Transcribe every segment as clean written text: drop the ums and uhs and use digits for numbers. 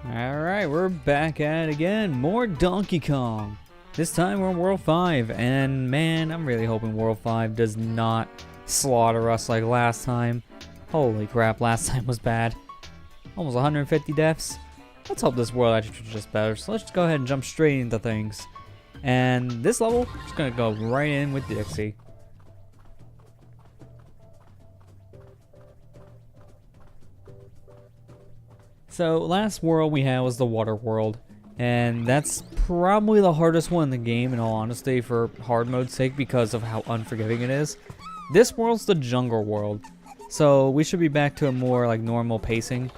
Alright, we're back at it again. More Donkey Kong. This time we're in World 5, and man, I'm really hoping World 5 does not slaughter us like last time. Holy crap, last time was bad. Almost 150 deaths. Let's hope this world actually is just better, so let's just go ahead and jump straight into things. And this level, just gonna go right in with Dixie. So last world we had was the water world, and that's probably the hardest one in the game in all honesty for hard mode's sake because of how unforgiving it is. This world's the jungle world, so we should be back to a more like normal pacing.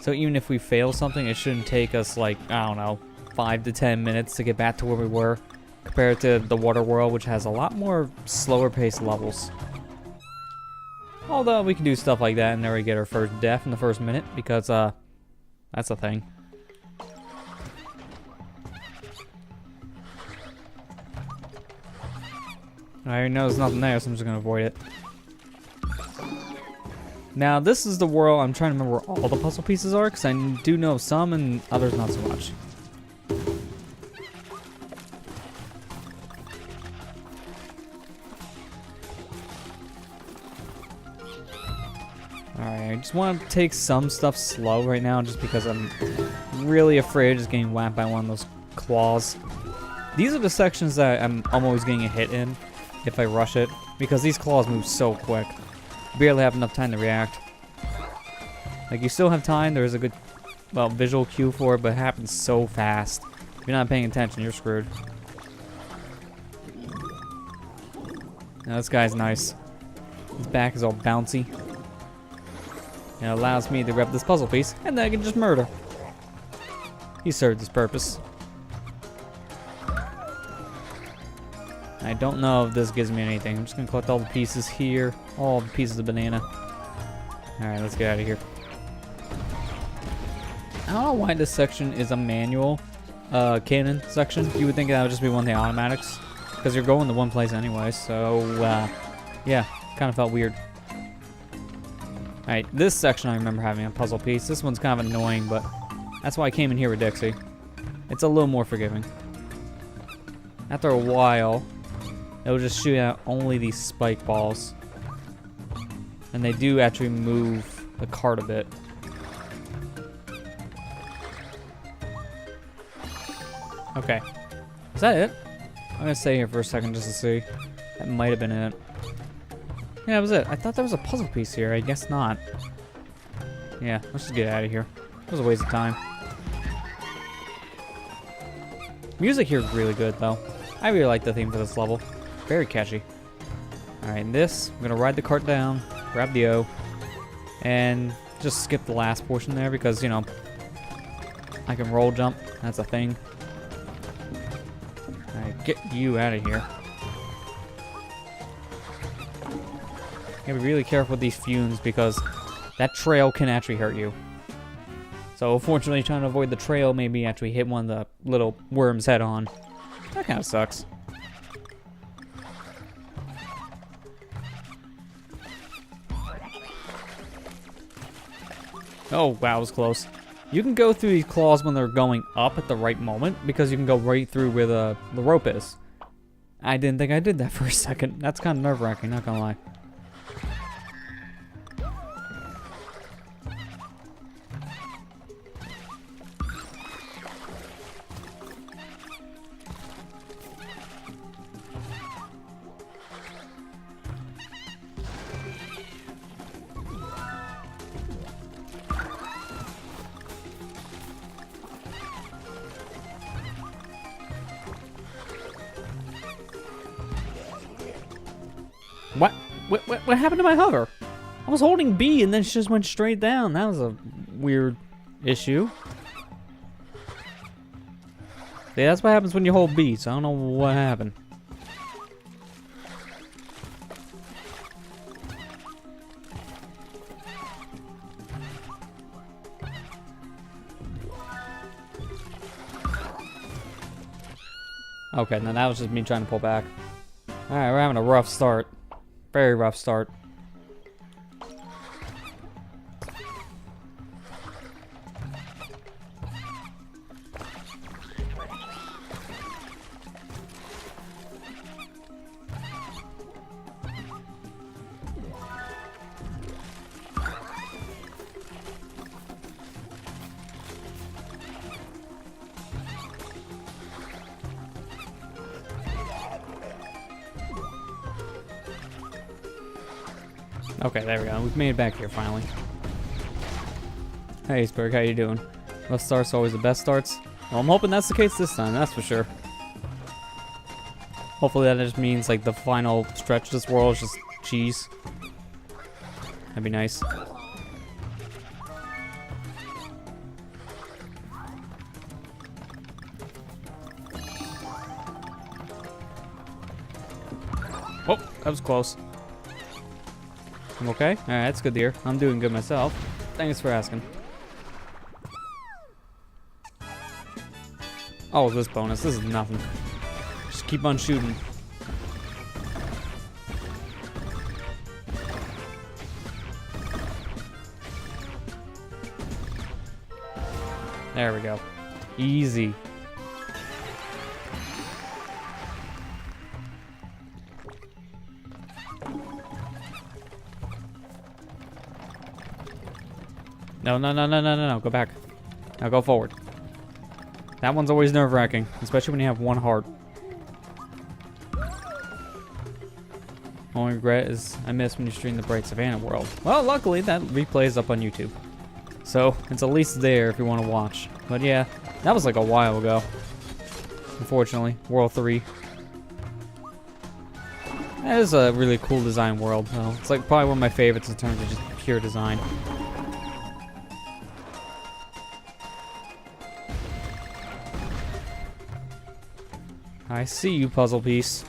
So even if we fail something, it shouldn't take us like, I don't know, 5 to 10 minutes to get back to where we were compared to the water world, which has a lot more slower paced levels. Although we can do stuff like that and never get our first death in the first minute because that's a thing. I already know there's nothing there, so I'm just gonna avoid it. Now, this is the world I'm trying to remember where all the puzzle pieces are, because I do know some and others not so much. Alright, I just want to take some stuff slow right now just because I'm really afraid of just getting whacked by one of those claws. These are the sections that I'm always getting a hit in if I rush it, because these claws move so quick. Barely have enough time to react. Like, you still have time, there's a good, well, visual cue for it, but it happens so fast. If you're not paying attention, you're screwed. Now this guy's nice. His back is all bouncy. It allows me to grab this puzzle piece, and then I can just murder. He served his purpose. I don't know if this gives me anything. I'm just gonna collect all the pieces here. All the pieces of banana. Alright, let's get out of here. I don't know why this section is a manual cannon section. You would think that would just be one of the automatics, because you're going to one place anyway, so yeah, kind of felt weird. Alright, this section I remember having a puzzle piece. This one's kind of annoying, but that's why I came in here with Dixie. It's a little more forgiving. After a while, it'll just shoot out only these spike balls. And they do actually move the cart a bit. Okay. Is that it? I'm gonna stay here for a second just to see. That might have been it. Yeah, that was it. I thought there was a puzzle piece here. I guess not. Yeah, let's just get out of here. It was a waste of time. Music here is really good, though. I really like the theme for this level. Very catchy. Alright, and this, I'm gonna ride the cart down, grab the O, and just skip the last portion there because, you know, I can roll jump. That's a thing. Alright, get you out of here. You gotta be really careful with these fumes because that trail can actually hurt you. So, fortunately, trying to avoid the trail made me actually hit one of the little worms head on. That kind of sucks. Oh, wow, it was close. You can go through these claws when they're going up at the right moment because you can go right through where the rope is. I didn't think I did that for a second. That's kind of nerve-wracking, not gonna lie. What happened to my hover? I was holding B and then she just went straight down. That was a weird issue. Yeah, that's what happens when you hold B, so I don't know what happened. Okay, now that was just me trying to pull back. Alright, we're having a rough start. Very rough start. Okay, there we go. We've made it back here finally. Hey, Spurg, how you doing? Rough starts are always the best starts. Well, I'm hoping that's the case this time, that's for sure. Hopefully that just means like the final stretch of this world is just cheese. That'd be nice. Oh, that was close. I'm okay? Alright, that's good to hear. I'm doing good myself. Thanks for asking. Oh, this bonus. This is nothing. Just keep on shooting. There we go. Easy. No, no, no, no, no, no, no. Go back. Now go forward. That one's always nerve-wracking, especially when you have one heart. Only regret is I missed when you streamed the Bright Savannah world. Well, luckily that replay is up on YouTube. So, it's at least there if you want to watch. But yeah, that was like a while ago. Unfortunately, World 3. That is a really cool design world, though. It's like probably one of my favorites in terms of just pure design. I see you, puzzle piece.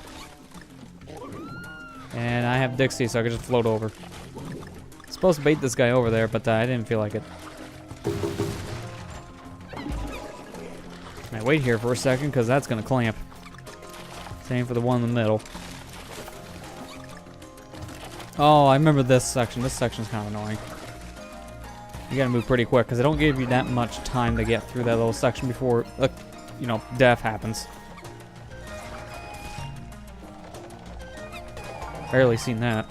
And I have Dixie, so I can just float over. I'm supposed to bait this guy over there, but I didn't feel like it. I wait here for a second, because that's going to clamp. Same for the one in the middle. Oh, I remember this section. This section's kind of annoying. You gotta move pretty quick, because they don't give you that much time to get through that little section before, you know, death happens. Barely seen that.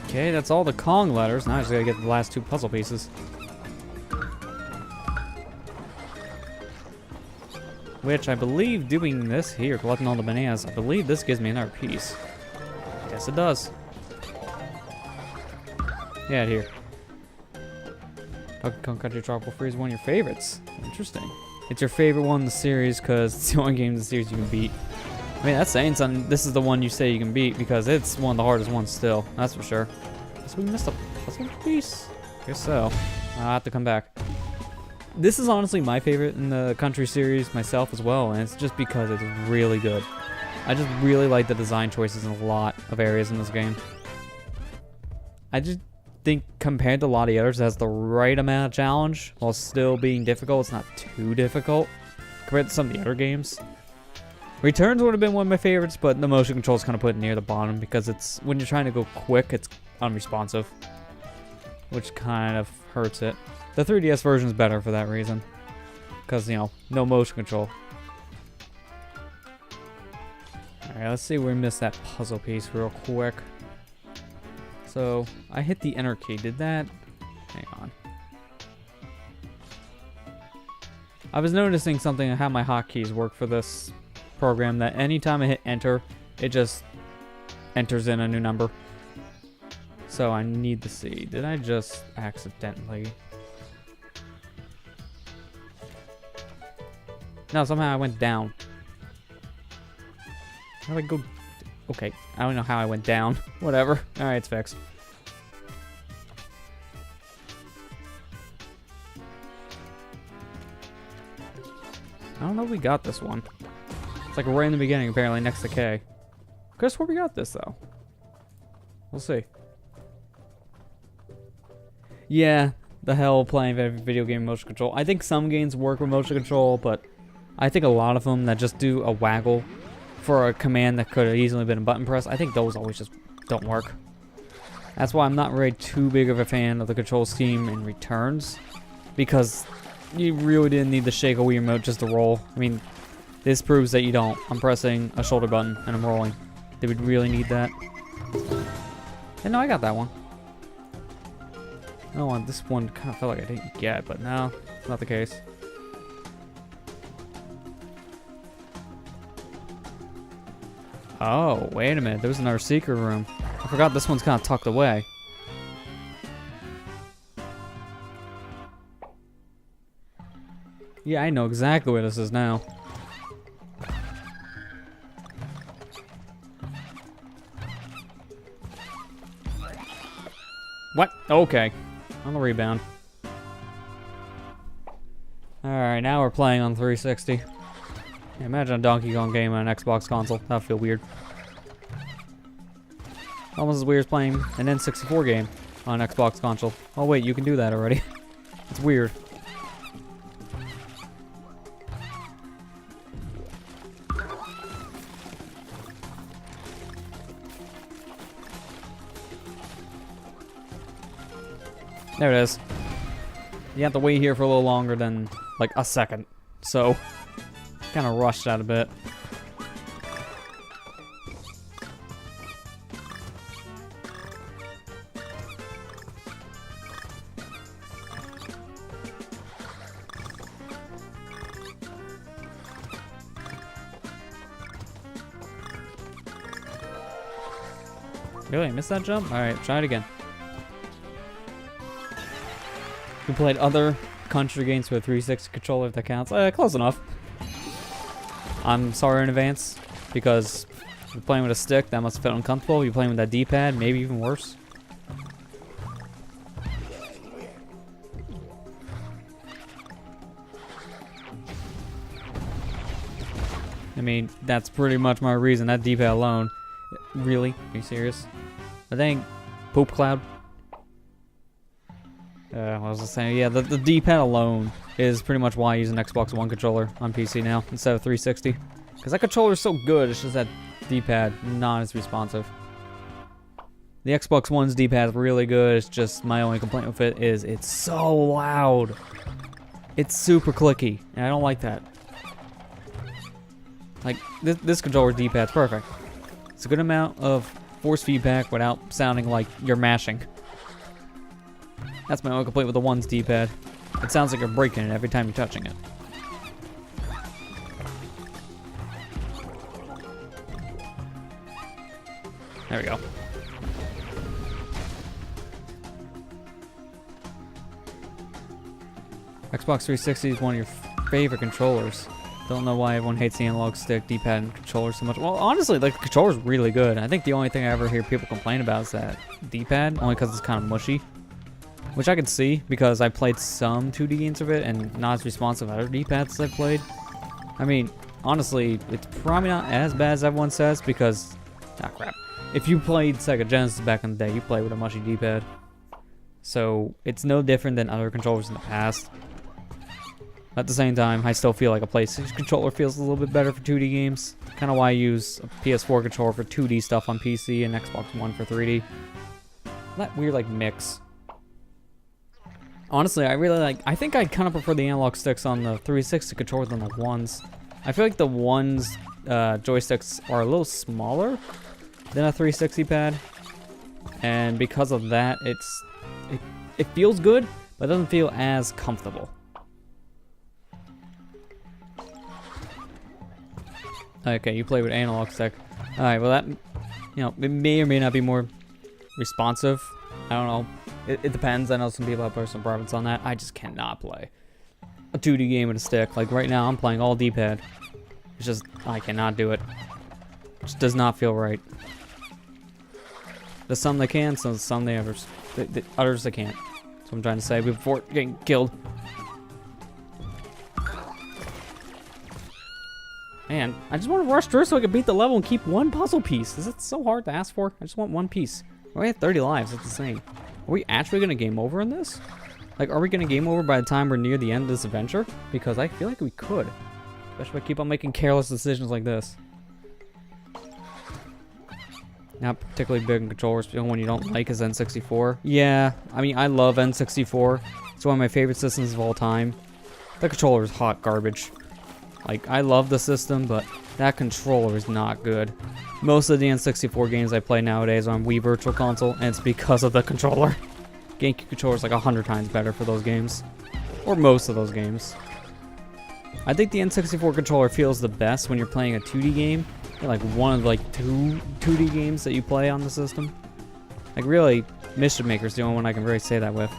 Okay, that's all the Kong letters. Now I just gotta get the last two puzzle pieces. Which I believe doing this here, collecting all the bananas, I believe this gives me another piece. Yes, it does. Yeah, here. Donkey Kong Country Tropical Freeze is one of your favorites. Interesting. It's your favorite one in the series because it's the only game in the series you can beat. I mean, that's saying something. This is the one you say you can beat because it's one of the hardest ones still. That's for sure. So we missed a puzzle piece? Guess so. I'll have to come back. This is honestly my favorite in the Country series myself as well, and it's just because it's really good. I just really like the design choices in a lot of areas in this game. I just think compared to a lot of the others, it has the right amount of challenge while still being difficult. It's not too difficult compared to some of the other games. Returns would have been one of my favorites, but the motion control is kind of put near the bottom because it's when you're trying to go quick, it's unresponsive, which kind of hurts it. The 3DS version is better for that reason, because, you know, no motion control. Alright, let's see where we missed that puzzle piece real quick. So, I hit the enter key. Did that? Hang on. I was noticing something on how my hotkeys work for this program, that anytime I hit enter, it just enters in a new number. So I need to see. Did I just accidentally... No, somehow I went down. How did I go? Okay, I don't know how I went down. Whatever. Alright, it's fixed. I don't know if we got this one. It's like right in the beginning, apparently, next to K. Guess where we got this, though? We'll see. Yeah, the hell playing video game motion control. I think some games work with motion control, but I think a lot of them that just do a waggle for a command that could have easily been a button press, I think those always just don't work. That's why I'm not really too big of a fan of the control scheme in Returns, because you really didn't need to shake a Wii remote just to roll. I mean, This proves that you don't. I'm pressing a shoulder button and I'm rolling. They would really need that. And no, I got that one. Oh, this one kind of felt like I didn't get, but no, it's not the case. Oh, wait a minute. There was another secret room. I forgot this one's kind of tucked away. Yeah, I know exactly where this is now. What? Okay. On the rebound. Alright, now we're playing on 360. Yeah, imagine a Donkey Kong game on an Xbox console. That'd feel weird. Almost as weird as playing an N64 game on an Xbox console. Oh wait, you can do that already. It's weird. There it is. You have to wait here for a little longer than, like, a second. So, kind of rushed that a bit. Really? I missed that jump? Alright, try it again. We played other country games with a 360 controller, if that counts. Close enough. I'm sorry in advance, because if you're playing with a stick, that must have felt uncomfortable. If you're playing with that D-pad, maybe even worse. I mean, that's pretty much my reason, that D-pad alone. Really? Are you serious? I think Poop Cloud. What was I saying? Yeah, the D-pad alone is pretty much why I use an Xbox One controller on PC now instead of 360. Because that controller is so good, it's just that D-pad not as responsive. The Xbox One's D-pad is really good, it's just my only complaint with it is it's so loud. It's super clicky, and I don't like that. Like, this controller's D-pad's perfect. It's a good amount of force feedback without sounding like you're mashing. That's my only complaint with the One's D-pad. It sounds like you're breaking it every time you're touching it. There we go. Xbox 360 is one of your favorite controllers. Don't know why everyone hates the analog stick, D-pad, and controller so much. Well, honestly, like, the controller's really good. I think the only thing I ever hear people complain about is that D-pad, only because it's kind of mushy. Which I can see, because I played some 2D games of it, and not as responsive as other D-pads I've played. I mean, honestly, it's probably not as bad as everyone says, because... ah, crap. If you played Sega Genesis back in the day, you played with a mushy D-pad. So, it's no different than other controllers in the past. At the same time, I still feel like a PlayStation controller feels a little bit better for 2D games. Kind of why I use a PS4 controller for 2D stuff on PC and Xbox One for 3D. That weird, like, mix. Honestly, I think I kind of prefer the analog sticks on the 360 controller than the Ones. I feel like the Ones joysticks are a little smaller than a 360 pad. And because of that, it feels good, but it doesn't feel as comfortable. Okay, you play with analog stick. Alright, well that, you know, it may or may not be more responsive. I don't know. It depends. I know some people have personal preference on that. I just cannot play a 2D game with a stick. Like right now, I'm playing all D-pad. It's just, I cannot do it. It just does not feel right. There's some that can, some they others. The others they can't. That's what I'm trying to say before getting killed. Man, I just want to rush through so I can beat the level and keep one puzzle piece. Is it so hard to ask for? I just want one piece. We have 30 lives. That's insane. Are we actually going to game over in this? Like, are we going to game over by the time we're near the end of this adventure? Because I feel like we could. Especially if I keep on making careless decisions like this. Not particularly big in controllers. The only one you don't like is N64. Yeah, I mean, I love N64. It's one of my favorite systems of all time. The controller is hot garbage. Like, I love the system, but that controller is not good. Most of the N64 games I play nowadays are on Wii Virtual Console, and it's because of the controller. GameCube controller is like 100 times better for those games. Or most of those games. I think the N64 controller feels the best when you're playing a 2D game. Like one of like two 2D games that you play on the system. Like really, Mischief Maker's the only one I can really say that with.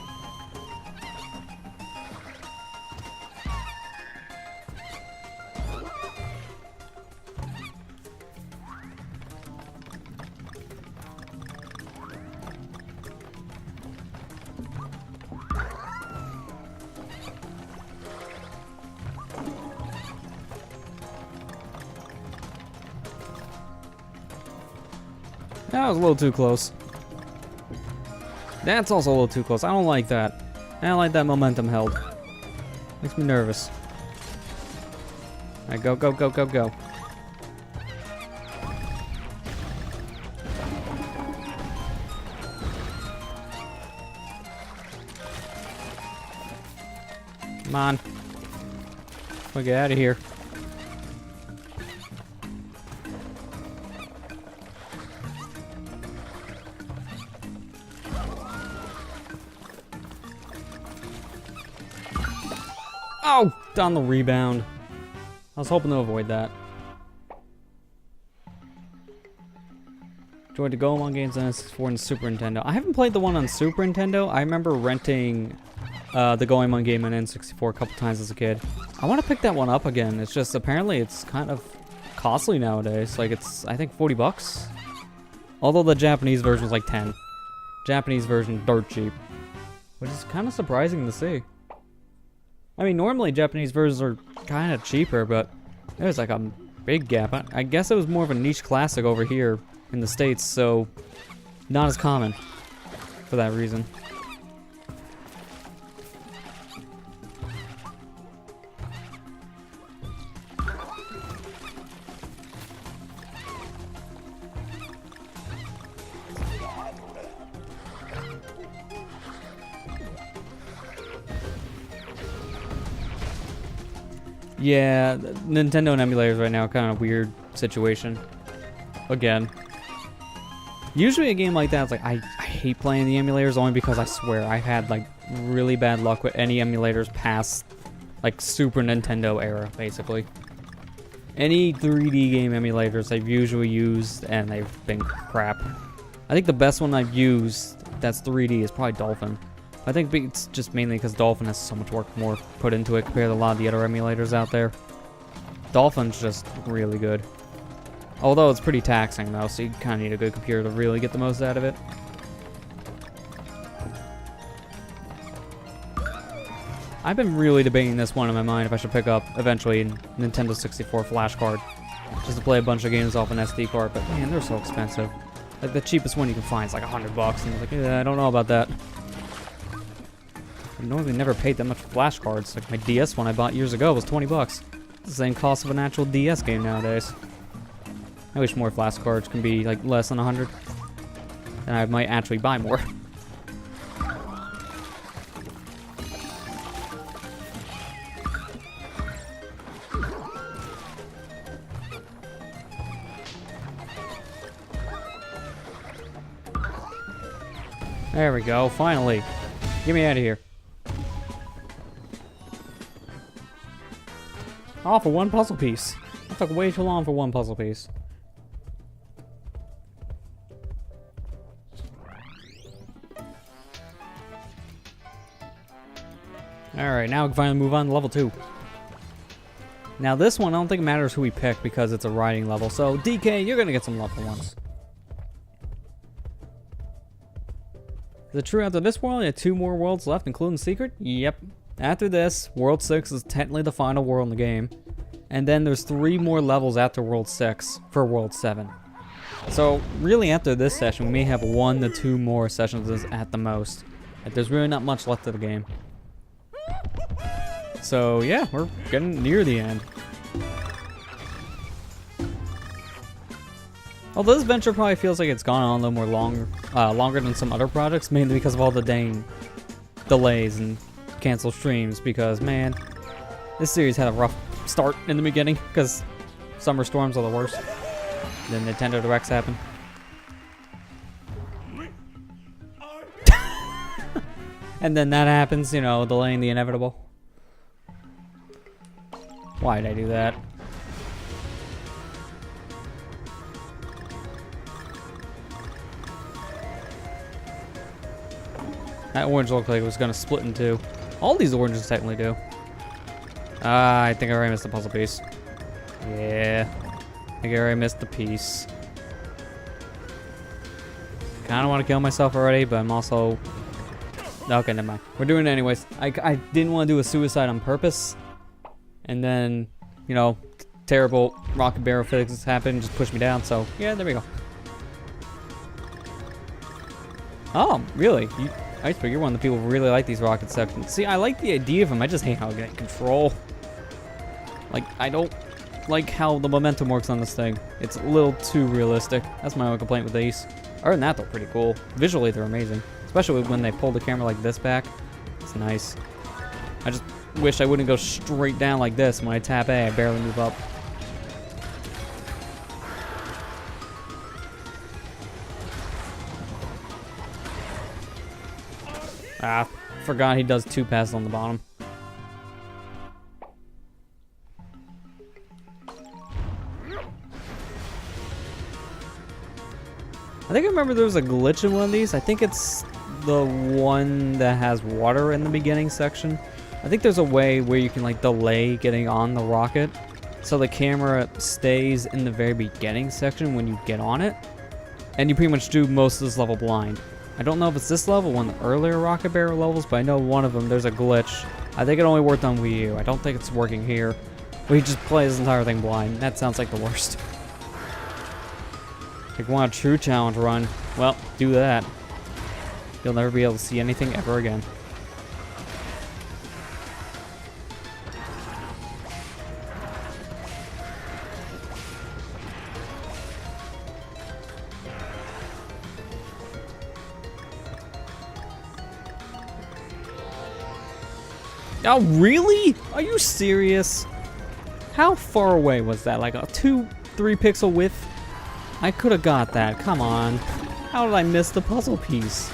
That was a little too close. That's also a little too close. I don't like that. I don't like that momentum held. Makes me nervous. Alright, go, go, go, go, go. Come on. We'll get out of here. Oh! On the rebound. I was hoping to avoid that. Enjoyed the Goemon games on N64 and Super Nintendo. I haven't played the one on Super Nintendo. I remember renting the Goemon game on N64 a couple times as a kid. I want to pick that one up again. It's just apparently it's kind of costly nowadays. Like it's, I think, 40 bucks. Although the Japanese version was like 10. Japanese version dirt cheap. Which is kind of surprising to see. I mean, normally Japanese versions are kind of cheaper, but there's like a big gap. I guess it was more of a niche classic over here in the States, so not as common for that reason. Yeah, Nintendo and emulators right now, kind of weird situation. Again. Usually a game like that, it's like, I hate playing the emulators only because I swear I've had like really bad luck with any emulators past like Super Nintendo era, basically. Any 3D game emulators I've usually used and they've been crap. I think the best one I've used that's 3D is probably Dolphin. I think it's just mainly because Dolphin has so much more put into it compared to a lot of the other emulators out there. Dolphin's just really good. Although it's pretty taxing though, so you kind of need a good computer to really get the most out of it. I've been really debating this one in my mind if I should pick up eventually a Nintendo 64 flash card. Just to play a bunch of games off an SD card, but man, they're so expensive. Like the cheapest one you can find is like $100 and I'm like, yeah, I don't know about that. I normally never paid that much for flash cards. Like my DS one I bought years ago was 20 bucks. It's the same cost of an actual DS game nowadays. I wish more flash cards can be like less than 100. And I might actually buy more. There we go, finally. Get me out of here. Oh, for one puzzle piece. That took way too long for one puzzle piece. Alright, now we can finally move on to level 2. Now this one, I don't think it matters who we pick because it's a riding level. So, DK, you're gonna get some level 1s. Is it true after this world, you have 2 more worlds left, including Secret? Yep. After this, World 6 is technically the final world in the game. And then there's 3 more levels after World 6 for World 7. So, really after this session, we may have 1 to 2 more sessions at the most. Like, there's really not much left of the game. So, yeah, we're getting near the end. Although this adventure probably feels like it's gone on a little more longer than some other projects, mainly because of all the dang delays and canceled streams, because, man, this series had a rough start in the beginning, because summer storms are the worst. Then Nintendo Directs happen. And then that happens, you know, delaying the inevitable. Why'd I do that? That orange looked like it was gonna split in two. All these oranges technically do. I think I already missed the puzzle piece. Yeah. I think I already missed the piece. Kinda wanna kill myself already, but I'm also... Okay, never mind. We're doing it anyways. I didn't want to do a suicide on purpose. And then, you know, terrible rocket barrel physics happened, just pushed me down, so yeah, there we go. Oh, really? Iceberg, you're one of the people who really like these rocket sections. See, I like the idea of them, I just hate how I get control. Like, I don't like how the momentum works on this thing. It's a little too realistic. That's my only complaint with these. Other than that, they're pretty cool. Visually, they're amazing. Especially when they pull the camera like this back. It's nice. I just wish I wouldn't go straight down like this. When I tap A, I barely move up. Ah, forgot he does 2 passes on the bottom. I think I remember there was a glitch in one of these. I think it's the one that has water in the beginning section. I think there's a way where you can like delay getting on the rocket so the camera stays in the very beginning section when you get on it, and you pretty much do most of this level blind. I don't know if it's this level or one of the earlier rocket barrel levels, but I know one of them there's a glitch. I think it only worked on Wii U. I don't think it's working here. We just play this entire thing blind. That sounds like the worst. If you want a true challenge run, well, do that. You'll never be able to see anything ever again. Oh, really? Are you serious? How far away was that? Like a 2-3 pixel width? I could have got that. Come on. How did I miss the puzzle piece?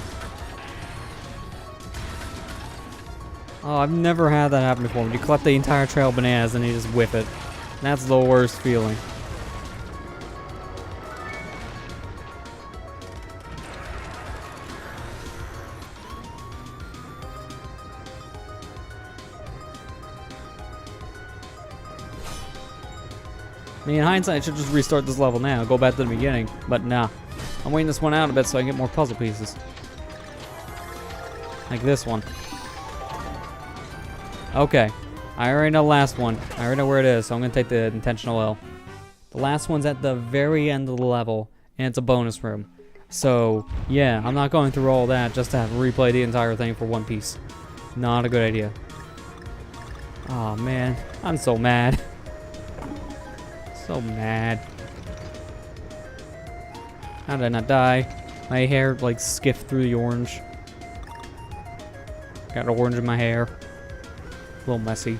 Oh, I've never had that happen before. When you collect the entire trail of bananas and you just whip it. That's the worst feeling. I mean, in hindsight, I should just restart this level now, go back to the beginning, but nah. I'm waiting this one out a bit so I can get more puzzle pieces. Like this one. Okay, I already know the last one. I already know where it is, so I'm gonna take the intentional L. The last one's at the very end of the level, and it's a bonus room. So, yeah, I'm not going through all that just to have replay the entire thing for one piece. Not a good idea. Oh man, I'm so mad. So mad. How did I not die? My hair like skiffed through the orange. Got orange in my hair. A little messy.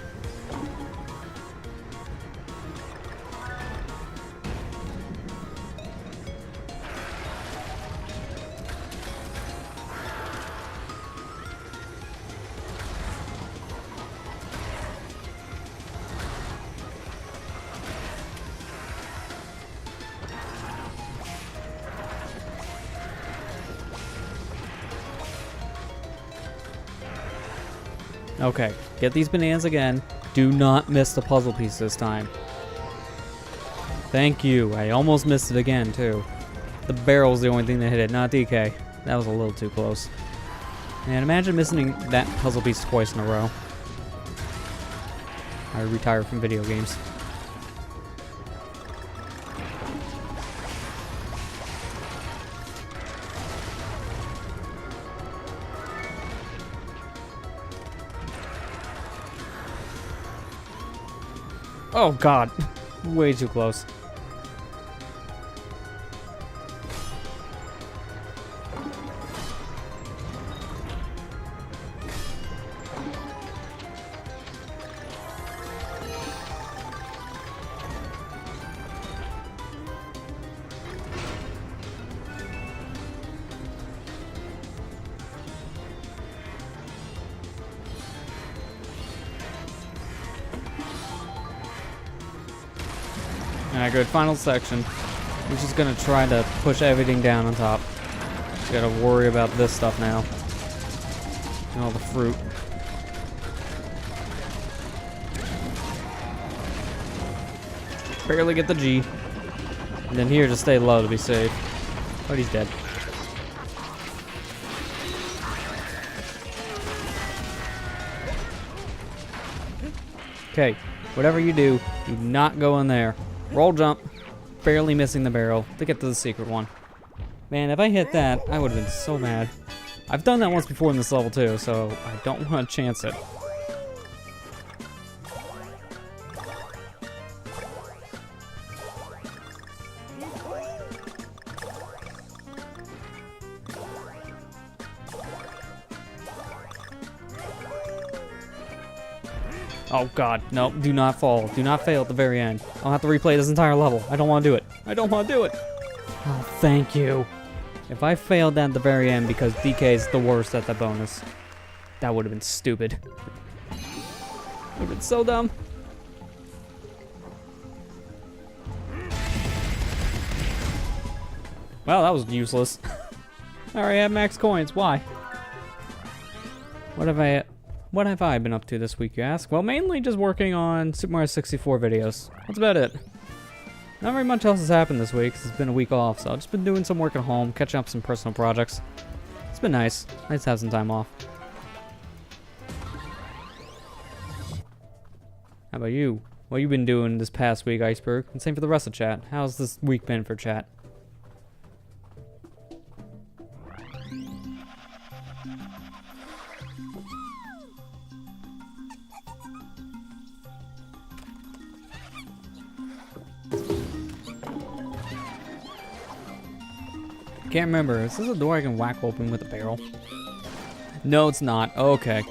Okay, get these bananas again. Do not miss the puzzle piece this time. Thank you. I almost missed it again, too. The barrel's the only thing that hit it, not DK. That was a little too close. And imagine missing that puzzle piece twice in a row. I retire from video games. Oh god, way too close. Alright, good. Final section. We're just gonna try to push everything down on top. Just gotta worry about this stuff now. And all the fruit. Barely get the G. And then here, just stay low to be safe. But he's dead. Okay, whatever you do not go in there. Roll jump, barely missing the barrel to get to the secret one. Man, if I hit that, I would have been so mad. I've done that once before in this level too, so I don't want to chance it. Oh god, no, do not fall. Do not fail at the very end. I'll have to replay this entire level. I don't want to do it. I don't want to do it. Oh, thank you. If I failed that at the very end because DK is the worst at the bonus, that would have been stupid. Would have been so dumb. Well, that was useless. I already have max coins. Why? What have I been up to this week, you ask? Well, mainly just working on Super Mario 64 videos. That's about it. Not very much else has happened this week, 'cause it's been a week off, so I've just been doing some work at home, catching up some personal projects. It's been nice. Nice to have some time off. How about you? What you been doing this past week, Iceberg? And same for the rest of chat. How's this week been for chat? Can't remember. Is this a door I can whack open with a barrel? No, it's not. Okay.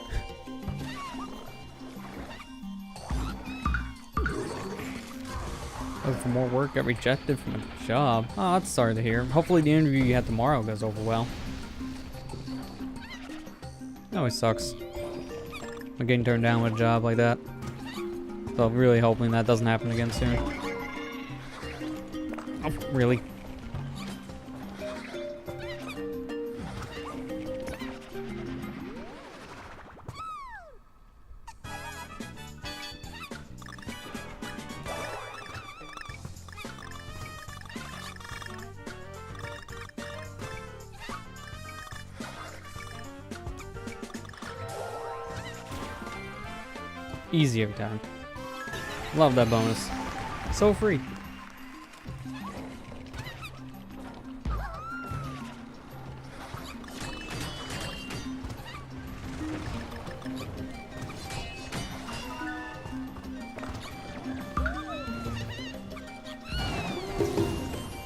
Looking for more work. Got rejected from a job. Oh, that's sorry to hear. Hopefully the interview you had tomorrow goes over well. It always sucks. I'm getting turned down with a job like that. So I'm really hoping that doesn't happen again soon. Oh, really? Easy every time. Love that bonus. So free.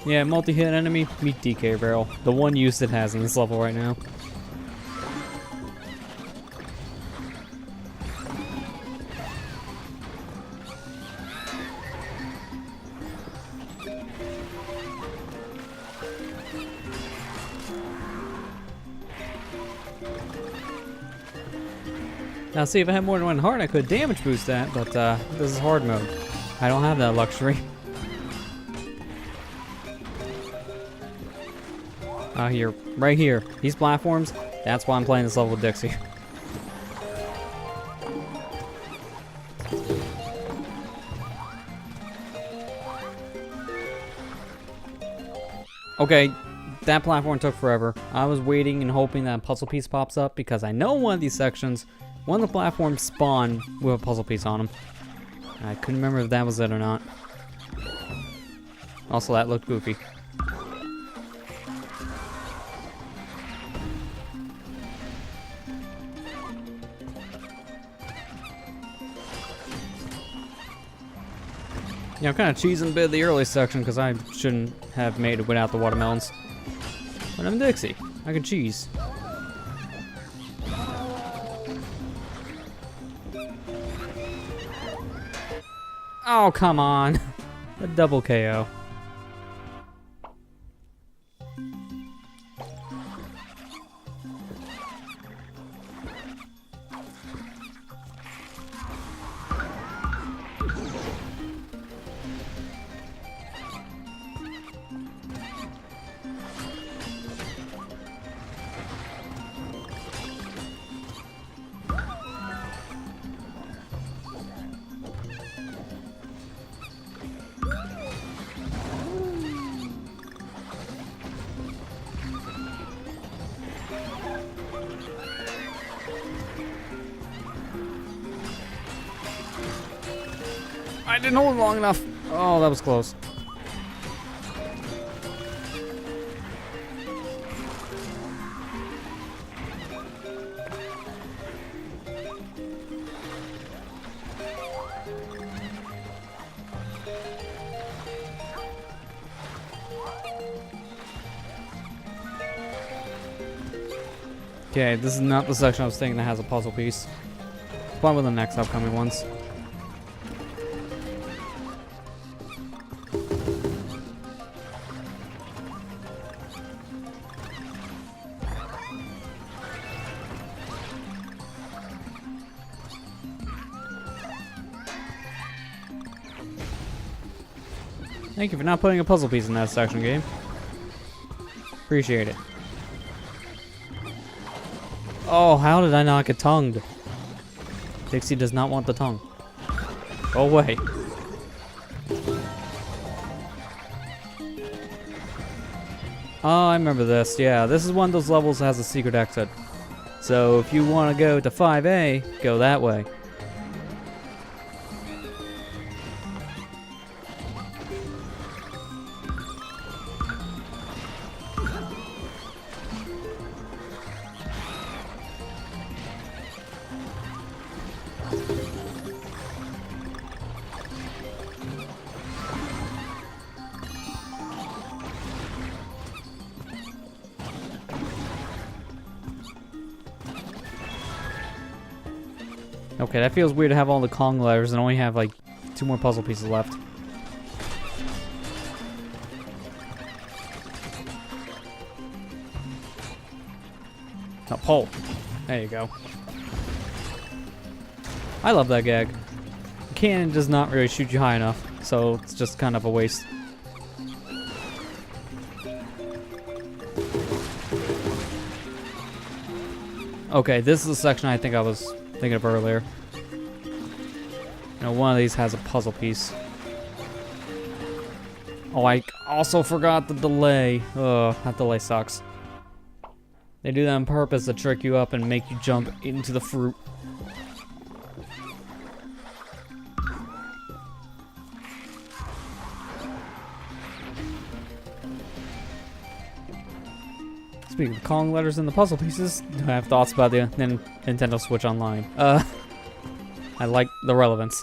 Yeah, multi-hit enemy, meet DK barrel. The one use it has in this level right now. Now see, if I had more than one heart, I could damage boost that, but this is hard mode. I don't have that luxury. Here, right here, these platforms, that's why I'm playing this level with Dixie. Okay, that platform took forever. I was waiting and hoping that a puzzle piece pops up because I know one of these sections, one of the platforms spawn with a puzzle piece on them. I couldn't remember if that was it or not. Also, that looked goofy. Yeah, I'm kind of cheesing a bit of the early section because I shouldn't have made it without the watermelons. But I'm Dixie. I can cheese. Oh, come on. A double KO. I didn't hold it long enough. Oh, that was close. Okay, this is not the section I was thinking that has a puzzle piece. Probably the next upcoming ones. Thank you for not putting a puzzle piece in that section, game. Appreciate it. Oh, how did I not get tongued? Dixie does not want the tongue. Go away. Oh, I remember this. Yeah, this is one of those levels that has a secret exit. So if you want to go to 5A, go that way. Okay, that feels weird to have all the Kong letters and only have like 2 more puzzle pieces left. A pole. There you go. I love that gag. The cannon does not really shoot you high enough, so it's just kind of a waste. Okay, this is the section I think I was thinking of earlier. You know, one of these has a puzzle piece. Oh, I also forgot the delay. Ugh, that delay sucks. They do that on purpose to trick you up and make you jump into the fruit. Speaking of Kong letters and the puzzle pieces, I have thoughts about the Nintendo Switch Online. I like the relevance.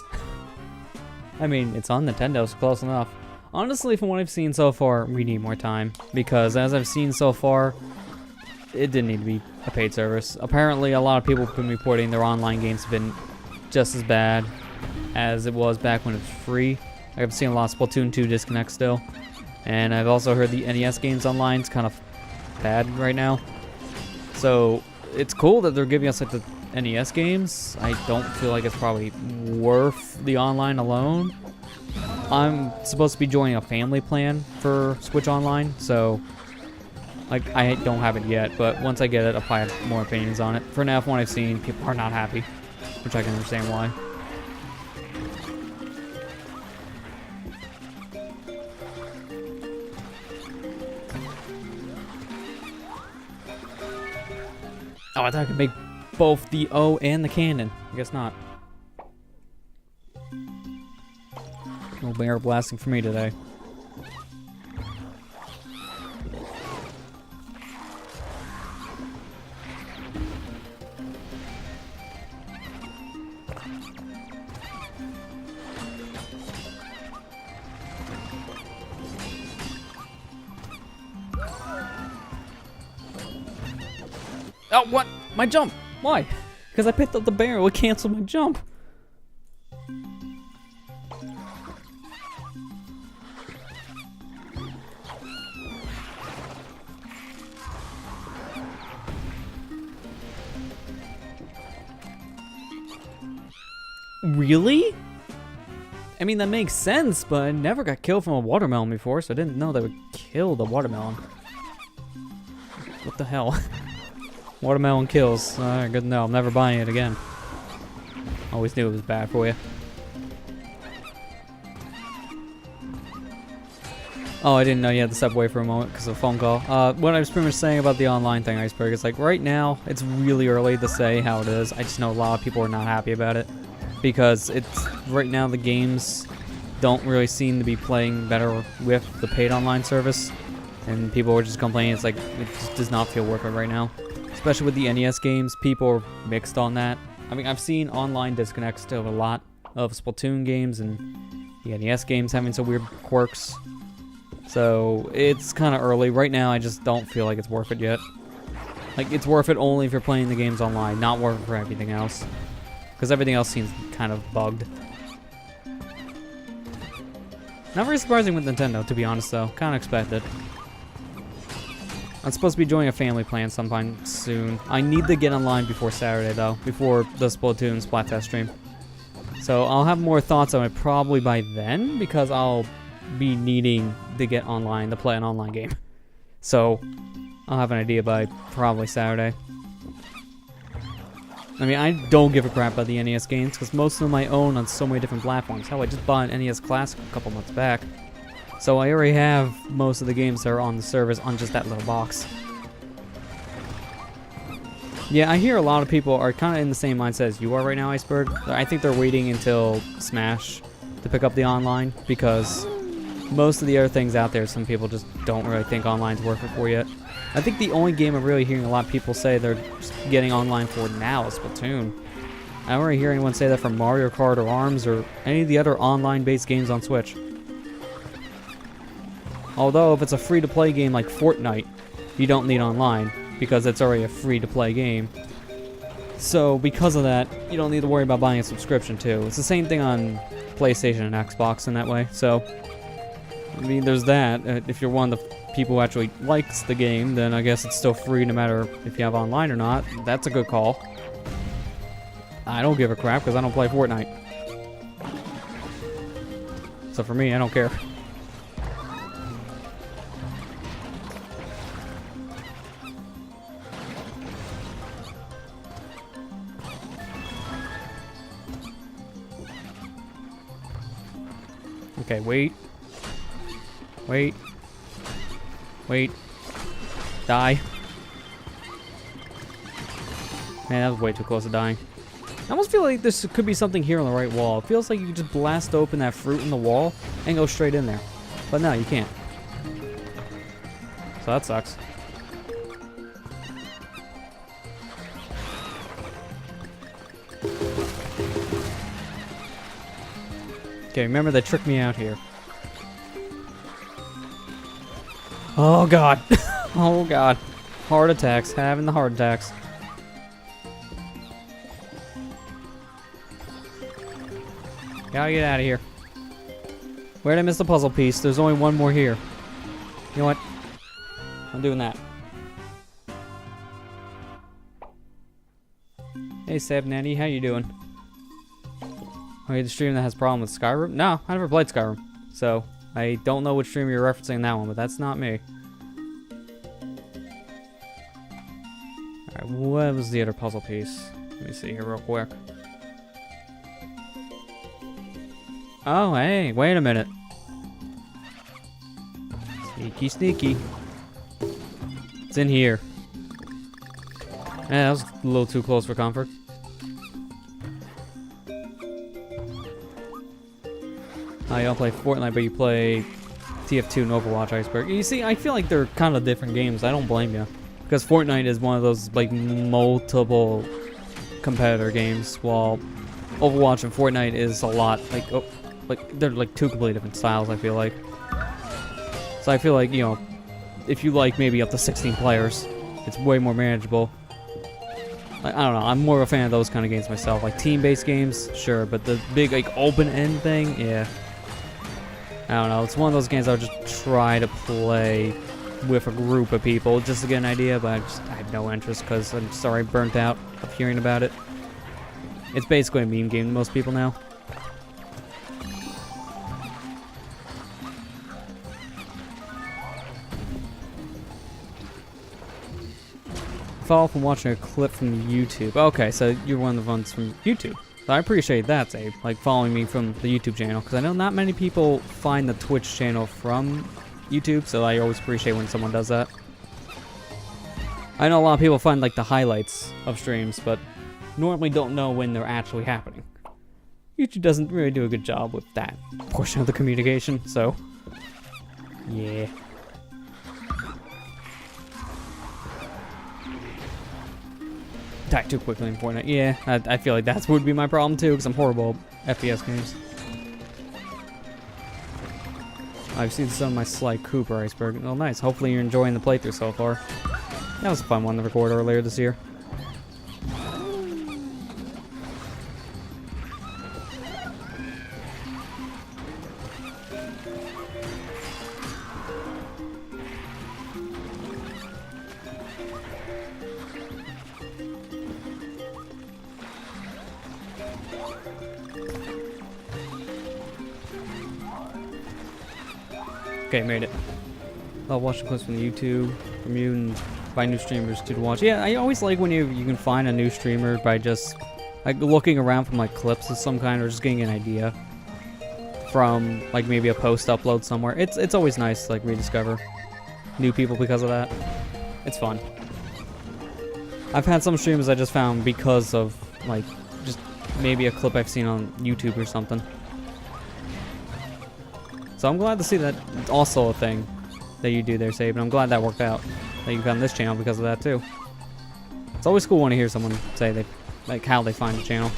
I mean, it's on Nintendo, so close enough. Honestly, from what I've seen so far, we need more time. Because as I've seen so far, it didn't need to be a paid service. Apparently, a lot of people have been reporting their online games have been just as bad as it was back when it was free. I've seen a lot of Splatoon 2 disconnects still. And I've also heard the NES games online is kind of bad right now. So, it's cool that they're giving us like the NES games. I don't feel like it's probably worth the online alone. I'm supposed to be joining a family plan for Switch Online, so like I don't have it yet, but once I get it, I'll probably have more opinions on it. For now, from what I've seen, people are not happy, which I can understand why. Oh, I thought I could make both the O and the cannon. I guess not. No bear blasting for me today. Oh, what? My jump! Why? Because I picked up the barrel, it canceled my jump. Really? I mean, that makes sense, but I never got killed from a watermelon before, so I didn't know they would kill the watermelon. What the hell? Watermelon kills. Alright, good to know. I'm never buying it again. Always knew it was bad for you. Oh, I didn't know you had to step away for a moment because of a phone call. What I was pretty much saying about the online thing, Iceberg, is like right now, it's really early to say how it is. I just know a lot of people are not happy about it. Because it's, right now the games don't really seem to be playing better with the paid online service, and people are just complaining it's like it just does not feel worth it right now. Especially with the NES games, people are mixed on that. I mean, I've seen online disconnects to a lot of Splatoon games and the NES games having some weird quirks. So it's kind of early. Right now, I just don't feel like it's worth it yet. Like, it's worth it only if you're playing the games online, not worth it for everything else. Because everything else seems kind of bugged. Not very surprising with Nintendo, to be honest, though. Kind of expected. I'm supposed to be joining a family plan sometime soon. I need to get online before Saturday, though. Before the Splatoon Splatfest stream. So I'll have more thoughts on it probably by then, because I'll be needing to get online to play an online game. So I'll have an idea by probably Saturday. I mean, I don't give a crap about the NES games, because most of them I own on so many different platforms. Hell, I just bought an NES Classic a couple months back. So I already have most of the games that are on the service on just that little box. Yeah, I hear a lot of people are kind of in the same mindset as you are right now, Iceberg. I think they're waiting until Smash to pick up the online, because most of the other things out there, some people just don't really think online's worth it for yet. I think the only game I'm really hearing a lot of people say they're getting online for now is Splatoon. I don't really hear anyone say that for Mario Kart or ARMS or any of the other online-based games on Switch. Although, if it's a free-to-play game like Fortnite, you don't need online, because it's already a free-to-play game. So, because of that, you don't need to worry about buying a subscription, too. It's the same thing on PlayStation and Xbox in that way, so... I mean, there's that. If you're one of the people who actually likes the game, then I guess it's still free no matter if you have online or not. That's a good call. I don't give a crap, because I don't play Fortnite. So for me, I don't care. Okay, wait. Wait. Wait. Die. Man, that was way too close to dying. I almost feel like this could be something here on the right wall. It feels like you could just blast open that fruit in the wall and go straight in there. But no, you can't. So that sucks. Okay, remember they tricked me out here. Oh god. Oh god. Heart attacks. Having the heart attacks. Gotta get out of here. Where'd I miss the puzzle piece? There's only one more here. You know what? I'm doing that. Hey Seb Natty, how you doing? Oh, you're the stream that has problem with Skyrim? No, I never played Skyrim. So, I don't know which stream you're referencing in that one, but that's not me. Alright, what was the other puzzle piece? Let me see here real quick. Oh, hey, wait a minute. Sneaky, sneaky. It's in here. Yeah, that was a little too close for comfort. You don't play Fortnite, but you play TF2 and Overwatch, Iceberg. You see, I feel like they're kind of different games. I don't blame you. Because Fortnite is one of those, like, multiple competitor games, while Overwatch and Fortnite is a lot, like, oh, like, they're, like, two completely different styles, I feel like. So I feel like, you know, if you like maybe up to 16 players, it's way more manageable. Like, I don't know, I'm more of a fan of those kind of games myself. Like, team-based games, sure, but the big, like, open-end thing, yeah. I don't know, it's one of those games I would just try to play with a group of people just to get an idea, but I have no interest because I'm sorry, burnt out of hearing about it. It's basically a meme game to most people now. Follow from watching a clip from YouTube. Okay, so you're one of the ones from YouTube. So I appreciate that, Abe, like following me from the YouTube channel, because I know not many people find the Twitch channel from YouTube, so I always appreciate when someone does that. I know a lot of people find like the highlights of streams, but normally don't know when they're actually happening. YouTube doesn't really do a good job with that portion of the communication, so yeah. Die too quickly in Fortnite. Yeah, I feel like that would be my problem too, because I'm horrible at FPS games. I've seen some of my Sly Cooper iceberg. Oh, nice. Hopefully you're enjoying the playthrough so far. That was a fun one to record earlier this year. Okay, made it. I'll watch the clips from YouTube, from you, and find new streamers to watch. Yeah, I always like when you can find a new streamer by just like looking around from like clips of some kind, or just getting an idea from like maybe a post upload somewhere. It's always nice to like rediscover new people because of that. It's fun. I've had some streamers I just found because of like just maybe a clip I've seen on YouTube or something. So I'm glad to see that it's also a thing that you do there, Save, and I'm glad that worked out. That you found this channel because of that too. It's always cool when I hear someone say they like how they find the channel.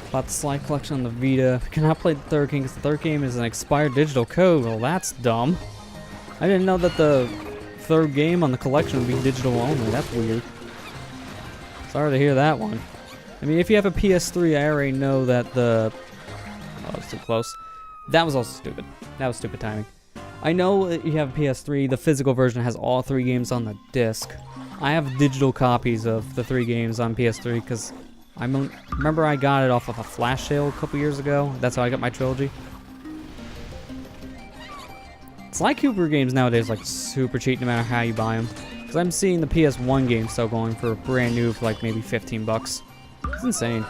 Bought the Sly collection on the Vita. Cannot play the third game because the third game is an expired digital code. Well, that's dumb. I didn't know that the third game on the collection would be digital only. That's weird. Sorry to hear that one. I mean, if you have a PS3, I already know that the... Oh, it's too close. That was also stupid. That was stupid timing. I know that you have a PS3, the physical version has all 3 games on the disc. I have digital copies of the 3 games on PS3 because I remember I got it off of a flash sale a couple years ago. That's how I got my trilogy. Sly Cooper games nowadays like super cheap no matter how you buy them. Because I'm seeing the PS1 game still going for brand new for like maybe 15 bucks. It's insane.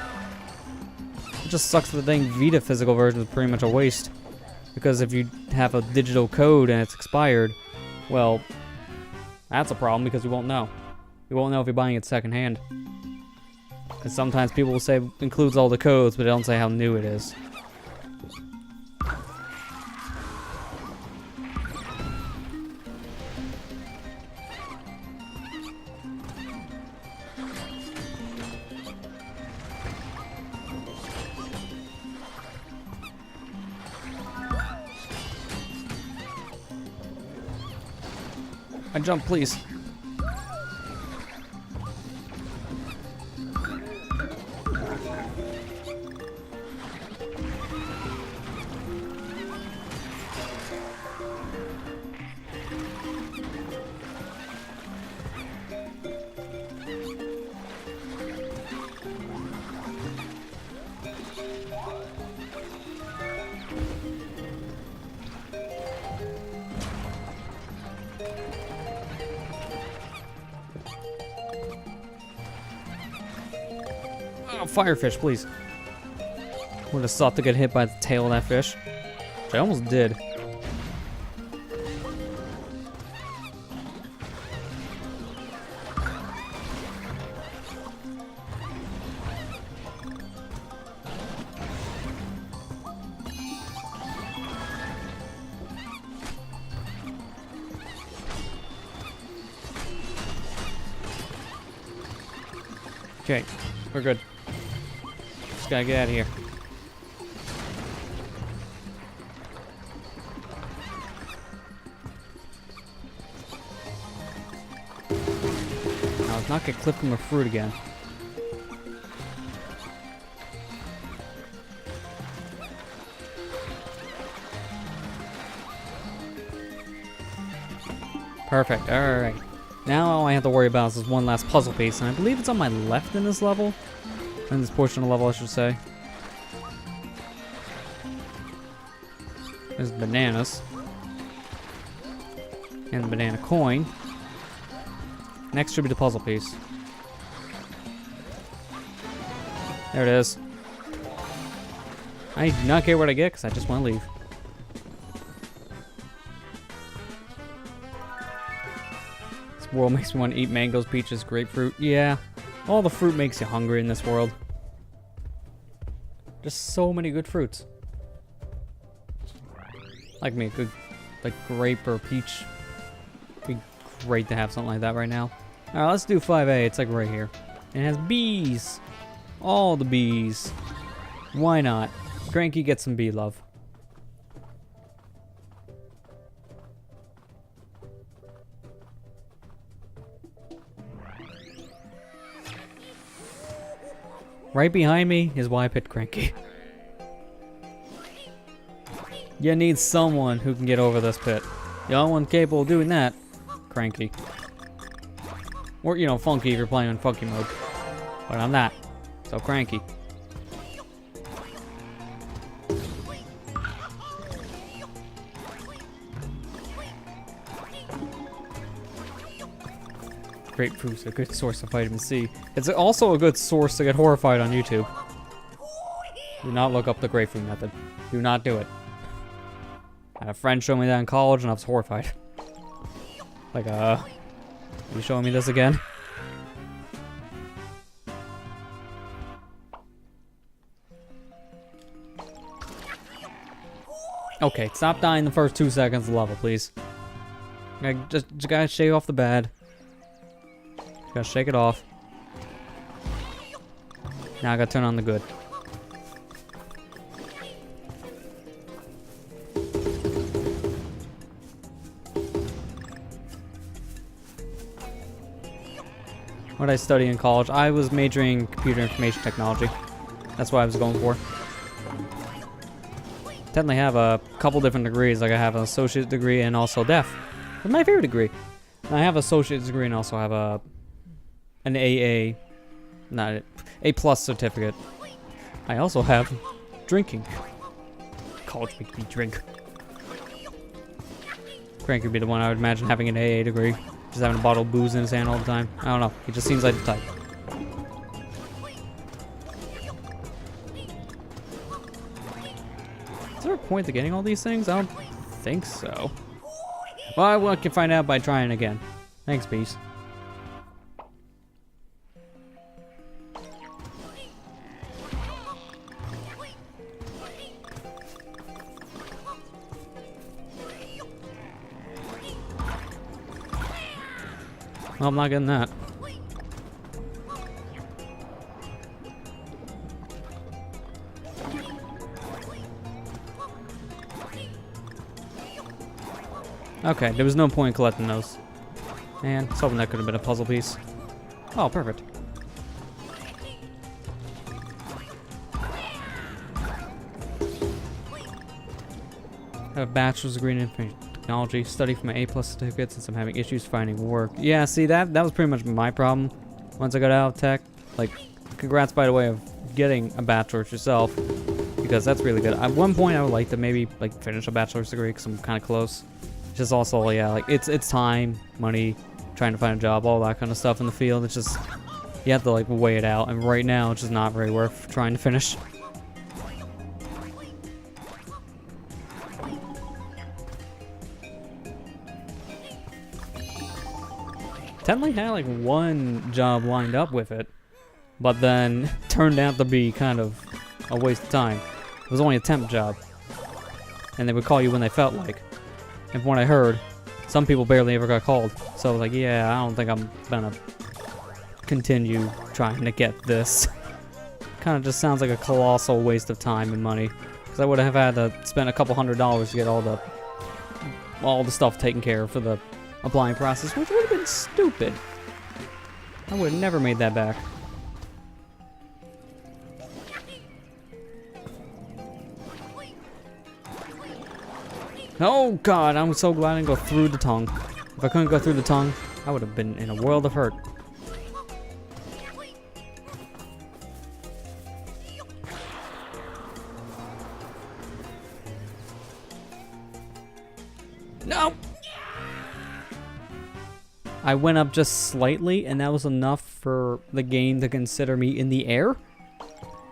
It just sucks that the dang Vita physical version is pretty much a waste. Because if you have a digital code and it's expired, well, that's a problem because you won't know. You won't know if you're buying it secondhand. Because sometimes people will say it includes all the codes, but they don't say how new it is. I jump, please. Oh, firefish, please. Would have sought to get hit by the tail of that fish. Which I almost did. Okay, we're good. Just gotta get out of here. Now let's not get clipped from a fruit again. Perfect, alright. Now all I have to worry about is this one last puzzle piece, and I believe it's on my left in this level. In this portion of the level, I should say. There's bananas. And the banana coin. Next should be the puzzle piece. There it is. I do not care what I get, because I just want to leave. This world makes me want to eat mangoes, peaches, grapefruit. Yeah, all the fruit makes you hungry in this world. Just so many good fruits. Like me, a good, like grape or peach. Be great to have something like that right now. All right, let's do 5A. It's like right here. It has bees. All the bees. Why not? Cranky gets some bee love. Right behind me is why I picked Cranky. You need someone who can get over this pit. The only one capable of doing that, Cranky. Or, you know, Funky if you're playing in Funky mode. But I'm not. So Cranky. Grapefruit's a good source of vitamin C. It's also a good source to get horrified on YouTube. Do not look up the grapefruit method. Do not do it. I had a friend show me that in college and I was horrified. Like, are you showing me this again? Okay, stop dying the first 2 seconds of the level, please. Just gotta shake off the bad. Gotta shake it off. Now I gotta turn on the good. What did I study in college? I was majoring in computer information technology. That's what I was going for. Technically have a couple different degrees. Like I have an associate degree and also DEF. It's my favorite degree. And I have an associate's degree and also have an A plus certificate. I also have drinking. College makes me drink. Crank would be the one I would imagine having an AA degree. Just having a bottle of booze in his hand all the time. I don't know. He just seems like the type. Is there a point to getting all these things? I don't think so. Well, I can find out by trying again. Thanks, Beast. Well, I'm not getting that. Okay, there was no point in collecting those. And I was hoping that could have been a puzzle piece. Oh, perfect. I have a bachelor's degree in information technology. Study for my A+ certificate since I'm having issues finding work. Yeah, see, that was pretty much my problem once I got out of tech. Like, congrats, by the way, of getting a bachelor's yourself, because that's really good. At one point, I would like to maybe like finish a bachelor's degree because I'm kind of close. It's just also, yeah, like it's time, money, trying to find a job, all that kind of stuff in the field. It's just, you have to like weigh it out, and right now it's just not very worth trying to finish. Technically had like one job lined up with it, but then turned out to be kind of a waste of time. It was only a temp job, and they would call you when they felt like. And from what I heard, some people barely ever got called. So I was like, yeah, I don't think I'm gonna continue trying to get this. Kind of just sounds like a colossal waste of time and money, because I would have had to spend a couple $100s to get all the stuff taken care of for the applying process, which would have been stupid. I would have never made that back. Oh god, I'm so glad I didn't go through the tongue. If I couldn't go through the tongue, I would have been in a world of hurt. No! I went up just slightly, and that was enough for the game to consider me in the air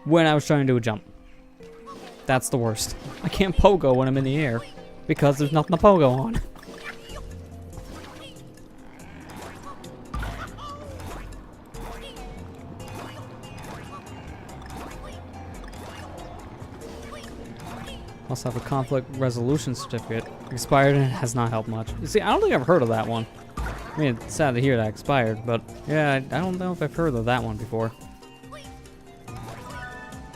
when I was trying to do a jump. That's the worst. I can't pogo when I'm in the air because there's nothing to pogo on. Also have a conflict resolution certificate. Expired and it has not helped much. You see, I don't think I've heard of that one. I mean, it's sad to hear that expired, but yeah, I don't know if I've heard of that one before.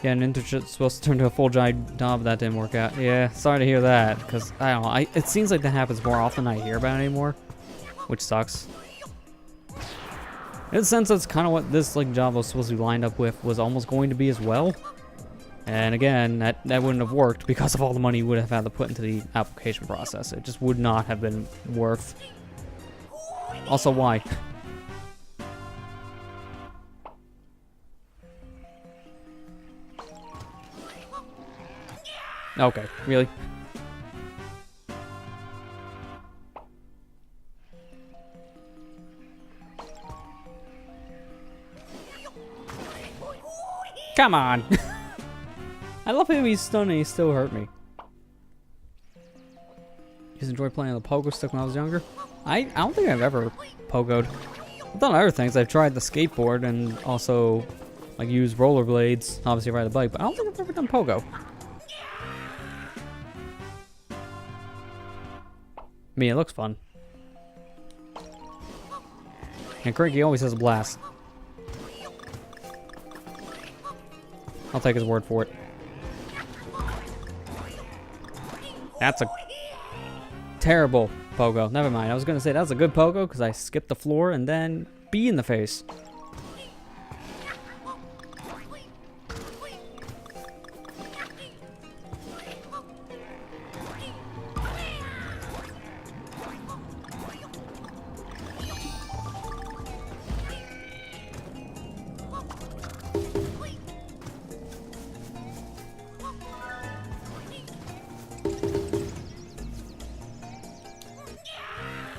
Yeah, an internship's supposed to turn to a full job, but that didn't work out. Yeah, sorry to hear that, because, I don't know, it seems like that happens more often than I hear about it anymore, which sucks. In a sense, that's kind of what this like job was supposed to be lined up with, was almost going to be as well. And again, that wouldn't have worked because of all the money you would have had to put into the application process. It just would not have been worth. Also, why? Okay, really? Come on! I love him, he's stunned and he still hurt me. Used to enjoy playing the pogo stick when I was younger. I don't think I've ever pogoed. I've done other things. I've tried the skateboard and also like used rollerblades, obviously ride a bike, but I don't think I've ever done pogo. I mean, it looks fun. And Cranky always has a blast. I'll take his word for it. That's a terrible pogo. Never mind. I was gonna say that was a good pogo because I skipped the floor and then B in the face.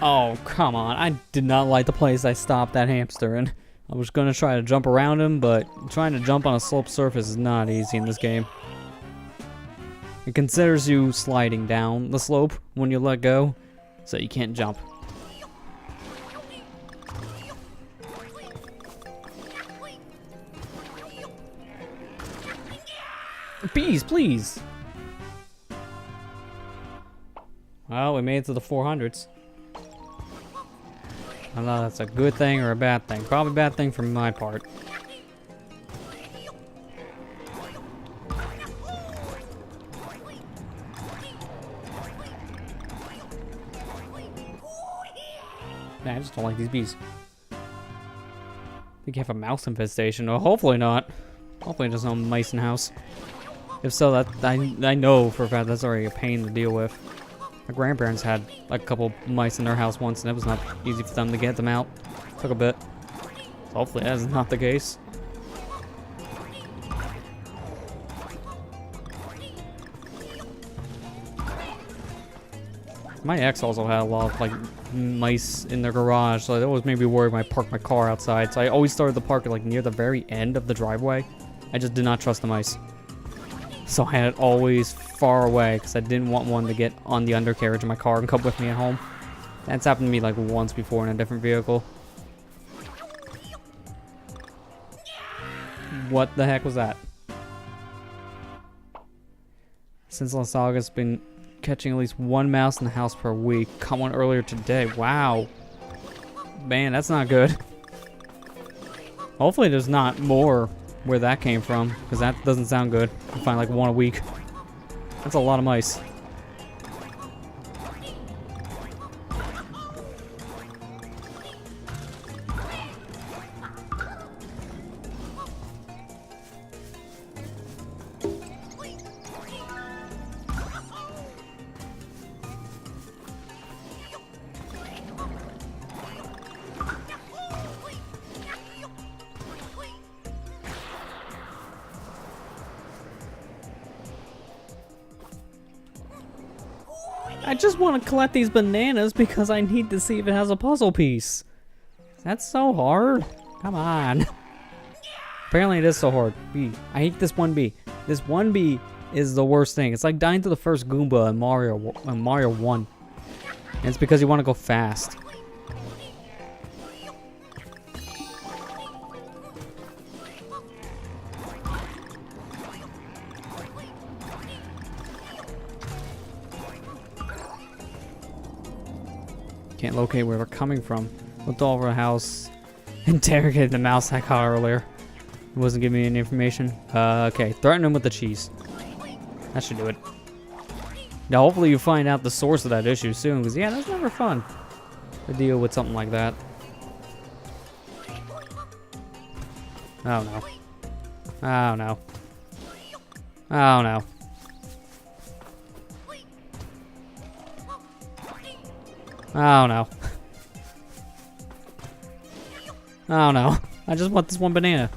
Oh, come on. I did not like the place I stopped that hamster in. I was going to try to jump around him, but trying to jump on a sloped surface is not easy in this game. It considers you sliding down the slope when you let go, so you can't jump. Bees, please! Well, we made it to the 400s. I don't know if that's a good thing or a bad thing. Probably a bad thing from my part. Man, I just don't like these bees. I think you have a mouse infestation. Oh, hopefully not. Hopefully there's no mice in the house. If so, that I know for a fact that's already a pain to deal with. My grandparents had like a couple mice in their house once, and it was not easy for them to get them out. Took a bit. So hopefully that is not the case. My ex also had a lot of like mice in their garage, so that always made me worried when I parked my car outside. So I always started the park like near the very end of the driveway. I just did not trust the mice. So I had it always far away because I didn't want one to get on the undercarriage of my car and come with me at home. That's happened to me like once before in a different vehicle. What the heck was that? Since last August, been catching at least one mouse in the house per week. Caught one earlier today. Wow. Man, that's not good. Hopefully there's not more where that came from, because that doesn't sound good. You find like one a week. That's a lot of mice. I just want to collect these bananas because I need to see if it has a puzzle piece. That's so hard. Come on. Apparently it is so hard. B. I hate this 1B. This 1B is the worst thing. It's like dying to the first Goomba in Mario 1. And it's because you want to go fast. Can't locate where they're coming from. Looked all over the house. Interrogated the mouse I caught earlier. It wasn't giving me any information. Okay. Threaten him with the cheese. That should do it. Now, hopefully you find out the source of that issue soon, because, yeah, that's never fun to deal with something like that. Oh, no. Oh, no. Oh, no. Oh, no. Oh, no. I just want this one banana.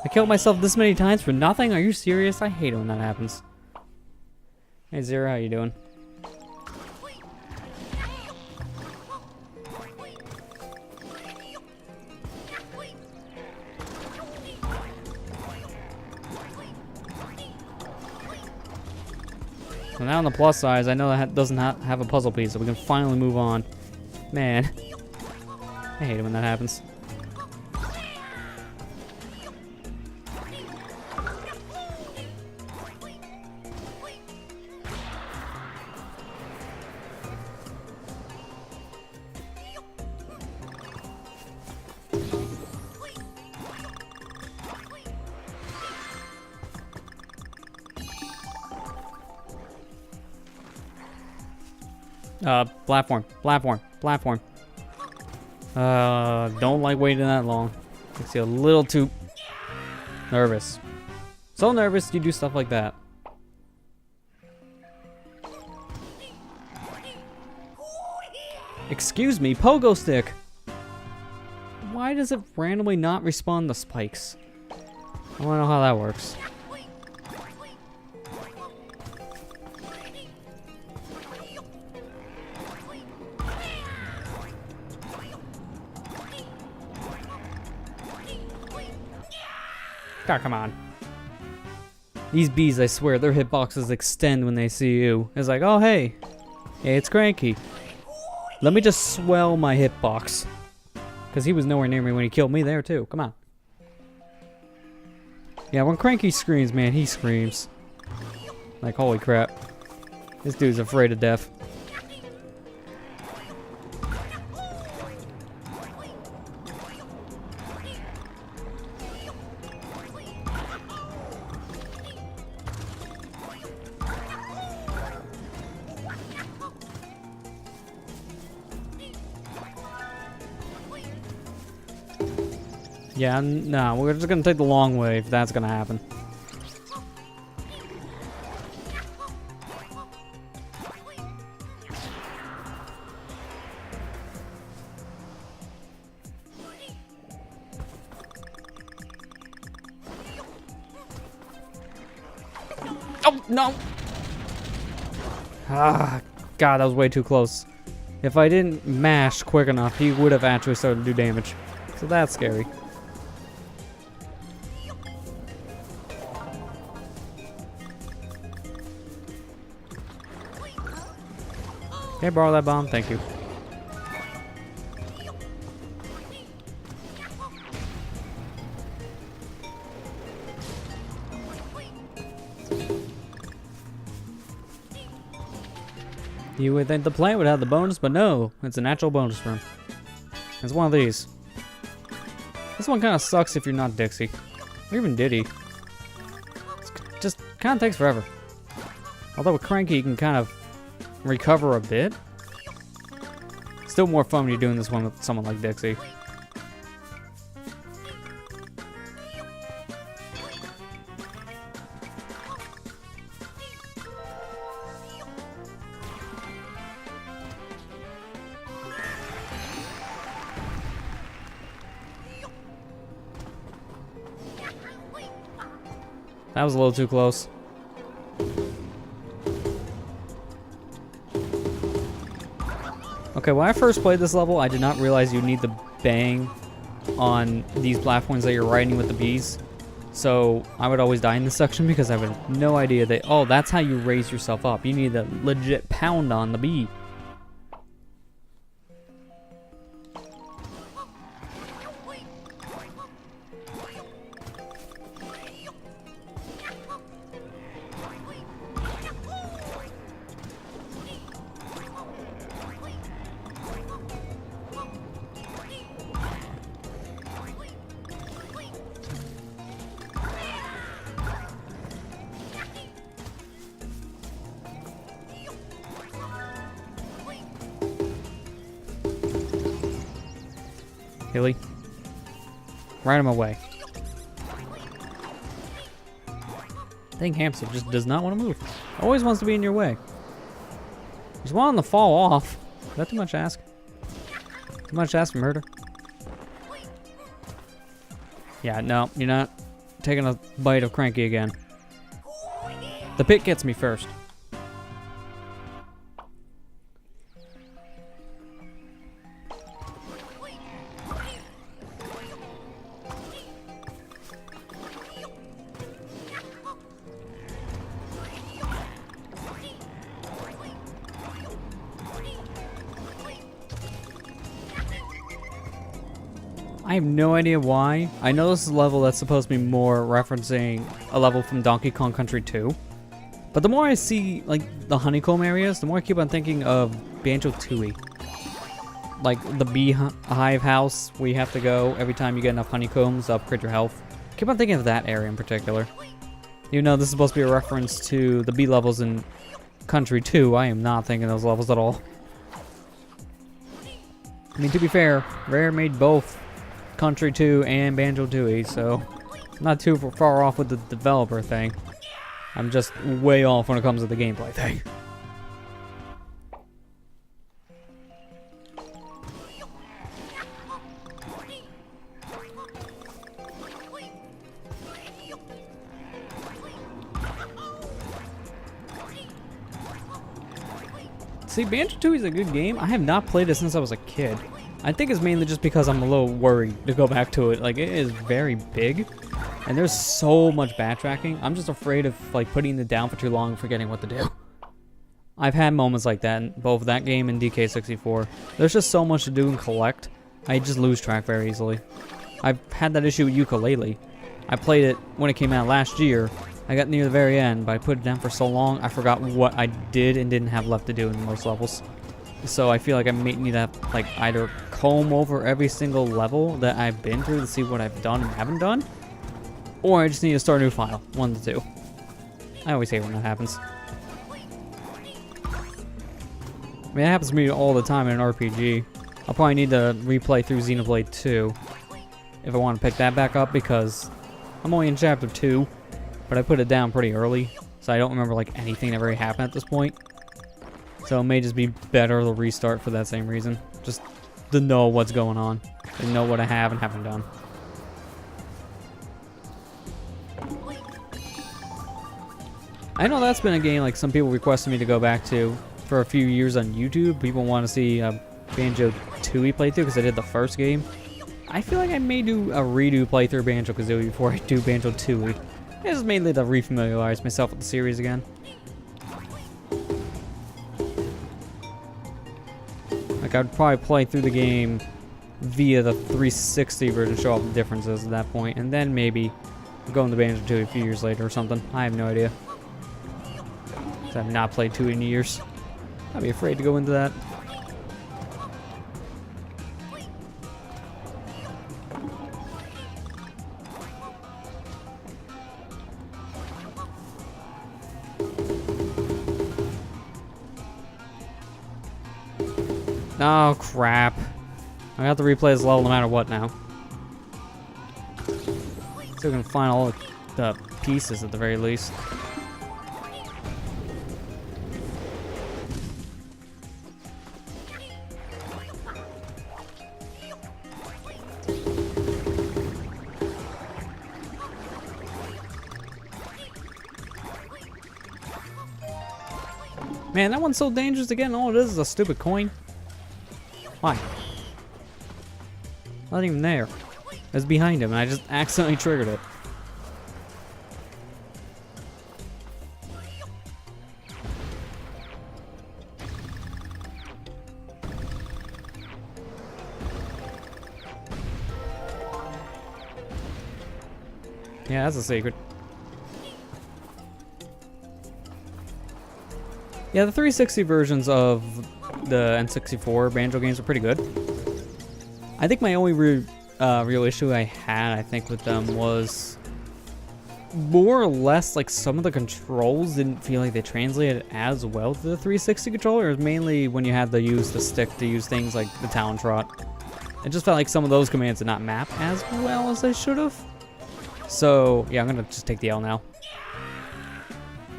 I killed myself this many times for nothing? Are you serious? I hate it when that happens. Hey, Zero, how you doing? So now on the plus side, I know that doesn't have a puzzle piece, so we can finally move on. Man, I hate it when that happens. Platform. Don't like waiting that long. Makes you a little too nervous. So nervous you do stuff like that. Excuse me, pogo stick. Why does it randomly not respond to spikes? I wanna know how that works. God, come on. These bees, I swear, their hitboxes extend when they see you. It's like, oh, hey, it's Cranky. Let me just swell my hitbox. Because he was nowhere near me when he killed me there, too. Come on. Yeah, when Cranky screams, man, he screams. Like, holy crap. This dude's afraid of death. Yeah, no, we're just gonna take the long way if that's gonna happen. Oh, no! Ah, God, that was way too close. If I didn't mash quick enough, he would have actually started to do damage. So that's scary. Can I borrow that bomb? Thank you. You would think the plant would have the bonus, but no. It's a natural bonus room. It's one of these. This one kind of sucks if you're not Dixie. Or even Diddy. It's just kind of takes forever. Although with Cranky, you can kind of recover a bit. Still more fun when you're doing this one with someone like Dixie. That was a little too close. Okay, when I first played this level, I did not realize you need to bang on these platforms that you're riding with the bees. So I would always die in this section because I had no idea that, oh, that's how you raise yourself up. You need to legit pound on the bee. Hilly. Right on my way. Dang hamster just does not want to move. Always wants to be in your way. He's wanting to fall off. Is that too much to ask? Too much to ask for murder? Yeah, no, you're not taking a bite of Cranky again. The pit gets me first. I have no idea why. I know this is a level that's supposed to be more referencing a level from Donkey Kong Country 2. But the more I see, like, the honeycomb areas, the more I keep on thinking of Banjo-Tooie. Like, the beehive house where you have to go every time you get enough honeycombs to upgrade your health. I keep on thinking of that area in particular. Even though this is supposed to be a reference to the bee levels in Country 2, I am not thinking those levels at all. I mean, to be fair, Rare made both Country 2 and Banjo-Tooie, so not too far off with the developer thing. I'm just way off when it comes to the gameplay thing. See, Banjo-Tooie is a good game. I have not played it since I was a kid. I think it's mainly just because I'm a little worried to go back to it. Like, it is very big, and there's so much backtracking. I'm just afraid of, like, putting it down for too long and forgetting what to do. I've had moments like that in both that game and DK64. There's just so much to do and collect, I just lose track very easily. I've had that issue with Yooka-Laylee. I played it when it came out last year. I got near the very end, but I put it down for so long, I forgot what I did and didn't have left to do in most levels. So I feel like I may need to, like, either comb over every single level that I've been through to see what I've done and haven't done, or I just need to start a new file. One of the two. I always hate when that happens. I mean, it happens to me all the time in an RPG. I'll probably need to replay through Xenoblade 2 if I want to pick that back up, because I'm only in Chapter 2, but I put it down pretty early, so I don't remember, like, anything that really happened at this point. So it may just be better to restart for that same reason. Just to know what's going on. And know what I have and haven't done. I know that's been a game like some people requested me to go back to for a few years on YouTube. People want to see Banjo-Tooie playthrough because I did the first game. I feel like I may do a redo playthrough Banjo-Kazooie before I do Banjo-Tooie. This is mainly to refamiliarize myself with the series again. Like, I'd probably play through the game via the 360 version, show off the differences at that point, and then maybe go into Banjo-Tooie a few years later or something. I have no idea. I've not played 2 in years. I'd be afraid to go into that. Oh, crap. I have to replay this level no matter what now. Still gonna find all the pieces at the very least. Man, that one's so dangerous again. All it is a stupid coin. Why? Not even there. It was behind him and I just accidentally triggered it. Yeah, that's a secret. Yeah, the 360 versions of the N64 Banjo games are pretty good. I think my only real issue I had, I think, with them was more or less like some of the controls didn't feel like they translated as well to the 360 controller. It was mainly when you had to use the stick to use things like the Talon Trot. It just felt like some of those commands did not map as well as they should have. So, yeah, I'm going to just take the L now.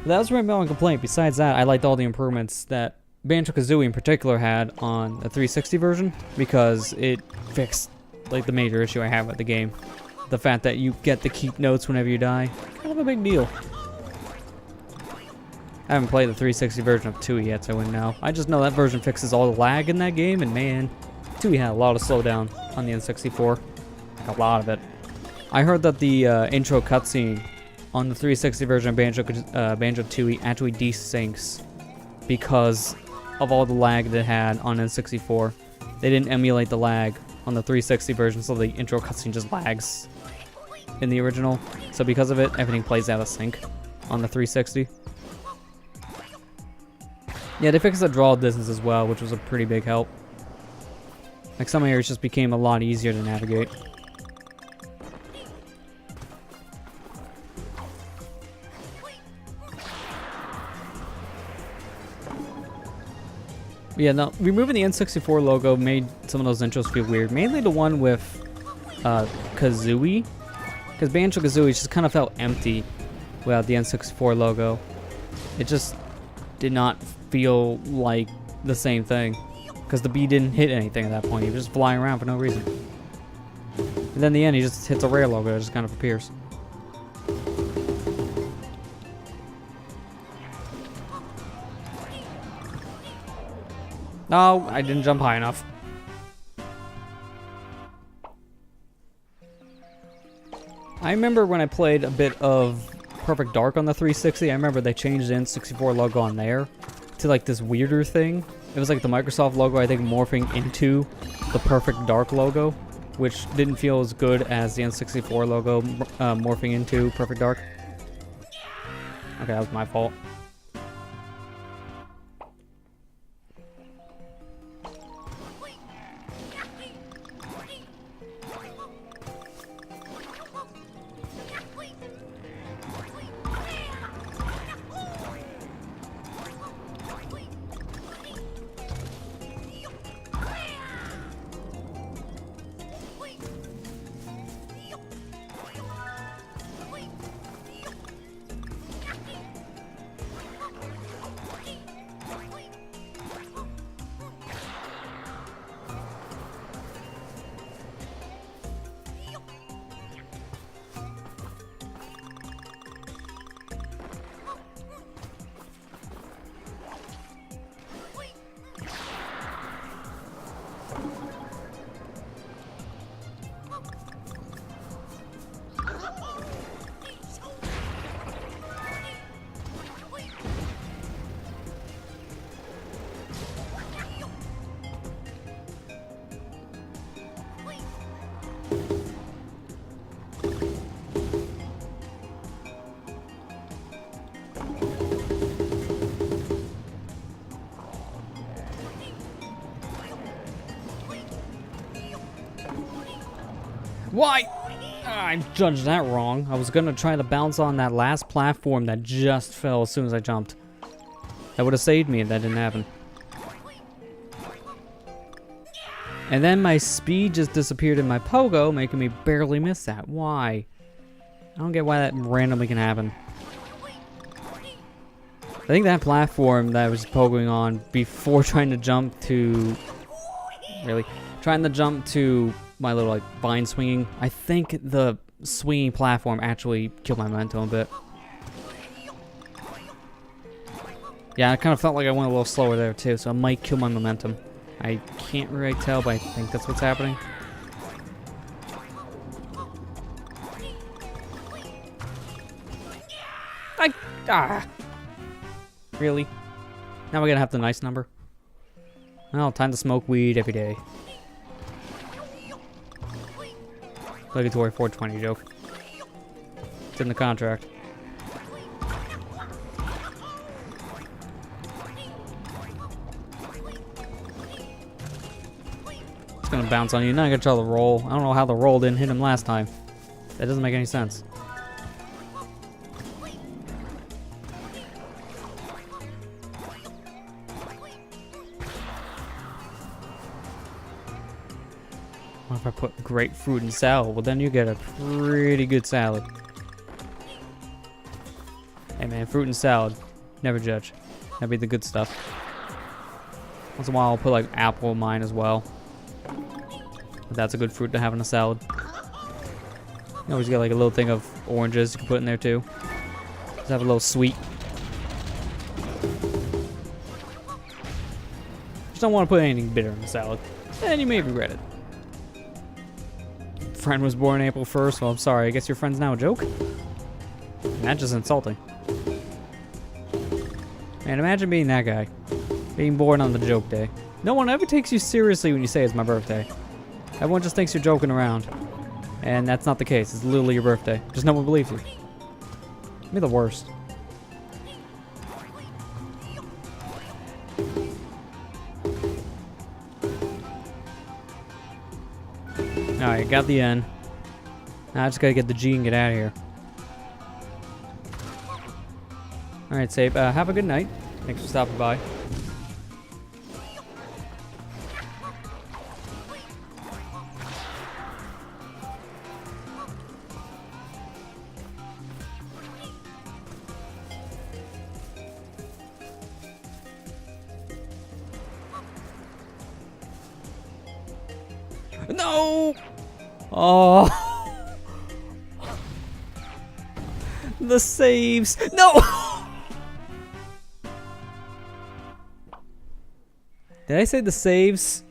That was my only complaint. Besides that, I liked all the improvements that Banjo-Kazooie in particular had on the 360 version, because it fixed like the major issue I have with the game. The fact that you get to keep notes whenever you die. Kind of a big deal. I haven't played the 360 version of Tui yet, so I wouldn't know. I just know that version fixes all the lag in that game, and man, Tui had a lot of slowdown on the N64. Like a lot of it. I heard that the intro cutscene on the 360 version of Banjo Tooie actually desyncs because of all the lag that it had on N64. They didn't emulate the lag on the 360 version, so the intro cutscene just lags in the original. So because of it, everything plays out of sync on the 360. Yeah, they fixed the draw distance as well, which was a pretty big help. Like, some areas just became a lot easier to navigate. Yeah, no, removing the N64 logo made some of those intros feel weird. Mainly the one with Kazooie. Because Banjo-Kazooie just kind of felt empty without the N64 logo. It just did not feel like the same thing. Because the bee didn't hit anything at that point. He was just flying around for no reason. And then in the end, he just hits a rare logo. It just kind of appears. No, I didn't jump high enough. I remember when I played a bit of Perfect Dark on the 360, I remember they changed the N64 logo on there to like this weirder thing. It was like the Microsoft logo, I think, morphing into the Perfect Dark logo, which didn't feel as good as the N64 logo morphing into Perfect Dark. Okay, that was my fault. Why? I judged that wrong. I was gonna try to bounce on that last platform that just fell as soon as I jumped. That would have saved me if that didn't happen. And then my speed just disappeared in my pogo, making me barely miss that. Why? I don't get why that randomly can happen. I think that platform that I was pogoing on before trying to jump to... Really? Trying to jump to my little like vine swinging. I think the swinging platform actually killed my momentum a bit. Yeah, I kind of felt like I went a little slower there too, so I might kill my momentum. I can't really tell, but I think that's what's happening. Really? Now we're gonna have the nice number? Well, time to smoke weed every day. Obligatory 420 joke. It's in the contract. It's gonna bounce on you. Now I gotta try the roll. I don't know how the roll didn't hit him last time. That doesn't make any sense. What if I put grapefruit and salad? Well, then you get a pretty good salad. Hey man, fruit and salad. Never judge. That'd be the good stuff. Once in a while I'll put like apple in mine as well. But that's a good fruit to have in a salad. You always get like a little thing of oranges you can put in there too. Just have a little sweet. Just don't want to put anything bitter in the salad. And you may regret it. Friend was born April 1st. Well, I'm sorry. I guess your friend's now a joke? That's just insulting. Man, imagine being that guy. Being born on the joke day. No one ever takes you seriously when you say it's my birthday. Everyone just thinks you're joking around. And that's not the case. It's literally your birthday. Just no one believes you. You're the worst. Alright, got the N. Now I just gotta get the G and get out of here. Alright, Sabe. Have a good night. Thanks for stopping by. No! Oh! The saves! No! Did I say the saves?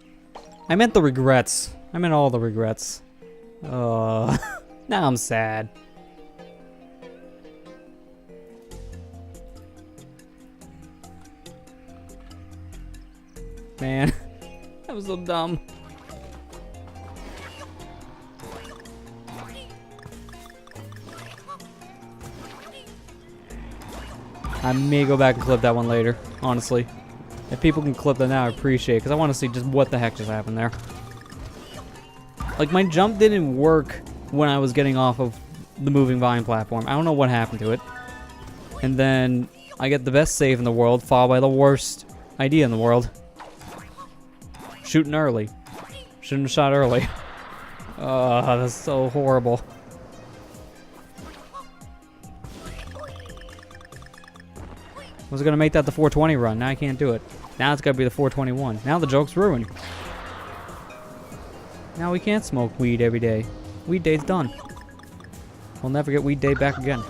I meant the regrets. I meant all the regrets. Now I'm sad. Man, that was so dumb. I may go back and clip that one later, honestly. If people can clip that now, I appreciate it, because I want to see just what the heck just happened there. Like, my jump didn't work when I was getting off of the moving vine platform. I don't know what happened to it. And then I get the best save in the world, followed by the worst idea in the world. Shooting early. Shouldn't have shot early. That's so horrible. I was gonna make that the 420 run. Now I can't do it. Now it's gotta be the 421. Now the joke's ruined. Now we can't smoke weed every day. Weed day's done. We'll never get weed day back again.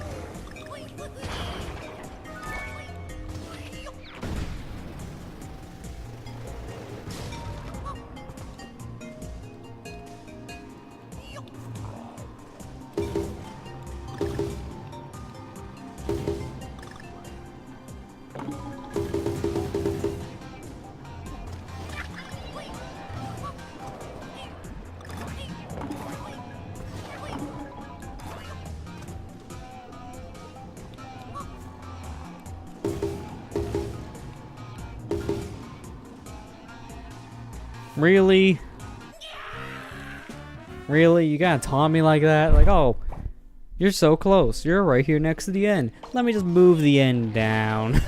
Really? Really? You gotta taunt me like that? Like, oh, you're so close. You're right here next to the end. Let me just move the end down.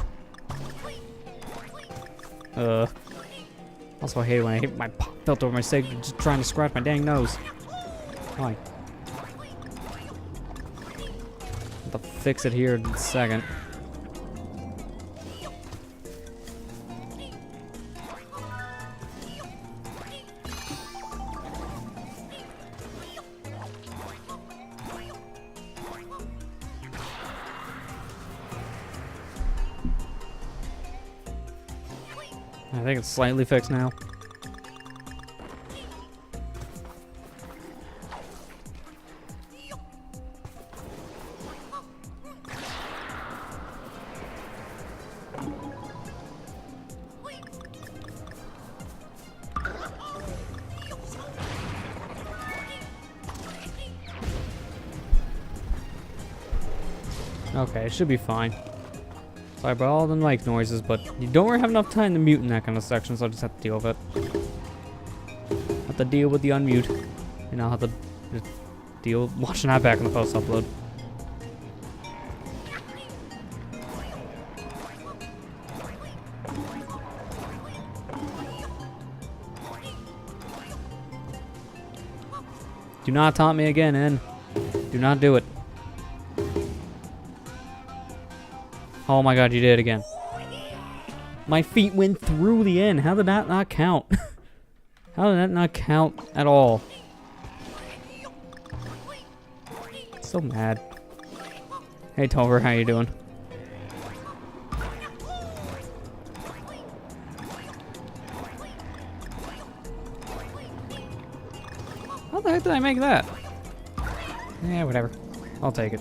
Also, I hate it when I hit my pop filter over my signature just trying to scratch my dang nose. Fine. I'll have to fix it here in a second. I think it's slightly fixed now. Okay, it should be fine. Sorry about all the mic noises, but you don't really have enough time to mute in that kind of section, so I just have to deal with it. Have to deal with the unmute. And I'll have to just deal with watching that back in the post-upload. Do not taunt me again, N. Do not do it. Oh my god, you did it again. My feet went through the N. How did that not count? How did that not count at all? So mad. Hey Tover, how you doing? How the heck did I make that? Yeah, whatever. I'll take it.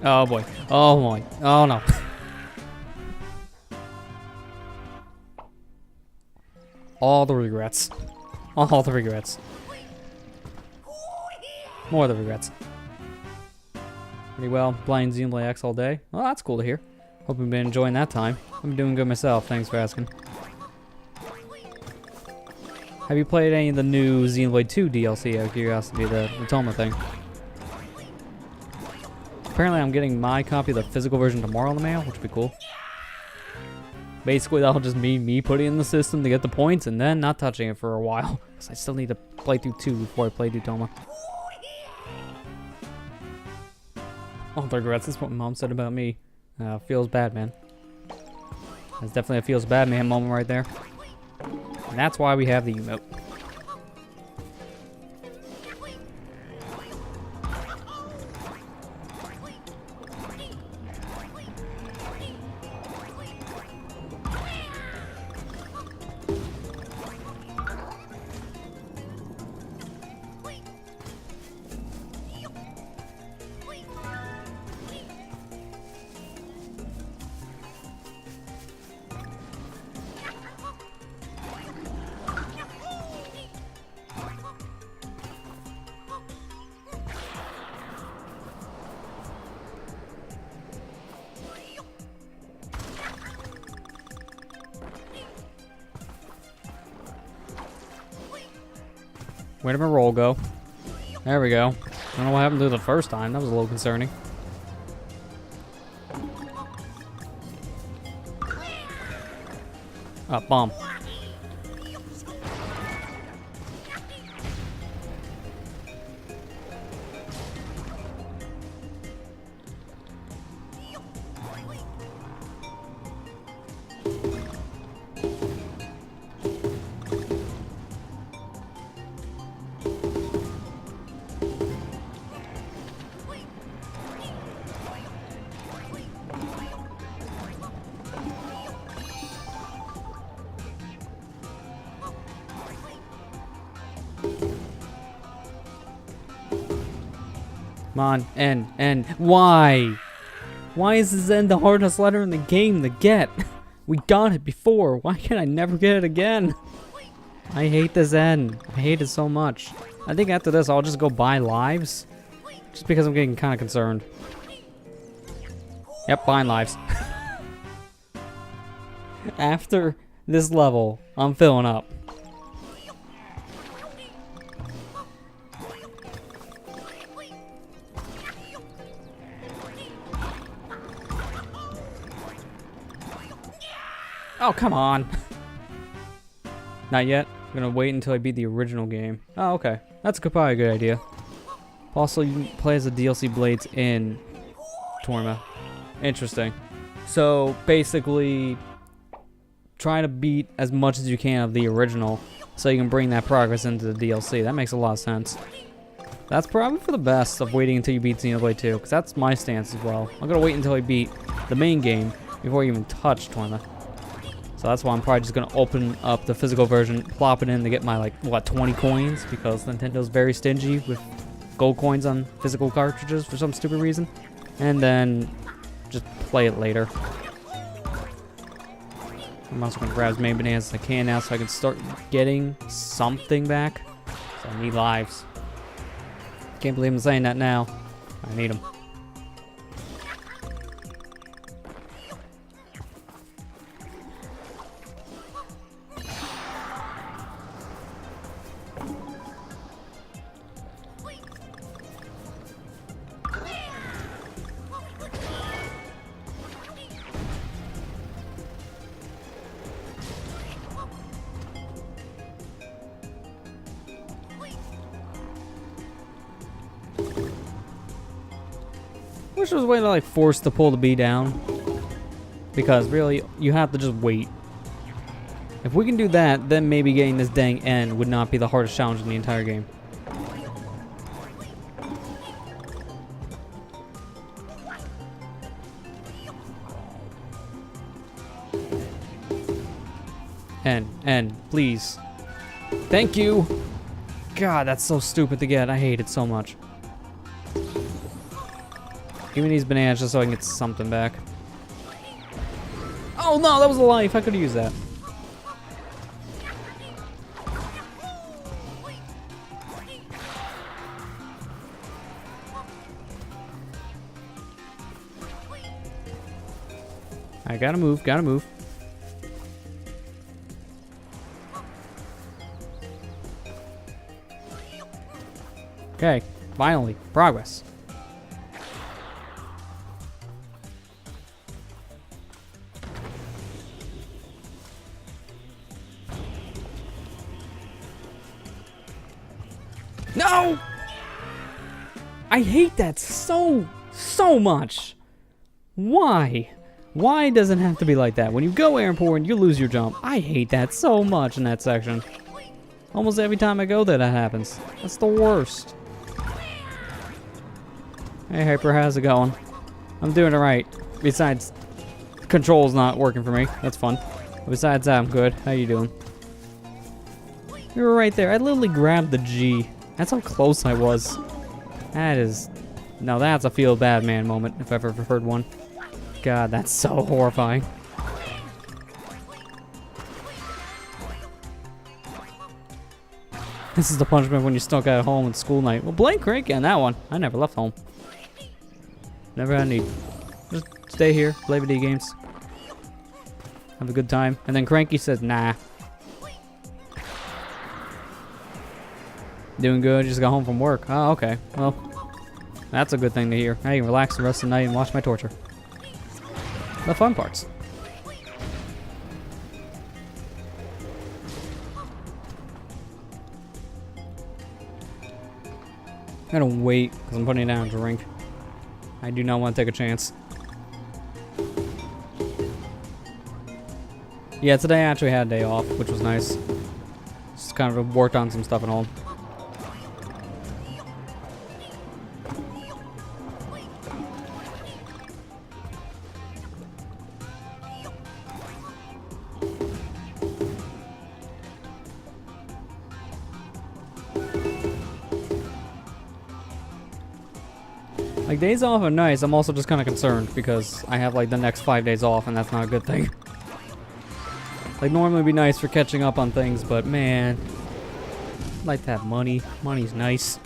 Oh boy. Oh boy. Oh no. All the regrets. All the regrets. More of the regrets. Pretty well. Playing Xenoblade X all day. Well, that's cool to hear. Hope you've been enjoying that time. I've been doing good myself. Thanks for asking. Have you played any of the new Xenoblade 2 DLC out of curiosity, the Toma thing? Apparently I'm getting my copy of the physical version tomorrow in the mail, which would be cool. Basically that'll just mean me putting it in the system to get the points and then not touching it for a while. Because I still need to play through 2 before I play through Toma. All the regrets, that's what Mom said about me. Feels bad, man. That's definitely a feels bad man moment right there. And that's why we have the emote. Where did my roll go? There we go. I don't know what happened to it the first time. That was a little concerning. Ah, bomb. Come on, N. Why? Why is this N the hardest letter in the game to get? We got it before. Why can I never get it again? I hate this N. I hate it so much. I think after this, I'll just go buy lives. Just because I'm getting kind of concerned. Yep, buying lives. After this level, I'm filling up. Oh, come on. Not yet. I'm gonna wait until I beat the original game. Oh, okay. That's probably a good idea. Also, you can play as the DLC Blades in Torma. Interesting. So, basically, try to beat as much as you can of the original so you can bring that progress into the DLC. That makes a lot of sense. That's probably for the best of waiting until you beat Xenoblade 2, because that's my stance as well. I'm gonna wait until I beat the main game before I even touch Torna. So that's why I'm probably just gonna open up the physical version, plop it in to get my, like, what, 20 coins, because Nintendo's very stingy with gold coins on physical cartridges for some stupid reason, and then just play it later. I'm also gonna grab as many bananas as I can now so I can start getting something back. So I need lives. Can't believe I'm saying that now. I need them. Wish there was a way to like force the pull to be down. Because really, you have to just wait. If we can do that, then maybe getting this dang end would not be the hardest challenge in the entire game. End, please. Thank you! God, that's so stupid to get. I hate it so much. Give me these bananas just so I can get something back. Oh no, that was a life. I could have used that. I gotta move, gotta move. Okay, finally, progress. No! I hate that so much. Why? Why does it have to be like that? When you go airborne, you lose your jump. I hate that so much in that section. Almost every time I go there, that happens. That's the worst. Hey, Hyper, how's it going? I'm doing alright. Besides, control's not working for me. That's fun. Besides that, I'm good. How you doing? You were right there. I literally grabbed the G. That's how close I was. That is... Now that's a feel bad man moment, if I've ever heard one. God, that's so horrifying. This is the punishment when you're stuck at home at school night. Well, blame Cranky on that one. I never left home. Never had need. Just stay here, play video games. Have a good time. And then Cranky says, nah. Doing good, just got home from work. Oh, okay. Well, that's a good thing to hear. I can relax the rest of the night and watch my torture. The fun parts. I gotta wait, because I'm putting down a drink. I do not want to take a chance. Yeah, today I actually had a day off, which was nice. Just kind of worked on some stuff at home. Like, days off are nice. I'm also just kind of concerned because I have like the next 5 days off and that's not a good thing. Like, normally it'd be nice for catching up on things, but man, I'd like to have money. Money's nice.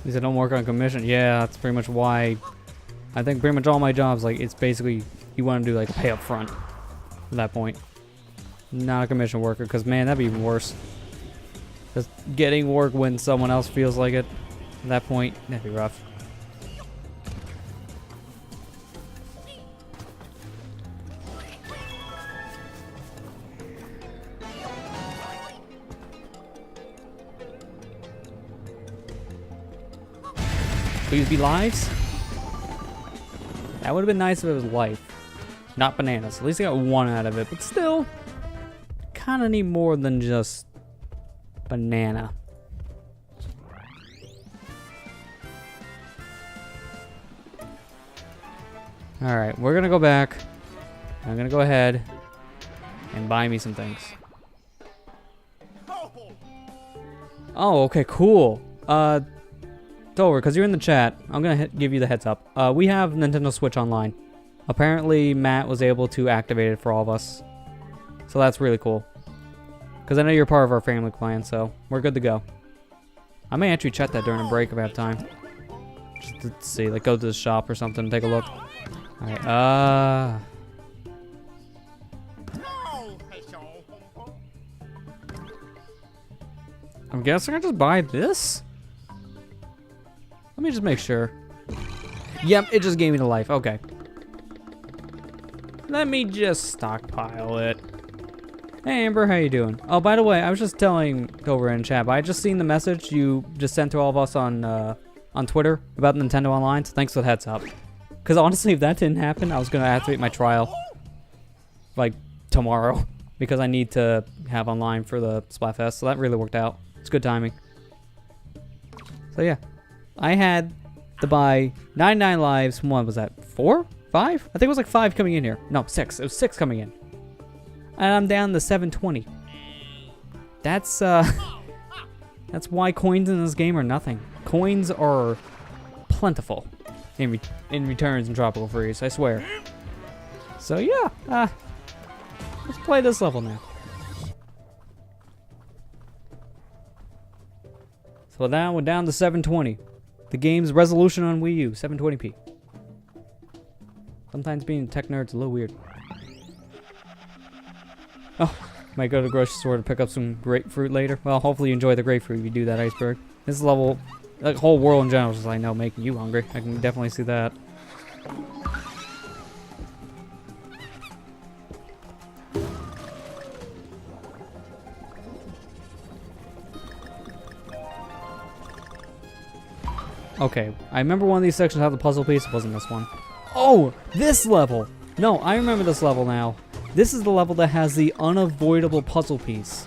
Because I don't work on commission. Yeah, that's pretty much why. I think pretty much all my jobs, like, it's basically you want to do like a pay up front at that point. Not a commission worker, because man, that'd be even worse. Just getting work when someone else feels like it. At that point, that'd be rough. Please be lives. That would have been nice if it was life, not bananas. At least I got one out of it, but still, kind of need more than just banana. All right, we're gonna go back. I'm gonna go ahead and buy me some things. Oh, okay, cool. Dover, because you're in the chat, I'm gonna give you the heads up. We have Nintendo Switch Online. Apparently, Matt was able to activate it for all of us. So that's really cool. Because I know you're part of our family clan, so we're good to go. I may actually check that during a break if I have time. Just to see, like go to the shop or something and take a look. Alright, I'm guessing I just buy this? Let me just make sure. Yep, it just gave me the life. Okay. Let me just stockpile it. Hey Amber, how you doing? Oh, by the way, I was just telling over in chat, but I just seen the message you just sent to all of us on Twitter about Nintendo Online, so thanks for the heads up. Because honestly, if that didn't happen, I was going to activate my trial, like, tomorrow. Because I need to have online for the Splatfest, so that really worked out. It's good timing. So yeah, I had to buy 99 lives. What was that? 4? 5? I think it was like 5 coming in here. No, 6. It was 6 coming in. And I'm down to 720. That's why coins in this game are nothing. Coins are plentiful in returns and tropical freeze, I swear. So yeah, let's play this level now. So now we're down to 720. The game's resolution on Wii U, 720p. Sometimes being a tech nerd's a little weird. Oh, might go to the grocery store to pick up some grapefruit later. Well, hopefully you enjoy the grapefruit if you do that, Iceberg. This level, the whole world in general is just, I know, making you hungry. I can definitely see that. Okay, I remember one of these sections had the puzzle piece. It wasn't this one. Oh, this level! No, I remember this level now. This is the level that has the unavoidable puzzle piece.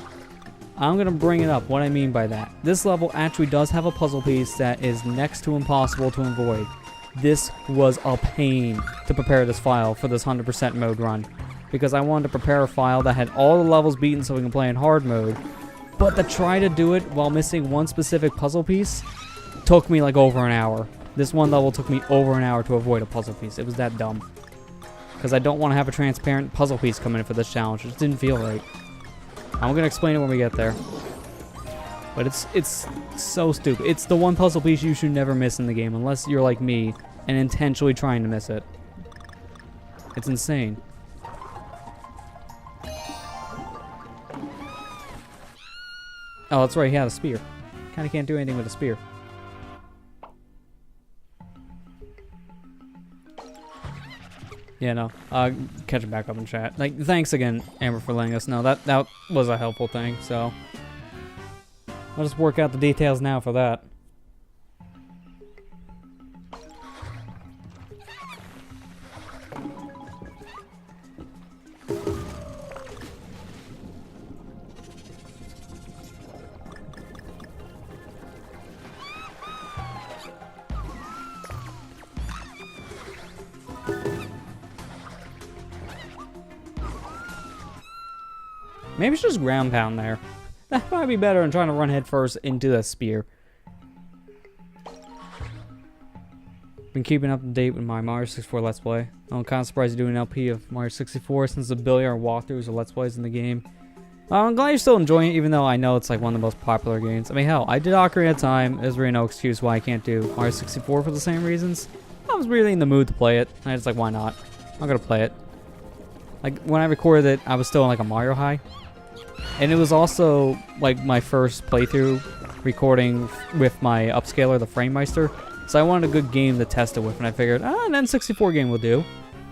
I'm gonna bring it up, what I mean by that. This level actually does have a puzzle piece that is next to impossible to avoid. This was a pain to prepare this file for this 100% mode run. Because I wanted to prepare a file that had all the levels beaten so we can play in hard mode. But to try to do it while missing one specific puzzle piece took me like over an hour. This one level took me over an hour to avoid a puzzle piece. It was that dumb. Because I don't want to have a transparent puzzle piece come in for this challenge. It just didn't feel right. I'm going to explain it when we get there. But it's so stupid. It's the one puzzle piece you should never miss in the game unless you're like me and intentionally trying to miss it. It's insane. Oh, that's right. He had a spear. Kind of can't do anything with a spear. Yeah, no. Catch it back up in chat. Like, thanks again, Amber, for letting us know. That was a helpful thing, so I'll just work out the details now for that. Maybe it's just ground pound there. That might be better than trying to run headfirst into the spear. Been keeping up to date with my Mario 64 Let's Play. I'm kind of surprised you're doing an LP of Mario 64 since the billion walkthroughs or Let's Plays in the game. I'm glad you're still enjoying it, even though I know it's like one of the most popular games. I mean, hell, I did Ocarina of Time. There's really no excuse why I can't do Mario 64 for the same reasons. I was really in the mood to play it. I was like, why not? I'm gonna play it. Like, when I recorded it, I was still in like a Mario high. And it was also like my first playthrough recording with my upscaler, the FrameMeister. So I wanted a good game to test it with, and I figured, an N64 game will do.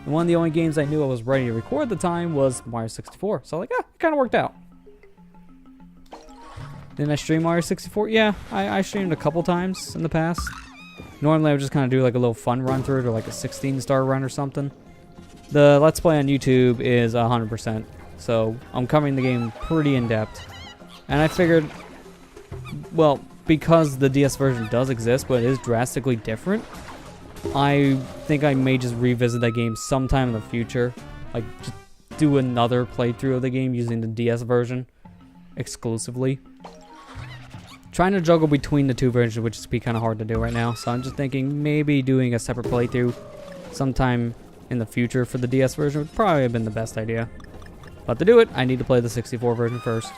And one of the only games I knew I was ready to record at the time was Mario 64. So like, it kind of worked out. Didn't I stream Mario 64? Yeah, I streamed a couple times in the past. Normally I would just kind of do like a little fun run through it, or like a 16-star run or something. The Let's Play on YouTube is 100%, so I'm covering the game pretty in-depth. And I figured, well, because the DS version does exist, but it is drastically different, I think I may just revisit that game sometime in the future. Like, just do another playthrough of the game using the DS version exclusively. Trying to juggle between the two versions would just be kind of hard to do right now, so I'm just thinking maybe doing a separate playthrough sometime in the future for the DS version would probably have been the best idea. But to do it, I need to play the 64 version first.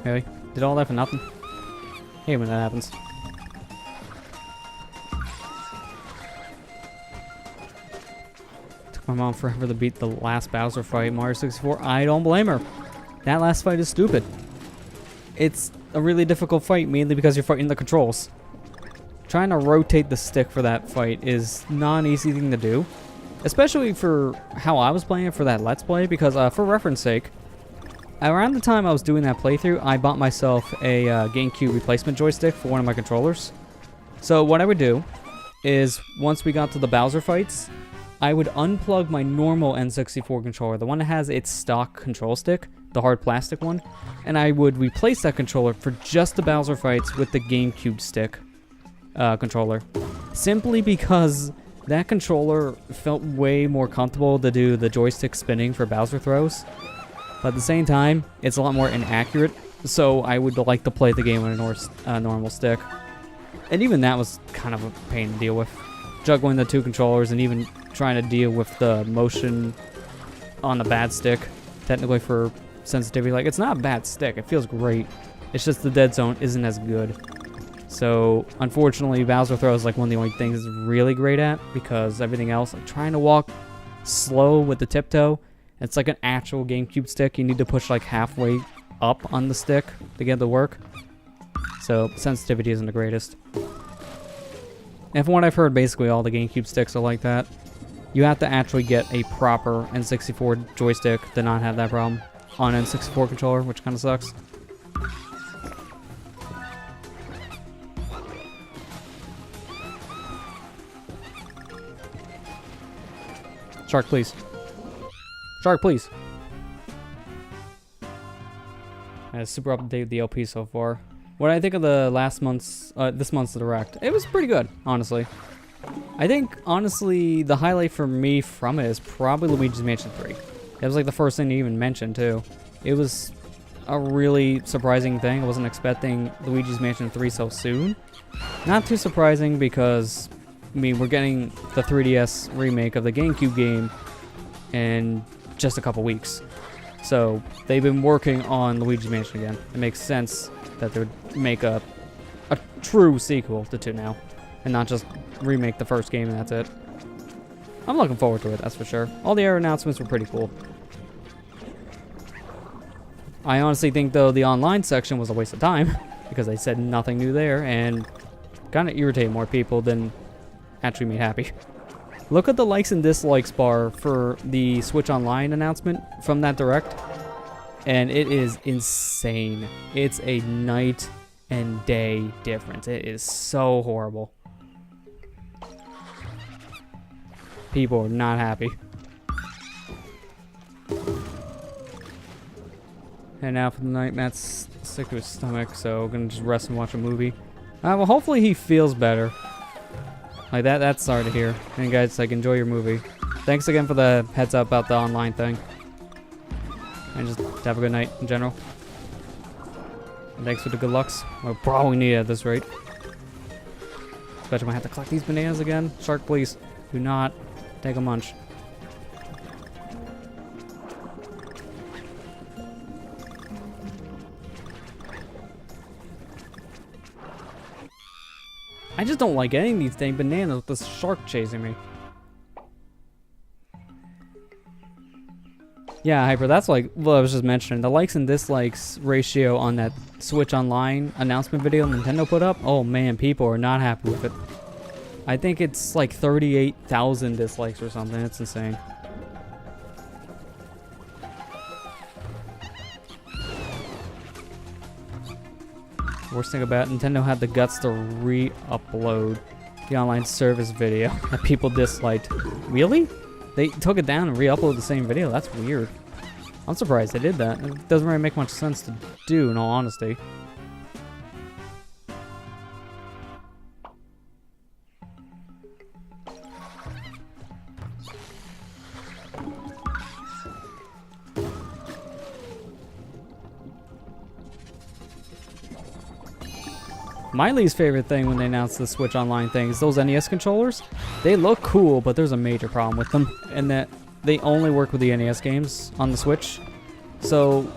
Really? Did all that for nothing? Hate when that happens. Took my mom forever to beat the last Bowser fight, Mario 64. I don't blame her. That last fight is stupid. It's a really difficult fight, mainly because you're fighting the controls. Trying to rotate the stick for that fight is not an easy thing to do. Especially for how I was playing it for that Let's Play, because for reference sake, around the time I was doing that playthrough, I bought myself a GameCube replacement joystick for one of my controllers. So what I would do is, once we got to the Bowser fights, I would unplug my normal N64 controller, the one that has its stock control stick, the hard plastic one, and I would replace that controller for just the Bowser fights with the GameCube stick controller. Simply because that controller felt way more comfortable to do the joystick spinning for Bowser throws. But at the same time, it's a lot more inaccurate, so I would like to play the game on a normal stick. And even that was kind of a pain to deal with. Juggling the two controllers and even trying to deal with the motion on the bad stick, technically for sensitivity. Like, it's not a bad stick, it feels great. It's just the dead zone isn't as good. So, unfortunately, Bowser Throw is like one of the only things it's really great at, because everything else, like trying to walk slow with the tiptoe, it's like an actual GameCube stick. You need to push like halfway up on the stick to get it to work. So sensitivity isn't the greatest. And from what I've heard, basically all the GameCube sticks are like that. You have to actually get a proper N64 joystick to not have that problem on N64 controller, which kind of sucks. Shark, please. Shark, please. Super up to date with the LP so far. What do I think of the last month's, this month's Direct? It was pretty good, honestly. I think, honestly, the highlight for me from it is probably Luigi's Mansion 3. It was like the first thing to even mention, too. It was a really surprising thing. I wasn't expecting Luigi's Mansion 3 so soon. Not too surprising because, I mean, we're getting the 3DS remake of the GameCube game in just a couple weeks. So they've been working on Luigi's Mansion again. It makes sense that they would make a true sequel to 2 now, and not just remake the first game and that's it. I'm looking forward to it, that's for sure. All the air announcements were pretty cool. I honestly think, though, the online section was a waste of time because they said nothing new there and kind of irritated more people than actually made happy. Look at the likes and dislikes bar for the Switch Online announcement from that Direct, and it is insane. It's a night and day difference. It is so horrible. People are not happy. And now for the night, Matt's sick to his stomach, so I'm gonna just rest and watch a movie. Well, hopefully he feels better. Like that's sorry to hear. And guys, like, enjoy your movie. Thanks again for the heads up about the online thing. And just have a good night in general. And thanks for the good lucks. We'll probably need it at this rate. Especially when I have to collect these bananas again. Shark, please. Do not take a munch. I just don't like getting these dang bananas with this shark chasing me. Yeah, Hyper, that's like what I was just mentioning. The likes and dislikes ratio on that Switch Online announcement video Nintendo put up, oh man, people are not happy with it. I think it's like 38,000 dislikes or something. It's insane. Worst thing about it, Nintendo had the guts to re-upload the online service video that people disliked. Really? They took it down and re-uploaded the same video? That's weird. I'm surprised they did that. It doesn't really make much sense to do, in all honesty. My least favorite thing when they announced the Switch Online thing is those NES controllers. They look cool, but there's a major problem with them, in that they only work with the NES games on the Switch. So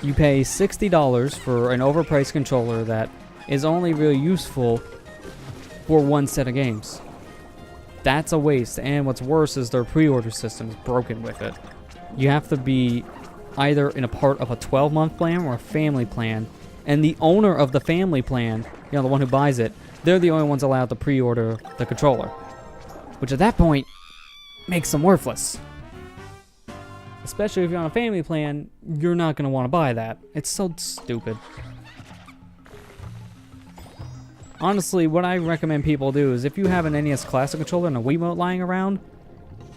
you pay $60 for an overpriced controller that is only really useful for one set of games. That's a waste, and what's worse is their pre-order system is broken with it. You have to be either in a part of a 12-month plan or a family plan, and the owner of the family plan, you know, the one who buys it, they're the only ones allowed to pre-order the controller. Which at that point, makes them worthless. Especially if you're on a family plan, you're not going to want to buy that. It's so stupid. Honestly, what I recommend people do is if you have an NES Classic controller and a Wiimote lying around,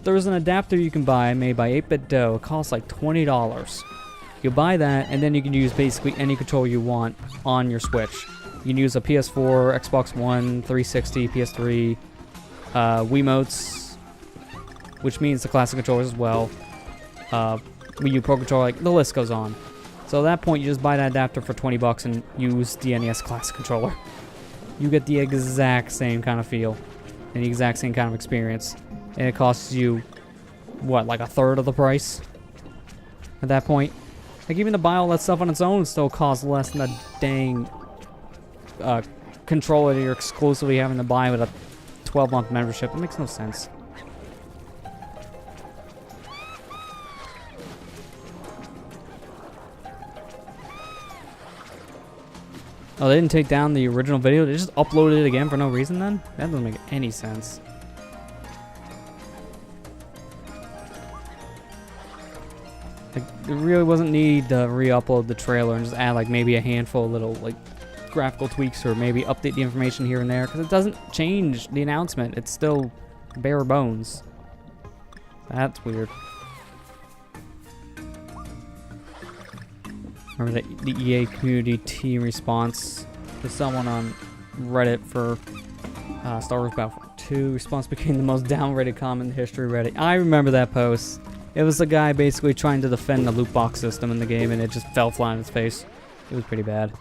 there's an adapter you can buy made by 8-Bit Do. It costs like $20. You buy that, and then you can use basically any controller you want on your Switch. You can use a PS4, Xbox One, 360, PS3, Wiimotes, which means the classic controllers as well. Wii U Pro Controller, like, the list goes on. So at that point, you just buy that adapter for 20 bucks and use the NES Classic controller. You get the exact same kind of feel and the exact same kind of experience. And it costs you, what, like a third of the price at that point? Like, even to buy all that stuff on its own still costs less than a dang controller that you're exclusively having to buy with a 12-month membership. It makes no sense. Oh, they didn't take down the original video? They just uploaded it again for no reason then? That doesn't make any sense. Like, there really wasn't need to re-upload the trailer and just add like maybe a handful of little like graphical tweaks or maybe update the information here and there, because it doesn't change the announcement. It's still bare bones. That's weird. Remember the EA community team response to someone on Reddit for Star Wars Battlefront 2. Response became the most downrated comment in history of Reddit. I remember that post. It was a guy basically trying to defend the loot box system in the game, and it just fell flat on his face. It was pretty bad.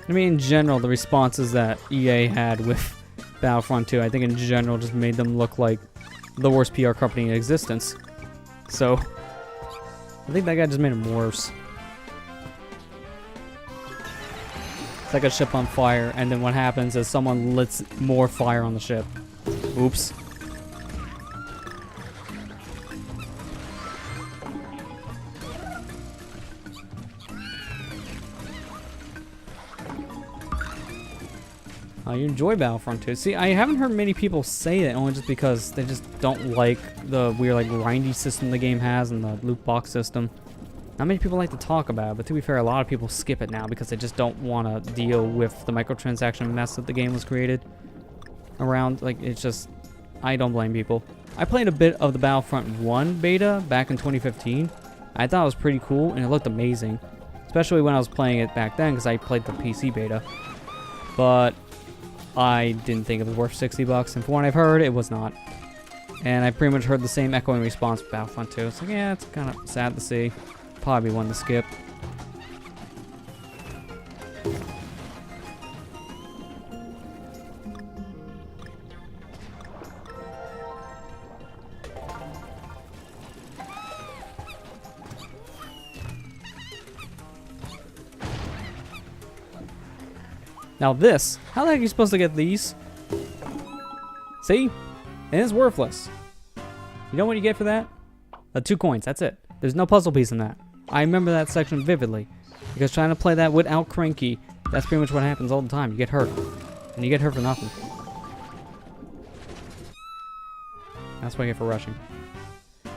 I mean, in general, the responses that EA had with Battlefront 2, I think in general just made them look like the worst PR company in existence. So, I think that guy just made them worse. It's like a ship on fire, and then what happens is someone lets more fire on the ship. Oops. You enjoy Battlefront 2. See, I haven't heard many people say that, only just because they just don't like the weird, like, grindy system the game has and the loot box system. Not many people like to talk about it, but to be fair, a lot of people skip it now because they just don't want to deal with the microtransaction mess that the game was created around. Like, it's just, I don't blame people. I played a bit of the Battlefront 1 beta back in 2015. I thought it was pretty cool, and it looked amazing. Especially when I was playing it back then, because I played the PC beta. But I didn't think it was worth 60 bucks, and from what I've heard, it was not. And I pretty much heard the same echoing response with Battlefront 2. It's like, yeah, it's kind of sad to see. Probably one to skip. Now this, how the heck are you supposed to get these? See? And it's worthless. You know what you get for that? 2 coins, that's it. There's no puzzle piece in that. I remember that section vividly. Because trying to play that without Cranky, that's pretty much what happens all the time. You get hurt. And you get hurt for nothing. That's what I get for rushing.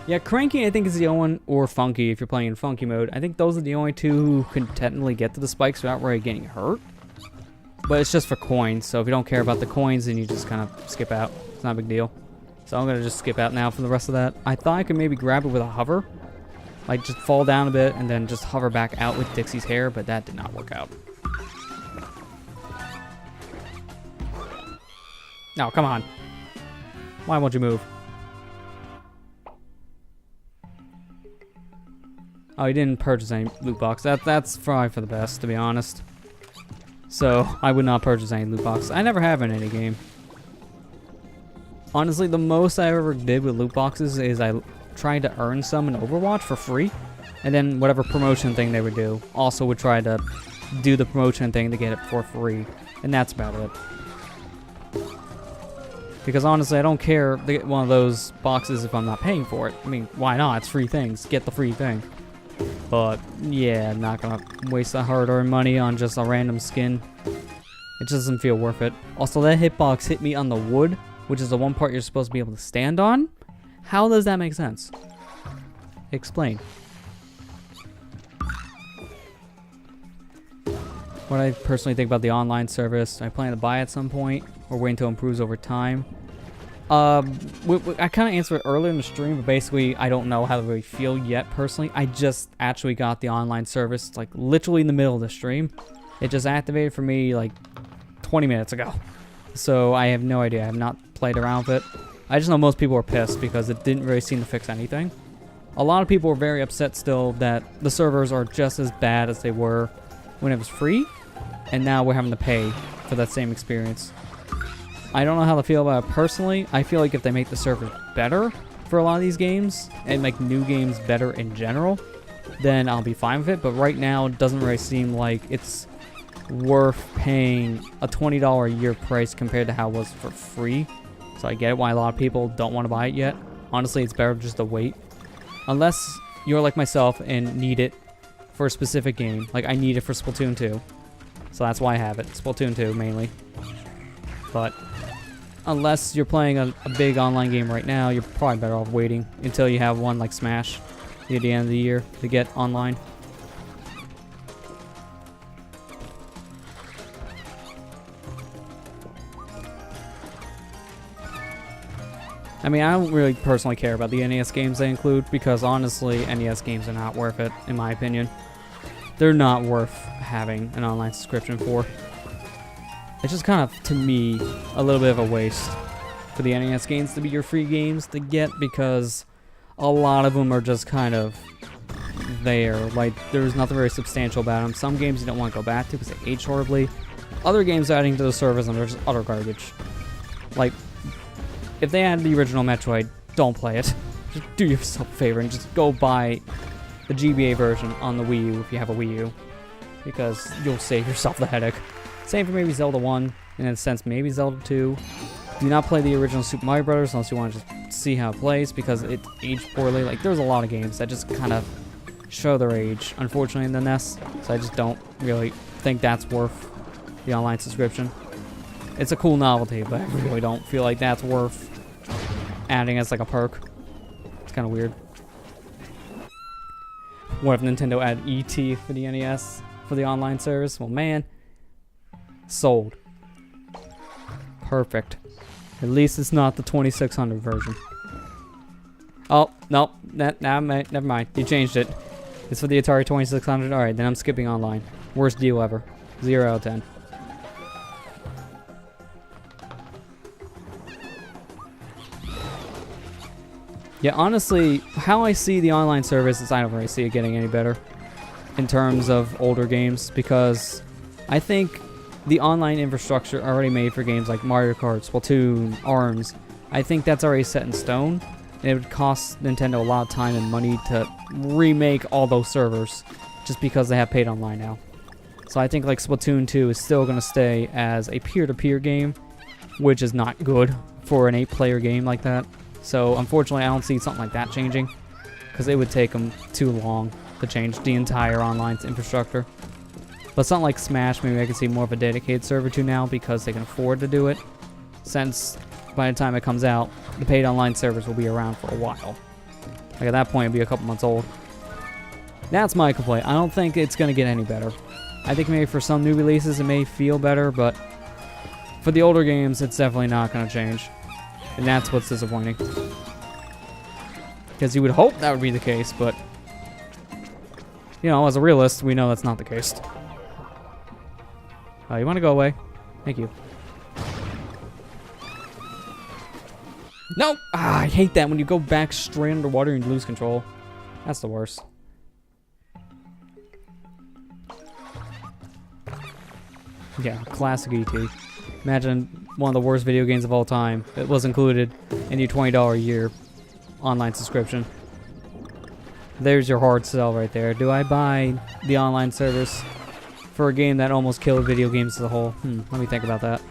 Yeah, Cranky I think is the only one, or Funky if you're playing in Funky mode. I think those are the only 2 who can technically get to the spikes without really getting hurt. But it's just for coins, so if you don't care about the coins, then you just kind of skip out. It's not a big deal. So I'm going to just skip out now for the rest of that. I thought I could maybe grab it with a hover. Like, just fall down a bit and then just hover back out with Dixie's hair, but that did not work out. No, come on. Why won't you move? Oh, he didn't purchase any loot box. That's probably for the best, to be honest. So, I would not purchase any loot box. I never have in any game. Honestly, the most I ever did with loot boxes is I tried to earn some in Overwatch for free. And then whatever promotion thing they would do, also would try to do the promotion thing to get it for free. And that's about it. Because honestly, I don't care to get one of those boxes if I'm not paying for it. I mean, why not? It's free things. Get the free thing. But, yeah, I'm not gonna waste that hard-earned money on just a random skin. It just doesn't feel worth it. Also, that hitbox hit me on the wood, which is the one part you're supposed to be able to stand on. How does that make sense? Explain. What I personally think about the online service, I plan to buy at some point, or wait until it improves over time. I kind of answered it earlier in the stream, but basically I don't know how to really feel yet personally. I just actually got the online service like literally in the middle of the stream. It just activated for me like 20 minutes ago. So I have no idea. I have not played around with it. I just know most people are pissed because it didn't really seem to fix anything. A lot of people were very upset still that the servers are just as bad as they were when it was free, and now we're having to pay for that same experience. I don't know how to feel about it personally. I feel like if they make the servers better for a lot of these games, and make new games better in general, then I'll be fine with it. But right now, it doesn't really seem like it's worth paying a $20 a year price compared to how it was for free. So I get it why a lot of people don't want to buy it yet. Honestly, it's better just to wait. Unless you're like myself and need it for a specific game. Like I need it for Splatoon 2. So that's why I have it. Splatoon 2 mainly. But unless you're playing a big online game right now, you're probably better off waiting until you have one like Smash near the end of the year to get online. I mean, I don't really personally care about the NES games they include because honestly, NES games are not worth it, in my opinion. They're not worth having an online subscription for. It's just kind of, to me, a little bit of a waste for the NES games to be your free games to get because a lot of them are just kind of there. Like, there's nothing very substantial about them. Some games you don't want to go back to because they age horribly. Other games are adding to the service and they're just utter garbage. Like, if they add the original Metroid, don't play it. Just do yourself a favor and just go buy the GBA version on the Wii U if you have a Wii U. Because you'll save yourself the headache. Same for maybe Zelda 1, and in a sense maybe Zelda 2. Do not play the original Super Mario Bros. Unless you want to just see how it plays because it aged poorly. Like, there's a lot of games that just kind of show their age, unfortunately, in the NES. So I just don't really think that's worth the online subscription. It's a cool novelty, but I really don't feel like that's worth adding as like a perk. It's kind of weird. What if Nintendo added ET for the NES for the online service? Well, man, sold. Perfect. At least it's not the 2600 version. Oh, no, never mind. You changed it. It's for the Atari 2600. Alright, then I'm skipping online. Worst deal ever. 0 out of 10. Yeah, honestly, how I see the online service is I don't really see it getting any better in terms of older games because I think the online infrastructure already made for games like Mario Kart, Splatoon, ARMS, I think that's already set in stone. And it would cost Nintendo a lot of time and money to remake all those servers just because they have paid online now. So I think like Splatoon 2 is still going to stay as a peer-to-peer game, which is not good for an 8-player game like that. So unfortunately, I don't see something like that changing, because it would take them too long to change the entire online infrastructure. But something like Smash, maybe I can see more of a dedicated server to now, because they can afford to do it, since by the time it comes out, the paid online servers will be around for a while. Like at that point, it'll be a couple months old. That's my complaint. I don't think it's going to get any better. I think maybe for some new releases it may feel better, but for the older games, it's definitely not going to change. And that's what's disappointing. Because you would hope that would be the case, but you know, as a realist, we know that's not the case. You want to go away? Thank you. No! Ah, I hate that when you go back straight underwater and you lose control. That's the worst. Yeah, classic ET. Imagine one of the worst video games of all time. It was included in your $20 a year online subscription. There's your hard sell right there. Do I buy the online service for a game that almost killed video games as a whole? Let me think about that.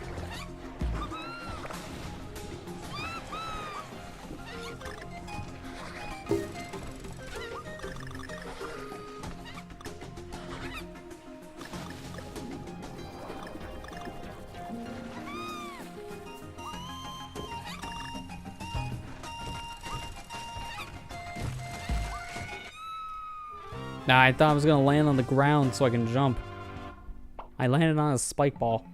Nah, I thought I was gonna land on the ground so I can jump. I landed on a spike ball.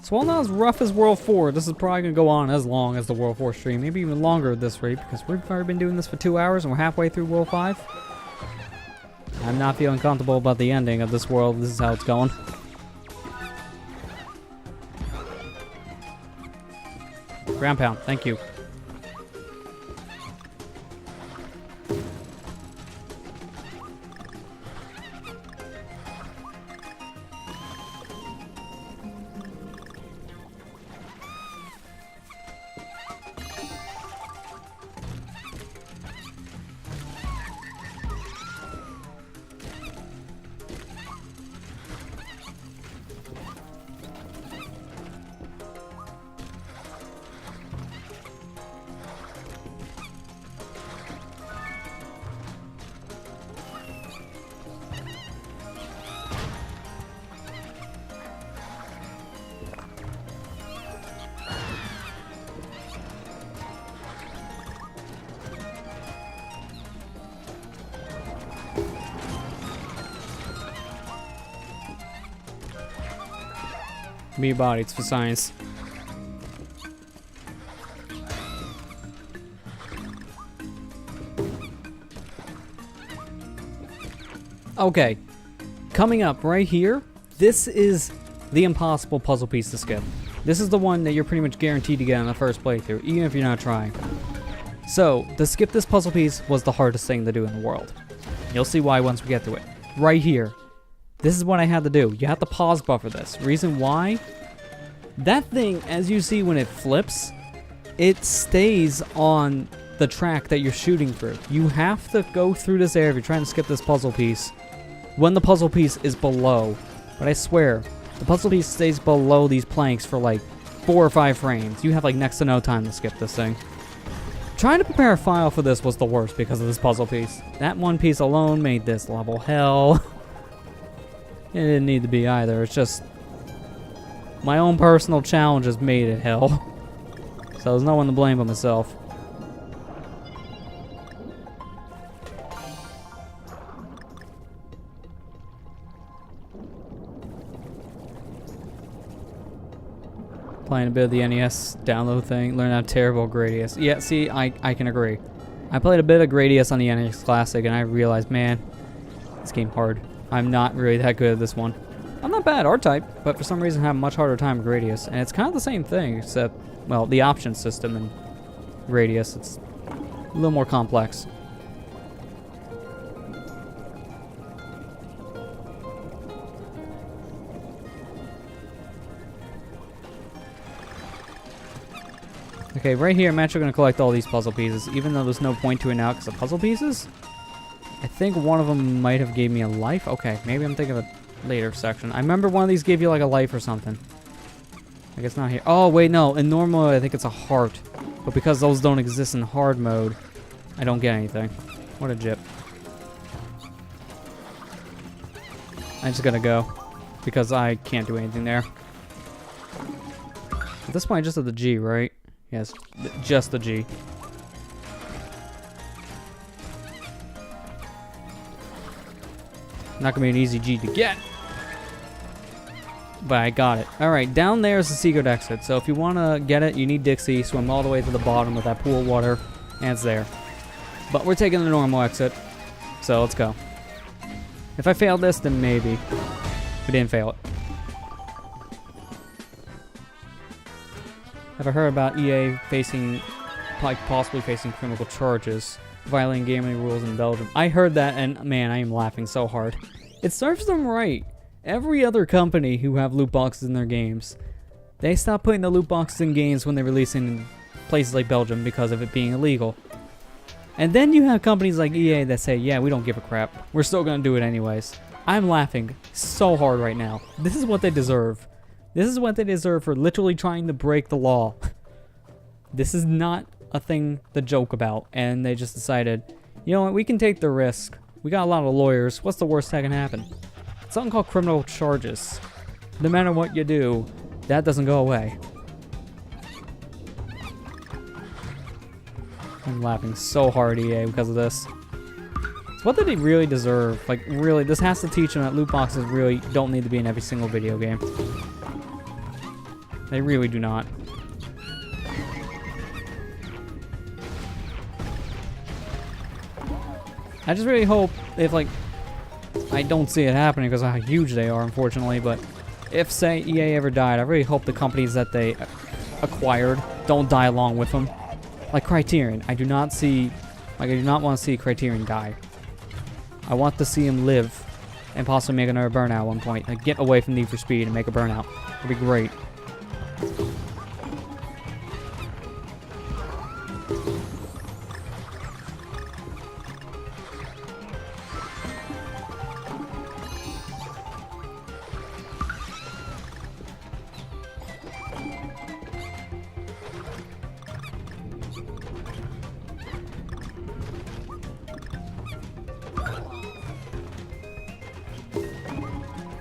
So while not as rough as World 4, this is probably gonna go on as long as the World 4 stream, maybe even longer at this rate, because we've already been doing this for 2 hours and we're halfway through World 5. I'm not feeling comfortable about the ending of this world. This is how it's going. Ground pound, thank you. Be your body, it's for science. Okay, coming up right here, this is the impossible puzzle piece to skip. This is the one that you're pretty much guaranteed to get on the first playthrough, even if you're not trying. So, to skip this puzzle piece was the hardest thing to do in the world. You'll see why once we get to it. Right here. This is what I had to do. You have to pause buffer this. Reason why? That thing, as you see when it flips, it stays on the track that you're shooting through. You have to go through this area if you're trying to skip this puzzle piece when the puzzle piece is below. But I swear, the puzzle piece stays below these planks for like 4 or 5 frames. You have like next to no time to skip this thing. Trying to prepare a file for this was the worst because of this puzzle piece. That one piece alone made this level hell. It didn't need to be either. It's just my own personal challenges made it hell. So there's no one to blame but myself. Playing a bit of the NES download thing, learn how terrible Gradius. Yeah, see, I can agree. I played a bit of Gradius on the NES Classic and I realized, man, this game hard. I'm not really that good at this one. I'm not bad R-Type, but for some reason I have a much harder time with Gradius. And it's kind of the same thing, except, well, the option system in Gradius, it's a little more complex. Look Okay, right here, I'm actually going to collect all these puzzle pieces, even though there's no point to it now because of puzzle pieces. I think one of them might have gave me a life. Okay, maybe I'm thinking of a later section. I remember one of these gave you like a life or something. I guess not here. Oh, wait, no. In normal mode, I think it's a heart. But because those don't exist in hard mode, I don't get anything. What a jip. I'm just gonna go. Because I can't do anything there. At this point, I just have the G, right? Yes, just the G. Not gonna be an easy G to get. But I got it. Alright, down there is the secret exit. So if you want to get it, you need Dixie. Swim all the way to the bottom of that pool of water. And it's there. But we're taking the normal exit. So let's go. If I failed this, then maybe. We didn't fail it. Have I heard about EA facing, like possibly facing criminal charges, violating gaming rules in Belgium? I heard that, and man, I am laughing so hard. It serves them right. Every other company who have loot boxes in their games, they stop putting the loot boxes in games when they release in places like Belgium because of it being illegal. And then you have companies like EA that say, yeah, we don't give a crap. We're still going to do it anyways. I'm laughing so hard right now. This is what they deserve. This is what they deserve for literally trying to break the law. This is not a thing to joke about. And they just decided, you know what, we can take the risk. We got a lot of lawyers. What's the worst that can happen? Something called criminal charges. No matter what you do, that doesn't go away. I'm laughing so hard, EA, because of this. It's what did they really deserve? Like, really, this has to teach them that loot boxes really don't need to be in every single video game. They really do not. I just really hope if, like, I don't see it happening because of how huge they are, unfortunately, but if, say, EA ever died, I really hope the companies that they acquired don't die along with them. Like Criterion, I do not want to see Criterion die. I want to see him live and possibly make another Burnout at one point. Like, get away from Need for Speed and make a Burnout. It'd be great.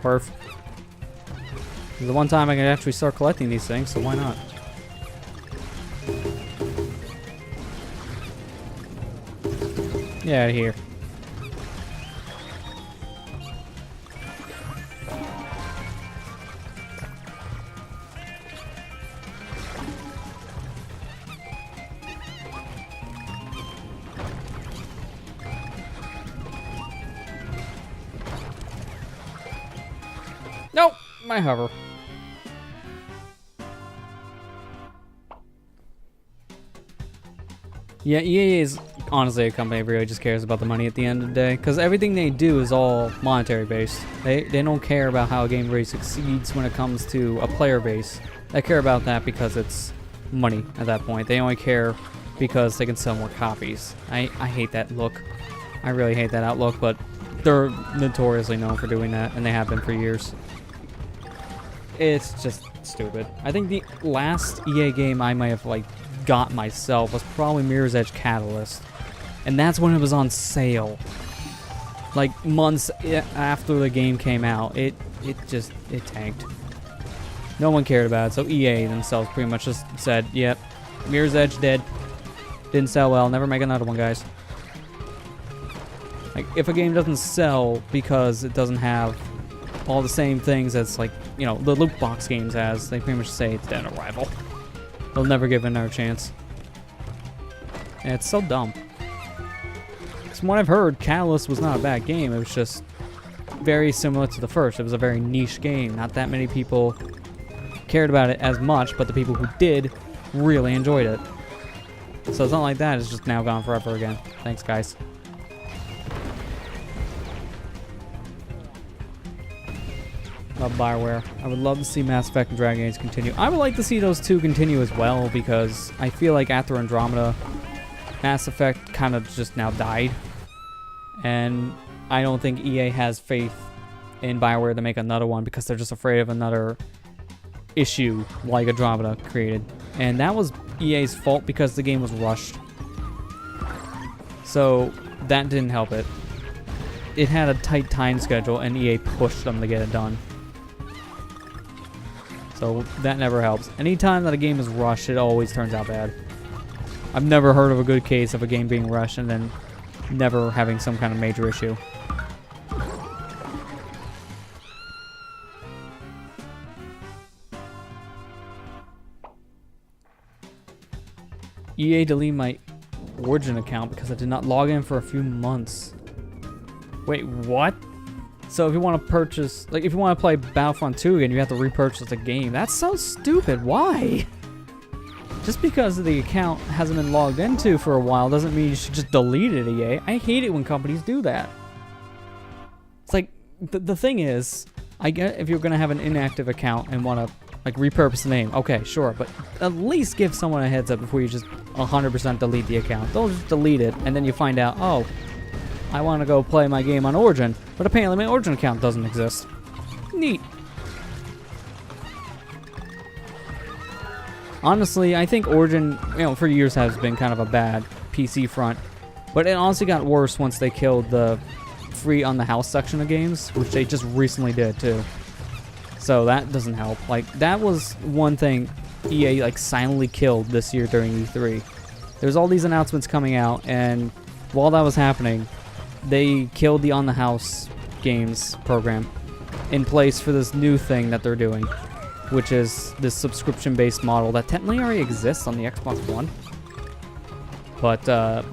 Perf. This is the one time I can actually start collecting these things, so why not? Get out of here. Nope, my hover. Yeah, EA is honestly a company that really just cares about the money at the end of the day, because everything they do is all monetary based. They don't care about how a game really succeeds when it comes to a player base. They care about that because it's money at that point. They only care because they can sell more copies. I hate that look. I really hate that outlook, but they're notoriously known for doing that, and they have been for years. It's just stupid. I think the last EA game I might have, like, got myself was probably Mirror's Edge Catalyst. And that's when it was on sale. Like, months after the game came out. It tanked. No one cared about it, so EA themselves pretty much just said, yep, Mirror's Edge dead. Didn't sell well, never make another one, guys. Like, if a game doesn't sell because it doesn't have all the same things as, like, you know, the loot box games has, they pretty much say it's dead on arrival. They'll never give it another chance. And it's so dumb. From what I've heard, Catalyst was not a bad game. It was just very similar to the first. It was a very niche game. Not that many people cared about it as much, but the people who did really enjoyed it. So it's not like that. It's just now gone forever again. Thanks, guys. about Bioware. I would love to see Mass Effect and Dragon Age continue. I would like to see those two continue as well, because I feel like after Andromeda, Mass Effect kind of just now died. And I don't think EA has faith in Bioware to make another one, because they're just afraid of another issue like Andromeda created. And that was EA's fault, because the game was rushed. So that didn't help it. It had a tight time schedule, and EA pushed them to get it done. So that never helps. Anytime that a game is rushed, it always turns out bad. I've never heard of a good case of a game being rushed and then never having some kind of major issue. EA deleted my Origin account because I did not log in for a few months. Wait, what? So if you want to purchase, like if you want to play Battlefront 2 again, you have to repurchase the game. That's so stupid. Why? Just because the account hasn't been logged into for a while doesn't mean you should just delete it, EA. I hate it when companies do that. It's like, the thing is, I get if you're going to have an inactive account and want to like repurpose the name. Okay, sure, but at least give someone a heads up before you just 100% delete the account. Don't just delete it and then you find out, oh, I want to go play my game on Origin, but apparently my Origin account doesn't exist. Neat. Honestly, I think Origin, for years has been kind of a bad PC front, but it honestly got worse once they killed the free on the house section of games, which they just recently did too. So that doesn't help. Like, that was one thing EA like silently killed this year during E3. There's all these announcements coming out, and while that was happening, they killed the on the house games program in place for this new thing that they're doing, which is this subscription-based model that technically already exists on the Xbox One. But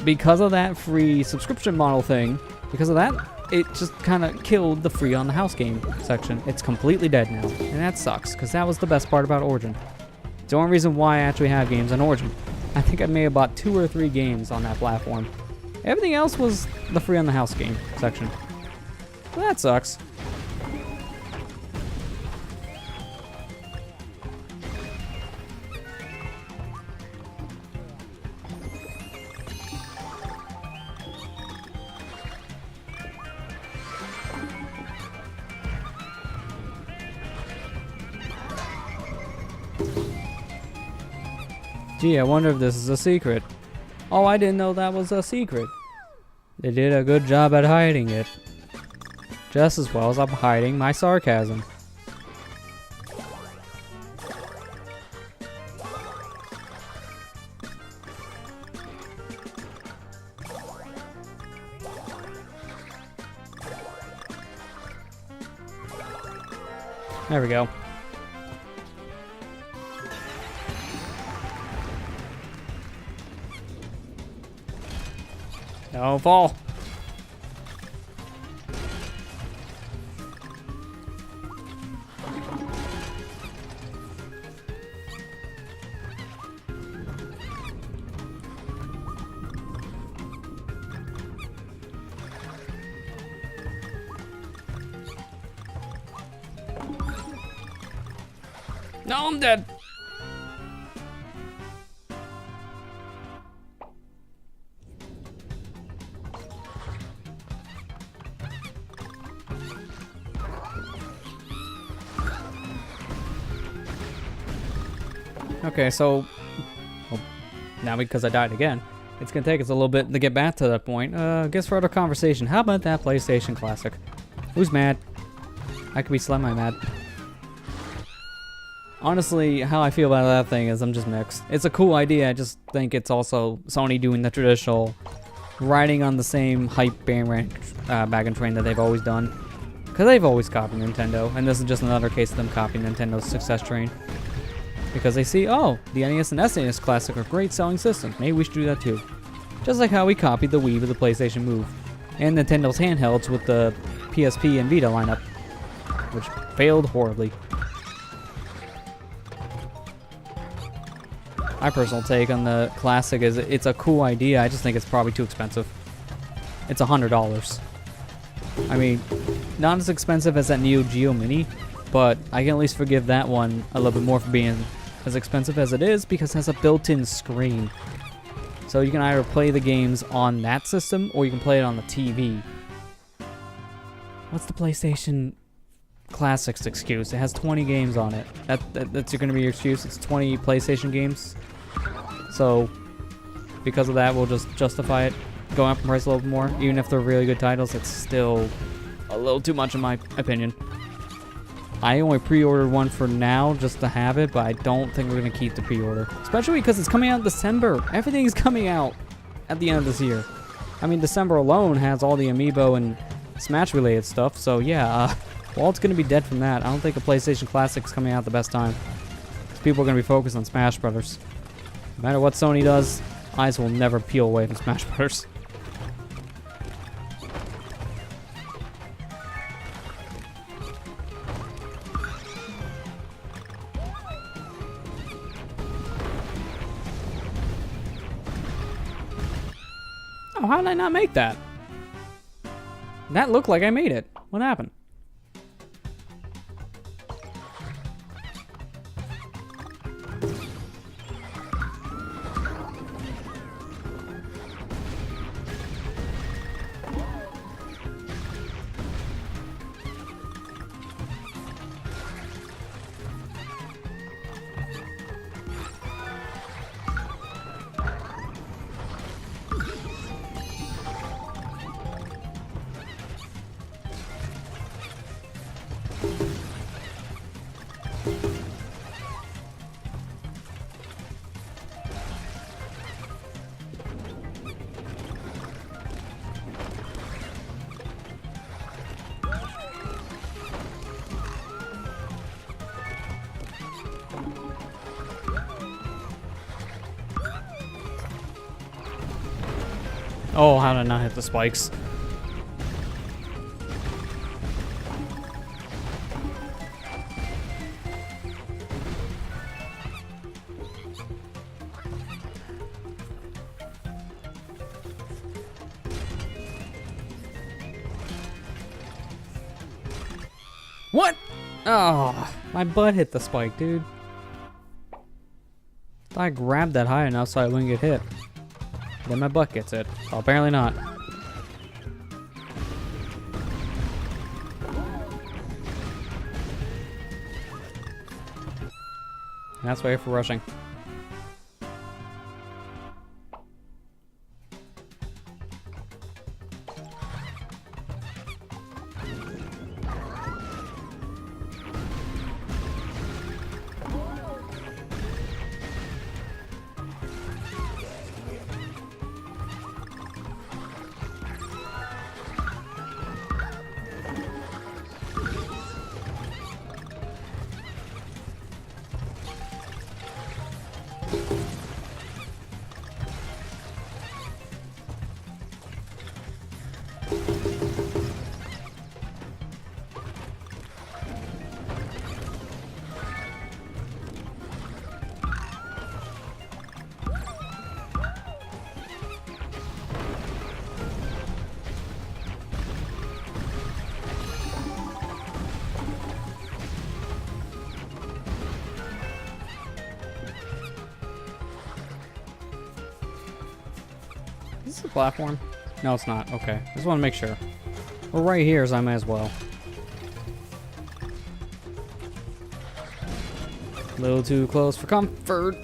because of that free subscription model thing, because of that, it just kind of killed the free on the house game section. It's completely dead now, and that sucks, because that was the best part about Origin. It's the only reason why I actually have games on Origin. I think I may have bought 2 or 3 games on that platform. Everything else was the free on the house game section. So that sucks. Gee, I wonder if this is a secret. Oh, I didn't know that was a secret. They did a good job at hiding it. Just as well as I'm hiding my sarcasm. There we go. Don't fall. No, I'm dead. Okay, so well, now because I died again, it's gonna take us a little bit to get back to that point. I guess for other conversation, how about that PlayStation Classic? Who's mad? I could be semi-mad. Honestly, how I feel about that thing is I'm just mixed. It's a cool idea, I just think it's also Sony doing the traditional riding on the same hype bandwagon train that they've always done. Because they've always copied Nintendo, and this is just another case of them copying Nintendo's success train. Because they see, oh, the NES and SNES Classic are great selling systems, maybe we should do that too. Just like how we copied the Wii with the PlayStation Move, and Nintendo's handhelds with the PSP and Vita lineup, which failed horribly. My personal take on the Classic is it's a cool idea, I just think it's probably too expensive. It's $100. I mean, not as expensive as that Neo Geo Mini, but I can at least forgive that one a little bit more for being as expensive as it is because it has a built-in screen. So you can either play the games on that system or you can play it on the TV. What's the PlayStation Classics excuse? It has 20 games on it. That's going to be your excuse? It's 20 PlayStation games? So, because of that, we'll just justify it going up in price a little bit more. Even if they're really good titles, it's still a little too much in my opinion. I only pre-ordered one for now just to have it, but I don't think we're going to keep the pre-order. Especially because it's coming out in December. Everything's coming out at the end of this year. I mean, December alone has all the Amiibo and Smash-related stuff, so yeah, Walt's going to be dead from that. I don't think a PlayStation Classic's coming out at the best time. Because people are going to be focused on Smash Brothers. No matter what Sony does, eyes will never peel away from Smash Brothers. Oh, how did I not make that? That looked like I made it. What happened? Oh, how did I not hit the spikes? What? Oh, my butt hit the spike, dude. I grabbed that high enough so I wouldn't get hit. Then my butt gets it. Oh, apparently not. That's why for rushing. Is this a platform? No, it's not. Okay. Just want to make sure. We're right here, so I may as well. A little too close for comfort.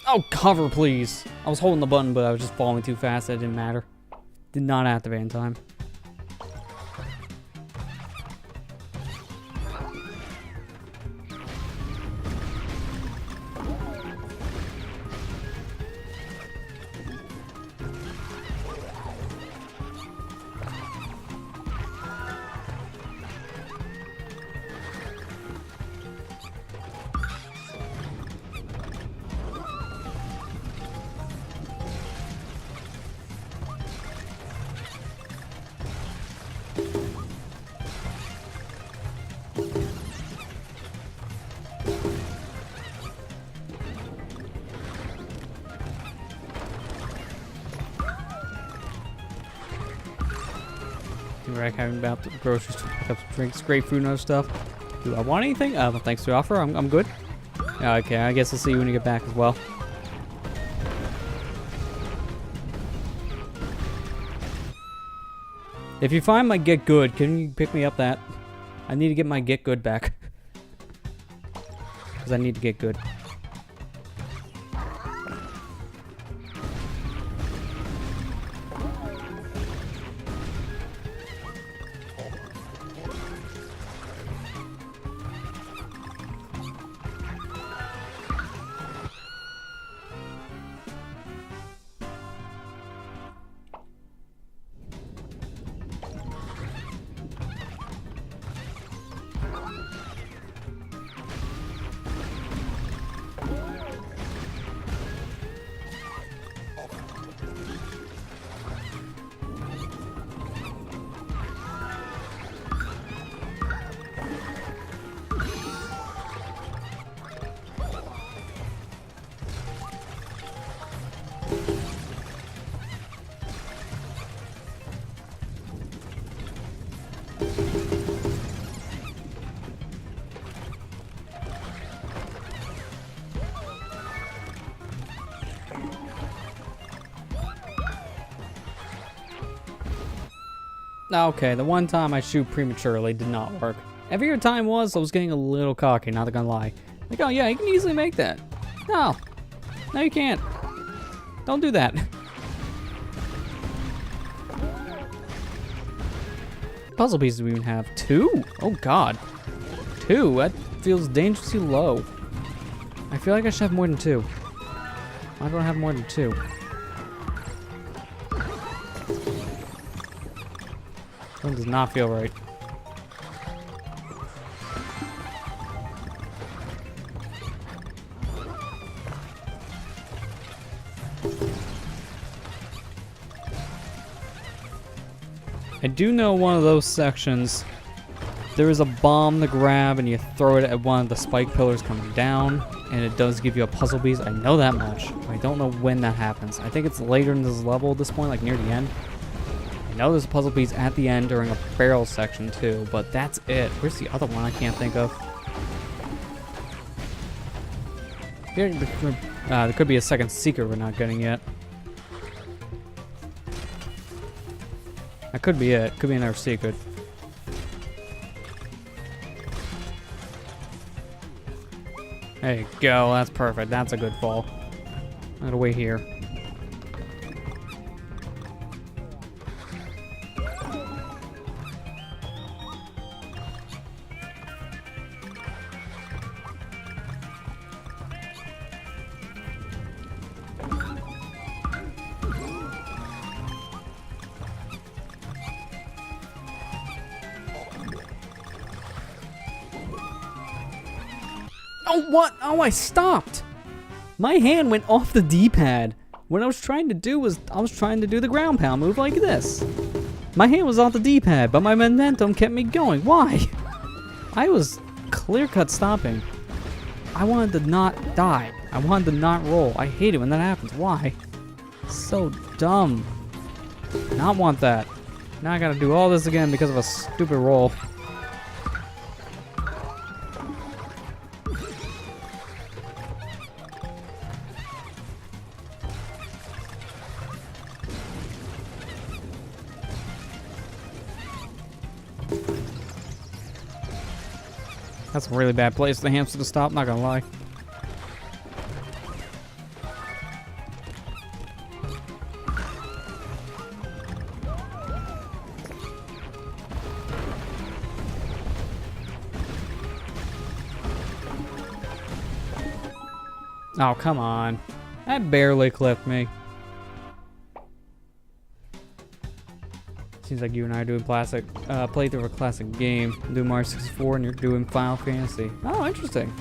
Oh, cover, please. I was holding the button, but I was just falling too fast. It didn't matter. Did not activate in time. Right, having about the grocery store, pick up some drinks, great food and other stuff. Do I want anything? Thanks for the offer. I'm good. Okay, I guess I'll see you when you get back as well. If you find my get good, can you pick me up that? I need to get my get good back. Because I need to get good. Okay, the one time I shoot prematurely did not work. Every other time was, I was getting a little cocky, not gonna lie. Like, oh yeah, you can easily make that. No. No, you can't. Don't do that. Puzzle pieces we even have. 2? Oh god. 2? That feels dangerously low. I feel like I should have more than 2. Why don't I have more than 2? That does not feel right. I do know one of those sections, there is a bomb to grab and you throw it at one of the spike pillars coming down, and it does give you a puzzle piece. I know that much. I don't know when that happens. I think it's later in this level at this point, like near the end. I know there's a puzzle piece at the end during a barrel section too, but that's it. Where's the other one I can't think of? Here, there could be a second secret we're not getting yet. That could be it. Could be another secret. There you go. That's perfect. That's a good fall. I'm gonna wait here. Oh, what? Oh, I stopped. My hand went off the D-pad. What I was trying to do was, I was trying to do the ground pound move like this. My hand was off the D-pad, but my momentum kept me going. Why? I was clear-cut stopping. I wanted to not die. I wanted to not roll. I hate it when that happens. Why? So dumb. Not want that. Now I gotta do all this again because of a stupid roll. That's a really bad place for the hamster to stop, not gonna lie. Oh, come on. That barely clipped me. Seems like you and I are doing classic playthrough of a classic game. I'm doing Mario 64 and you're doing Final Fantasy. Oh, interesting.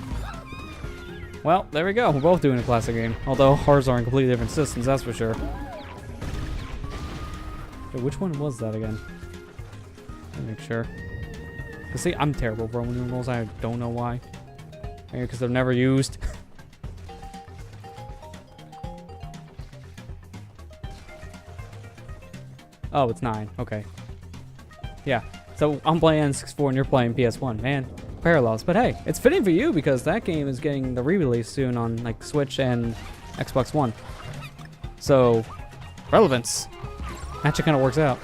Well, there we go. We're both doing a classic game. Although ours are in completely different systems, that's for sure. Wait, which one was that again? Let me make sure. Cause see, I'm terrible for Roman numerals. I don't know why. Maybe because they're never used. Oh, it's 9. Okay. Yeah. So I'm playing N64 and you're playing PS1. Man, parallels. But hey, it's fitting for you because that game is getting the re-release soon on like Switch and Xbox One. So, relevance. Actually kind of works out.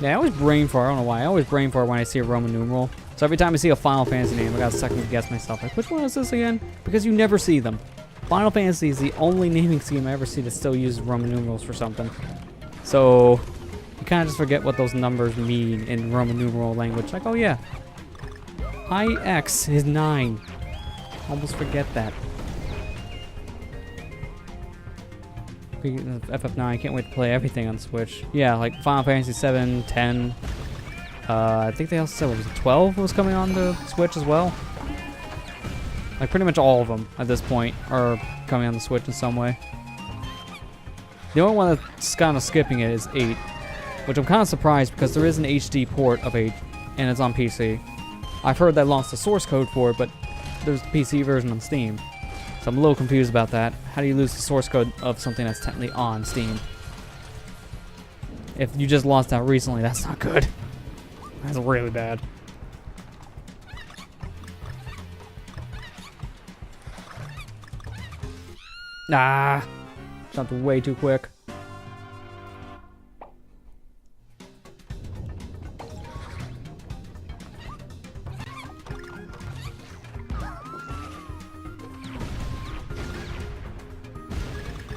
Yeah, I always brain fart. I don't know why. I always brain fart when I see a Roman numeral. So every time I see a Final Fantasy name, I gotta second guess myself. Like, which one is this again? Because you never see them. Final Fantasy is the only naming scheme I ever see that still uses Roman numerals for something. So, you kind of just forget what those numbers mean in Roman numeral language. Like, oh yeah, IX is 9. Almost forget that. FF9, can't wait to play everything on Switch. Yeah, like Final Fantasy 7, 10. I think they also said, what was it, 12 was coming on the Switch as well? Like pretty much all of them at this point are coming on the Switch in some way. The only one that's kind of skipping it is 8, which I'm kind of surprised because there is an HD port of 8 and it's on PC. I've heard they lost the source code for it, but there's the PC version on Steam. So I'm a little confused about that. How do you lose the source code of something that's technically on Steam? If you just lost that recently, that's not good. That's really bad. Ah! Jumped way too quick.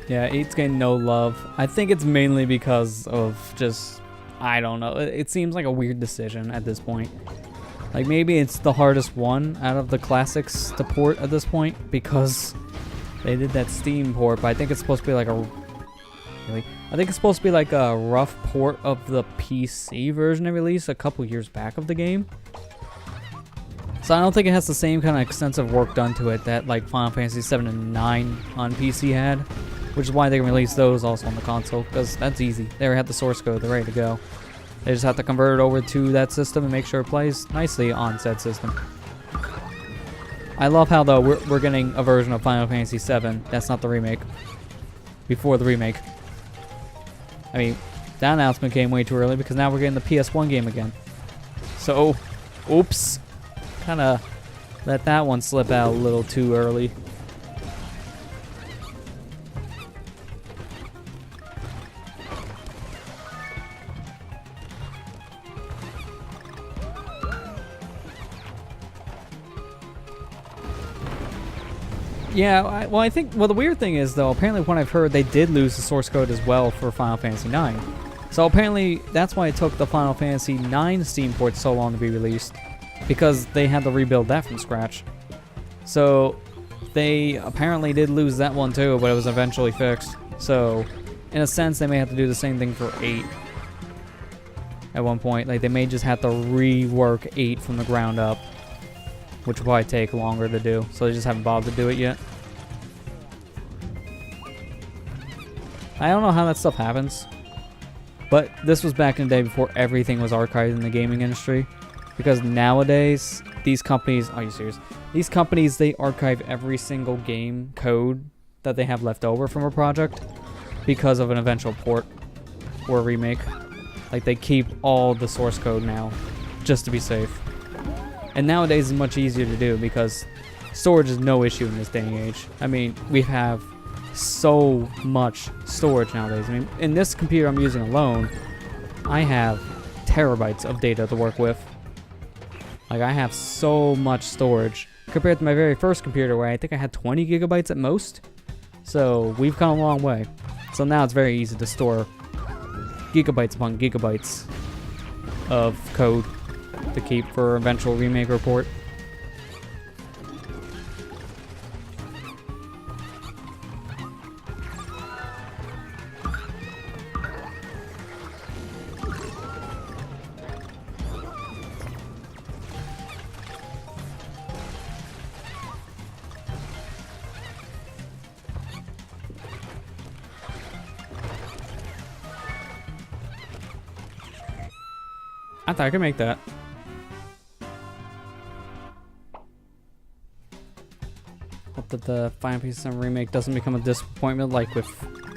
Yeah, 8's getting no love. I think it's mainly because of just, I don't know. It seems like a weird decision at this point. Like maybe it's the hardest one out of the classics to port at this point because they did that Steam port, but I think it's supposed to be like a, really? I think it's supposed to be like a rough port of the PC version they released a couple years back of the game. So I don't think it has the same kind of extensive work done to it that like Final Fantasy 7 and 9 on PC had. Which is why they can release those also on the console, because that's easy. They already have the source code, they're ready to go. They just have to convert it over to that system and make sure it plays nicely on said system. I love how, though, we're getting a version of Final Fantasy VII. That's not the remake. Before the remake. I mean, that announcement came way too early, because now we're getting the PS1 game again. So, oops. Kinda let that one slip out a little too early. Yeah, I think, well, the weird thing is, though, apparently when I've heard, they did lose the source code as well for Final Fantasy IX. So apparently, that's why it took the Final Fantasy IX Steam port so long to be released, because they had to rebuild that from scratch. So they apparently did lose that one too, but it was eventually fixed. So, in a sense, they may have to do the same thing for 8 at one point. Like, they may just have to rework 8 from the ground up, which will probably take longer to do, so they just haven't bothered to do it yet. I don't know how that stuff happens, but this was back in the day before everything was archived in the gaming industry, because nowadays, these companies, are you serious? These companies, they archive every single game code that they have left over from a project because of an eventual port or a remake. Like, they keep all the source code now, just to be safe. And nowadays it's much easier to do because storage is no issue in this day and age. I mean, we have so much storage nowadays. I mean, in this computer I'm using alone, I have terabytes of data to work with. Like, I have so much storage compared to my very first computer where I think I had 20 gigabytes at most. So we've come a long way. So now it's very easy to store gigabytes upon gigabytes of code to keep for eventual remake report. I thought I could make that. that the Final Fantasy VII Remake doesn't become a disappointment like with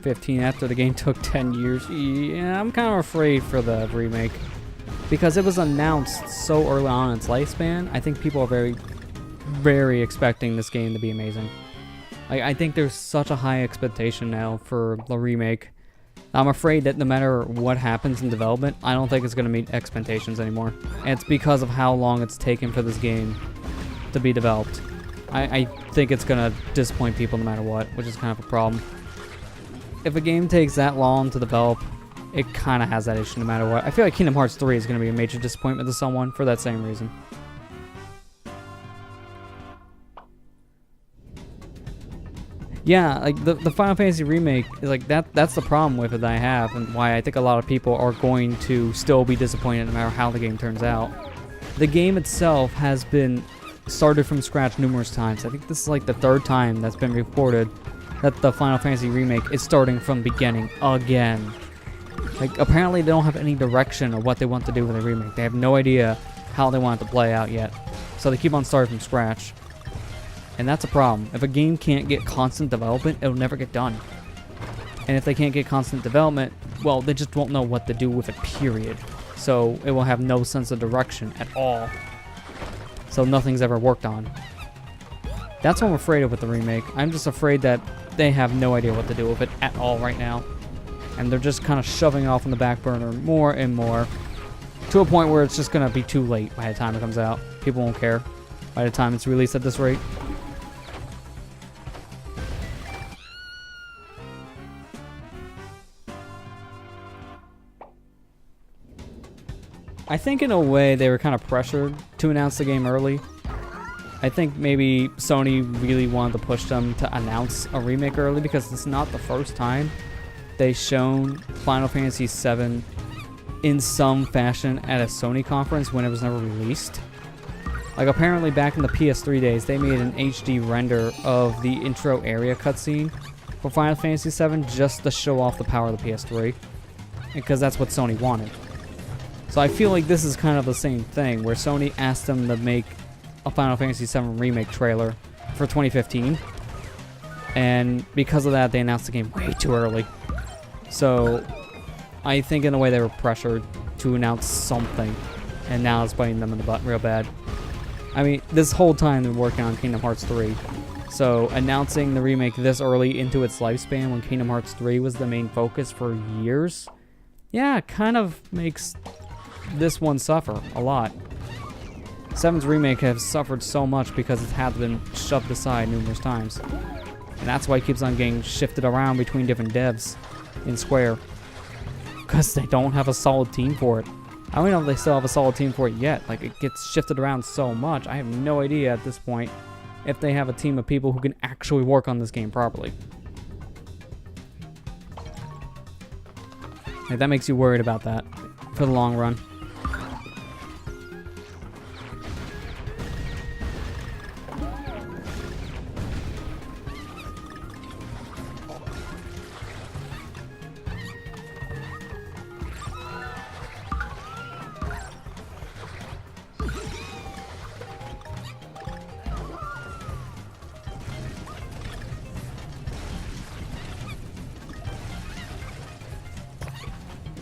15 after the game took 10 years. Yeah, I'm kind of afraid for the remake. Because it was announced so early on in its lifespan, I think people are very, very expecting this game to be amazing. I think there's such a high expectation now for the remake. I'm afraid that no matter what happens in development, I don't think it's going to meet expectations anymore. And it's because of how long it's taken for this game to be developed. I think it's going to disappoint people no matter what, which is kind of a problem. If a game takes that long to develop, it kind of has that issue no matter what. I feel like Kingdom Hearts 3 is going to be a major disappointment to someone for that same reason. Yeah, like the Final Fantasy remake is like that's the problem with it that I have, and why I think a lot of people are going to still be disappointed no matter how the game turns out. The game itself has been started from scratch numerous times. I think this is like the 3rd time that's been reported that the Final Fantasy remake is starting from the beginning again. Like, apparently they don't have any direction of what they want to do with the remake. They have no idea how they want it to play out yet. So they keep on starting from scratch. And that's a problem. If a game can't get constant development, it'll never get done. And if they can't get constant development, well, they just won't know what to do with it, period. So it will have no sense of direction at all. So nothing's ever worked on. That's what I'm afraid of with the remake. I'm just afraid that they have no idea what to do with it at all right now. And they're just kind of shoving it off on the back burner more and more, to a point where it's just going to be too late by the time it comes out. People won't care by the time it's released at this rate. I think in a way they were kind of pressured to announce the game early. I think maybe Sony really wanted to push them to announce a remake early, because it's not the first time they've shown Final Fantasy VII in some fashion at a Sony conference when it was never released. Like, apparently back in the PS3 days, they made an HD render of the intro area cutscene for Final Fantasy VII just to show off the power of the PS3, because that's what Sony wanted. So I feel like this is kind of the same thing, where Sony asked them to make a Final Fantasy VII remake trailer for 2015, and because of that, they announced the game way too early. So I think in a way they were pressured to announce something, and now it's biting them in the butt real bad. I mean, this whole time they're working on Kingdom Hearts 3, so announcing the remake this early into its lifespan when Kingdom Hearts 3 was the main focus for years, yeah, kind of makes this one suffer a lot. 7's remake has suffered so much because it has been shoved aside numerous times. And that's why it keeps on getting shifted around between different devs in Square. Because they don't have a solid team for it. I don't know if they still have a solid team for it yet. Like, it gets shifted around so much. I have no idea at this point if they have a team of people who can actually work on this game properly. Like, that makes you worried about that for the long run.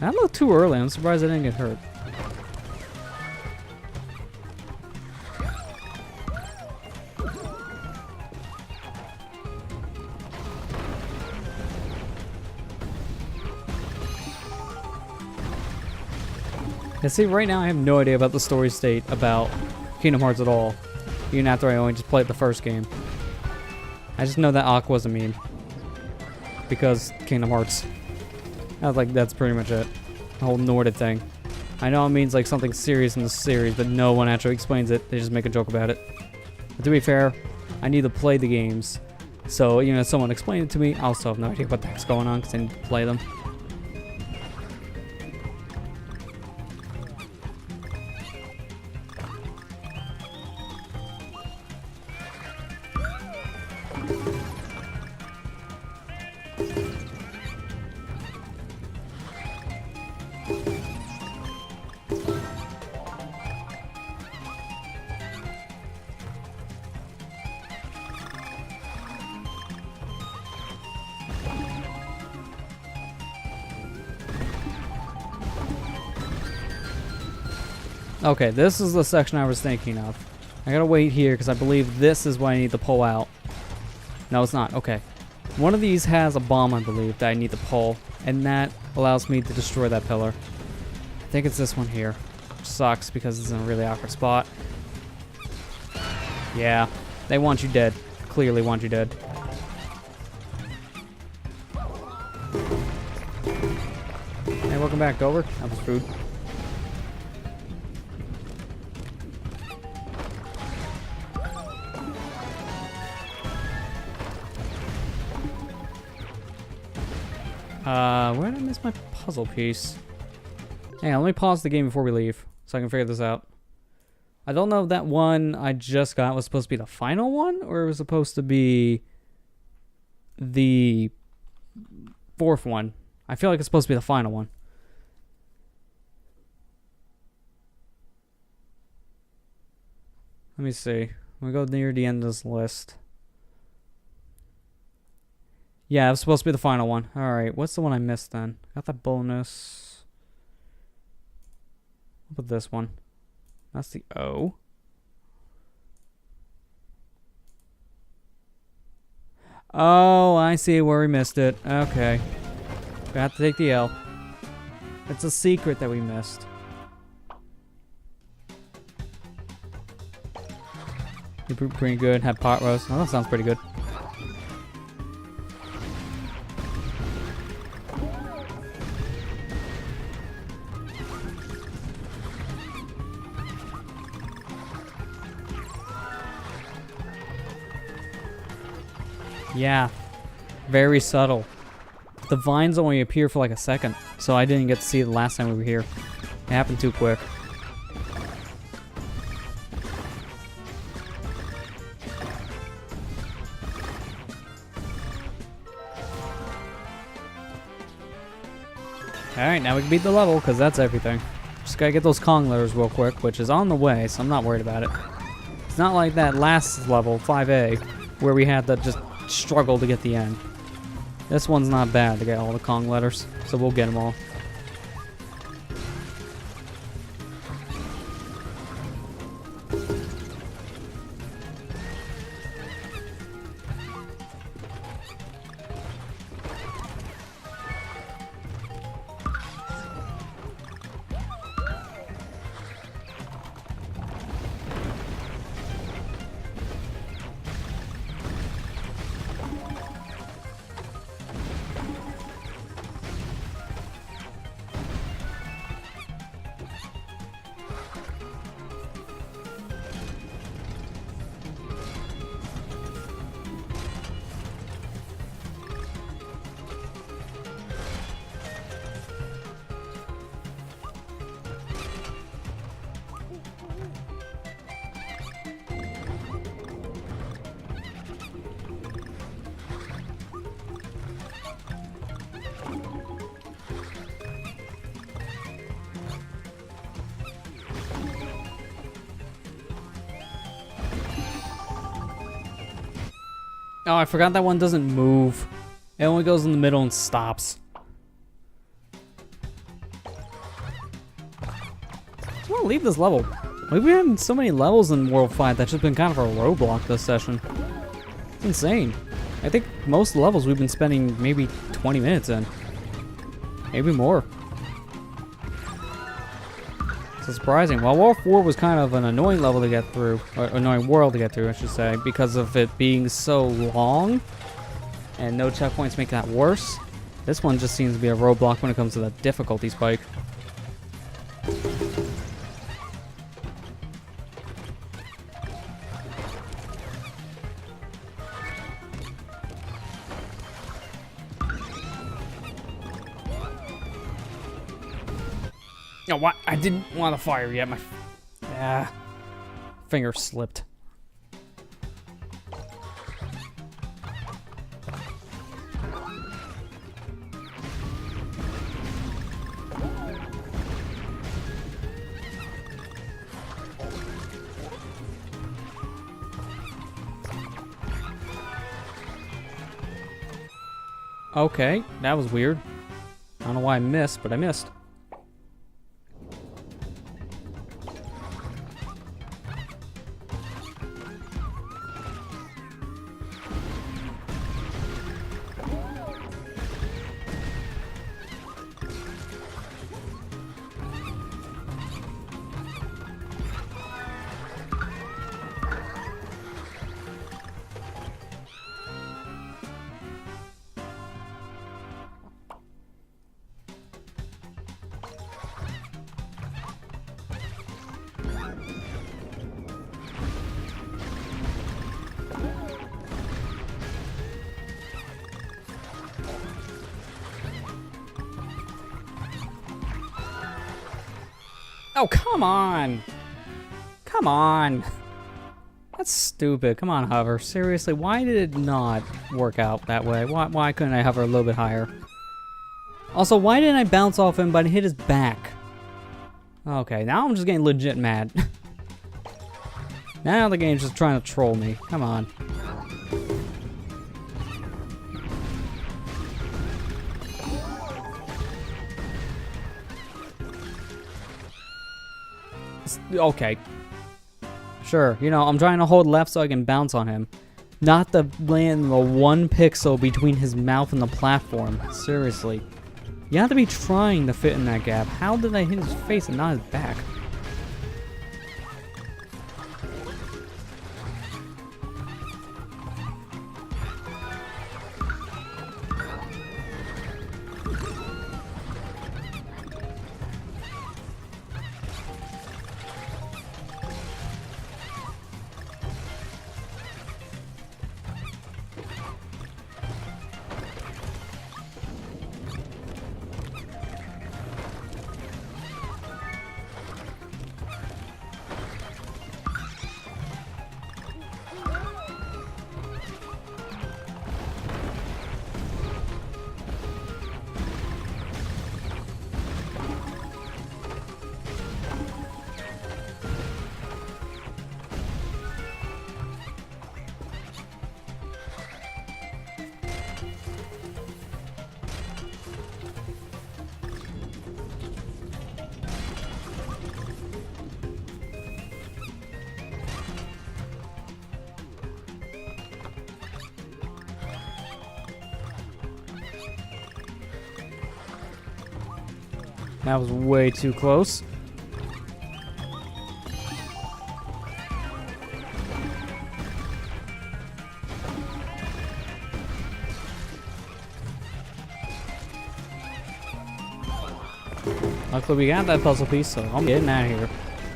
I'm a little too early. I'm surprised I didn't get hurt. Yeah, see, right now I have no idea about the story state about Kingdom Hearts at all. Even after I only just played the first game. I just know that Aqua's a meme. Because Kingdom Hearts. I was like, that's pretty much it. The whole Norded thing. I know it means like something serious in the series, but no one actually explains it. They just make a joke about it. But to be fair, I need to play the games. So, you know, if someone explained it to me, I also have no idea what the heck's going on because I didn't play them. Okay, this is the section I was thinking of. I gotta wait here because I believe this is what I need to pull out. No, it's not. Okay. One of these has a bomb, I believe, that I need to pull, and that allows me to destroy that pillar. I think it's this one here. Which sucks because it's in a really awkward spot. Yeah, they want you dead. Clearly want you dead. Hey, welcome back, Dover. That was rude. Where did I miss my puzzle piece? Hang on, let me pause the game before we leave so I can figure this out. I don't know if that one I just got was supposed to be the final one or it was supposed to be the fourth one. I feel like it's supposed to be the final one. Let me see. We go near the end of this list. Yeah, it was supposed to be the final one. Alright, what's the one I missed then? Got that bonus. What about this one? That's the O. Oh, I see where we missed it. Okay. We have to take the L. It's a secret that we missed. You're pretty good. Have pot roast. Oh, that sounds pretty good. Yeah, very subtle. The vines only appear for like a second, so I didn't get to see it the last time we were here. It happened too quick. Alright, now we can beat the level, because that's everything. Just gotta get those Kong letters real quick, which is on the way, so I'm not worried about it. It's not like that last level, 5A, where we had to just struggle to get the end. This one's not bad to get all the Kong letters, so we'll get them all. Oh, I forgot that one doesn't move. It only goes in the middle and stops. I want to leave this level. We've had so many levels in World 5 that's just been kind of a roadblock this session. It's insane. I think most levels we've been spending maybe 20 minutes in. Maybe more. It's surprising. Well, World 4 was kind of an annoying level to get through, or annoying world to get through, I should say, because of it being so long, and no checkpoints make that worse. This one just seems to be a roadblock when it comes to the difficulty spike. Oh, what? I didn't want to fire yet. My finger slipped. Okay, that was weird. I don't know why I missed, but I missed. Oh, come on! Come on! That's stupid. Come on, hover. Seriously, why did it not work out that way? Why couldn't I hover a little bit higher? Also, why didn't I bounce off him but hit his back? Okay, now I'm just getting legit mad. Now the game's just trying to troll me. Come on. Okay. Sure, you know, I'm trying to hold left so I can bounce on him. Not to land the 1 pixel between his mouth and the platform. Seriously. You have to be trying to fit in that gap. How did I hit his face and not his back? That was way too close. Luckily we got that puzzle piece, so I'm getting out of here.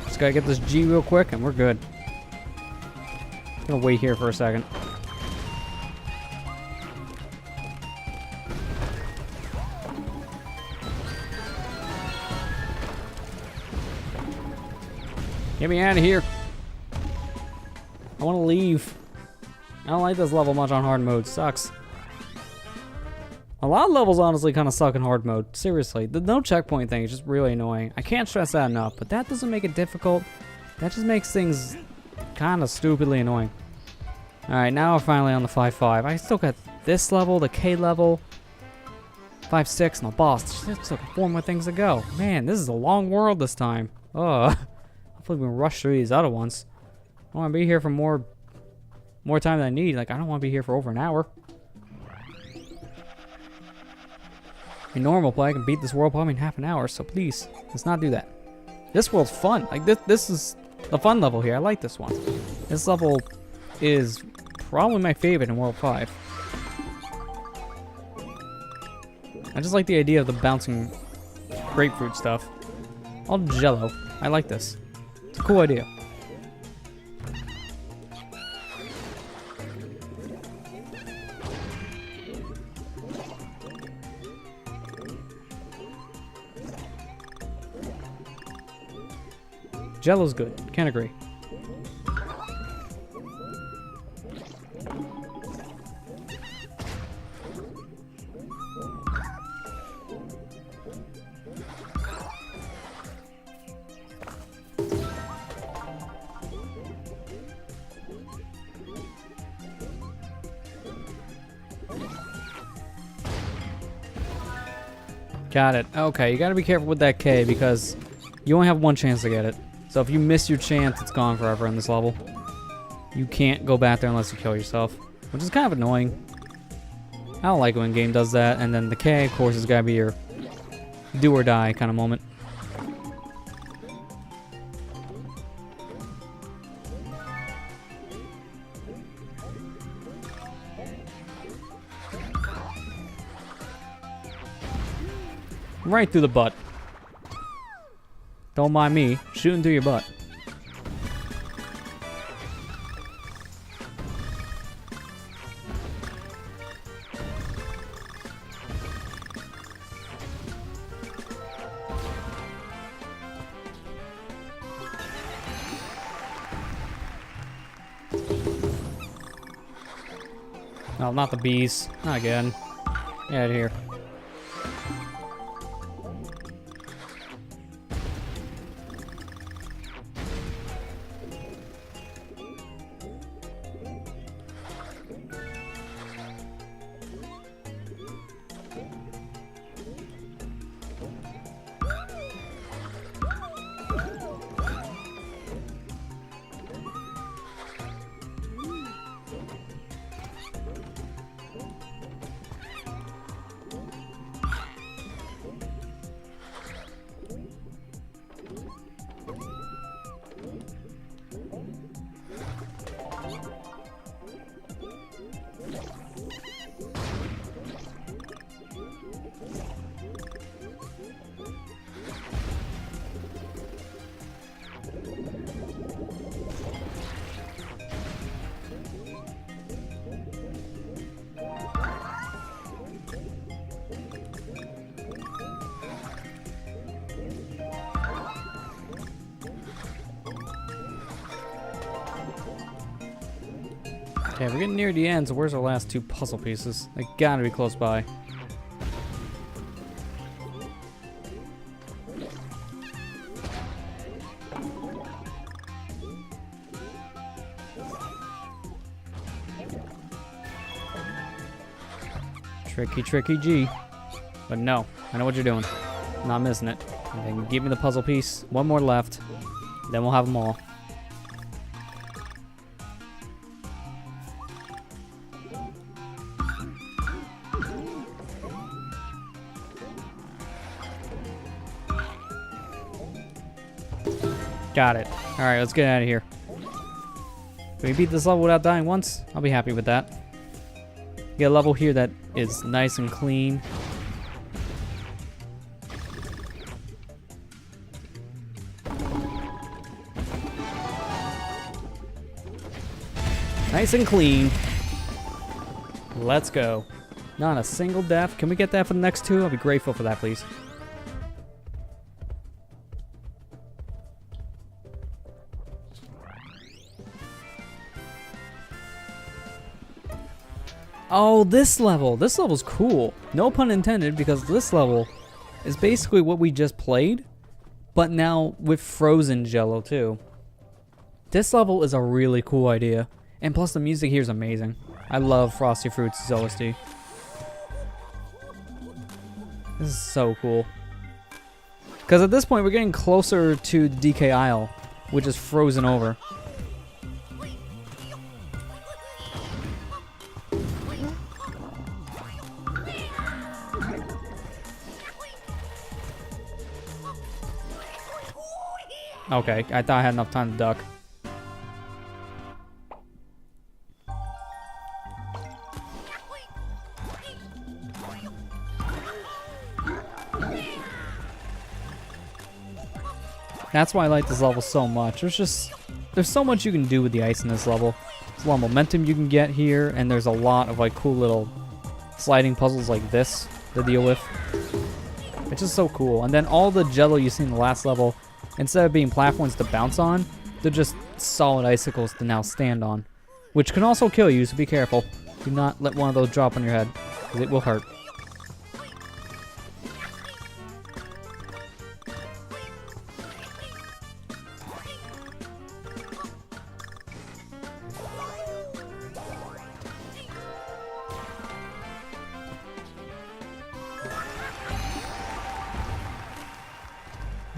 Just gotta get this G real quick and we're good. Gonna wait here for a second. Get me out of here. I want to leave. I don't like this level much on hard mode. Sucks. A lot of levels honestly kind of suck in hard mode. Seriously. The no checkpoint thing is just really annoying. I can't stress that enough, but that doesn't make it difficult. That just makes things kind of stupidly annoying. Alright, now we're finally on the 5-5. I still got this level, the K level, 5-6, and the boss. There's still 4 more things to go. Man, this is a long world this time. Ugh. Hopefully we can rush through these other ones. I want to be here for more time than I need. Like, I don't want to be here for over an hour. In normal play, I can beat this world probably in half an hour, so please, let's not do that. This world's fun. Like, this is the fun level here. I like this one. This level is probably my favorite in World 5. I just like the idea of the bouncing grapefruit stuff. All jello. I like this. It's a cool idea. Jello's good. Can't agree. Got it. Okay, you gotta be careful with that K because you only have one chance to get it. So if you miss your chance, it's gone forever in this level. You can't go back there unless you kill yourself, which is kind of annoying. I don't like it when a game does that. And then the K, of course, has gotta be your do or die kind of moment. Right through the butt. Don't mind me shooting through your butt. No, not the bees. Not again. Get out of here. Okay, we're getting near the end, so where's our last two puzzle pieces? They gotta be close by. Tricky, tricky G. But no, I know what you're doing. I'm not missing it. And then give me the puzzle piece. One more left. Then we'll have them all. Got it. Alright, let's get out of here. If we beat this level without dying once, I'll be happy with that. Get a level here that is nice and clean. Nice and clean. Let's go. Not a single death. Can we get that for the next two? I'll be grateful for that, please. Oh, this level. This level's cool. No pun intended, because this level is basically what we just played, but now with frozen Jello too. This level is a really cool idea. And plus the music here is amazing. I love Frosty Fruits' OST. This is so cool. Because at this point we're getting closer to the DK Isle, which is frozen over. Okay, I thought I had enough time to duck. That's why I like this level so much. There's so much you can do with the ice in this level. There's a lot of momentum you can get here, and there's a lot of like cool little sliding puzzles like this to deal with. It's just so cool. And then all the Jello you see in the last level, instead of being platforms to bounce on, they're just solid icicles to now stand on. Which can also kill you, so be careful. Do not let one of those drop on your head, because it will hurt.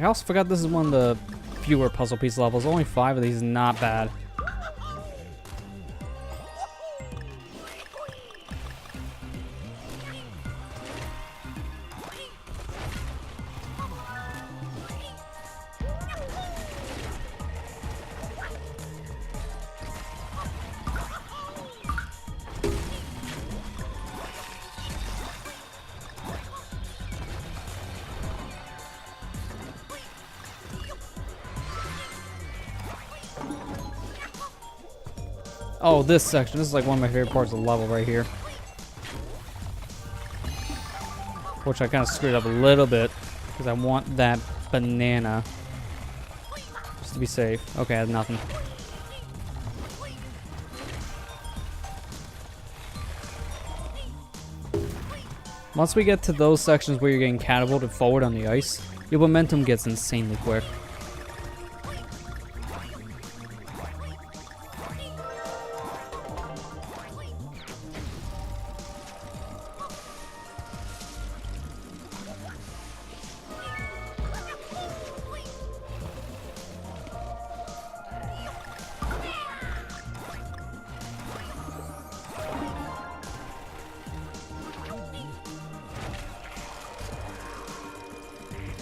I also forgot this is one of the fewer puzzle piece levels. Only 5 of these is not bad. Oh, this section. This is like one of my favorite parts of the level right here. Which I kind of screwed up a little bit because I want that banana. Just to be safe. Okay, I had nothing. Once we get to those sections where you're getting catapulted forward on the ice, your momentum gets insanely quick.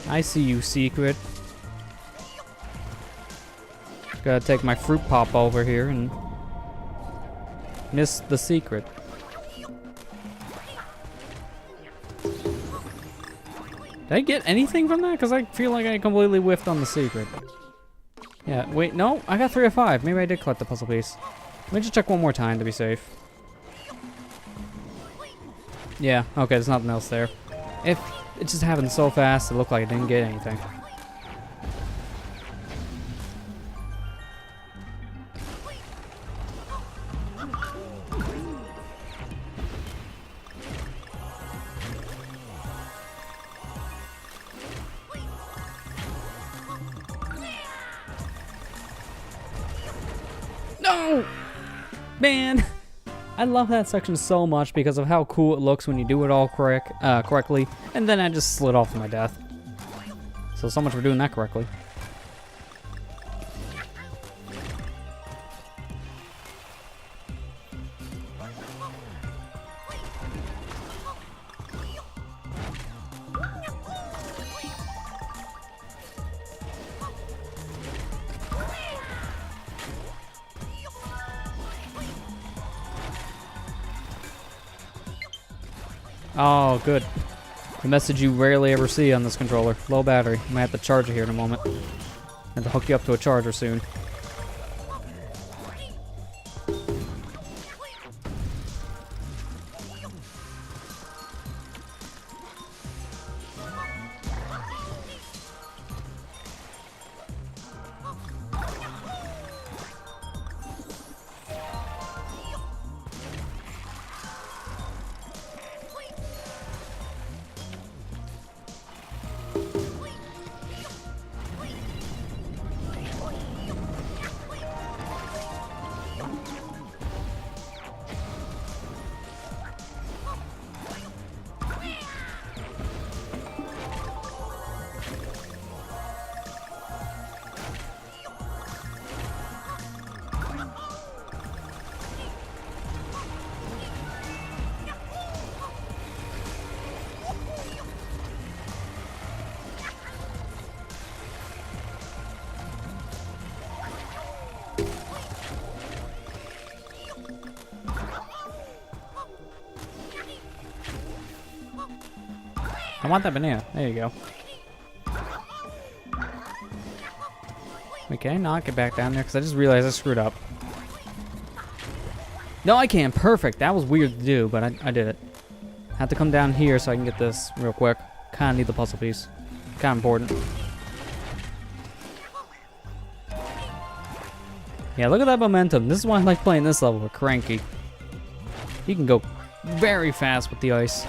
I see you, Secret. Gotta take my fruit pop over here and miss the secret. Did I get anything from that? Because I feel like I completely whiffed on the secret. Yeah, wait, no, I got 3 of 5. Maybe I did collect the puzzle piece. Let me just check one more time to be safe. Yeah, okay, there's nothing else there. If it just happened so fast, it looked like I didn't get anything. No! Man! I love that section so much because of how cool it looks when you do it all correctly, and then I just slid off to my death. So much for doing that correctly. Oh, good. The message you rarely ever see on this controller. Low battery. I might have to charge it here in a moment. I have to hook you up to a charger soon. I want that banana. There you go. Wait, can I not get back down there? Because I just realized I screwed up. No, I can. Perfect. That was weird to do, but I did it. I have to come down here so I can get this real quick. Kind of need the puzzle piece. Kind of important. Yeah, look at that momentum. This is why I like playing this level with Cranky. He can go very fast with the ice.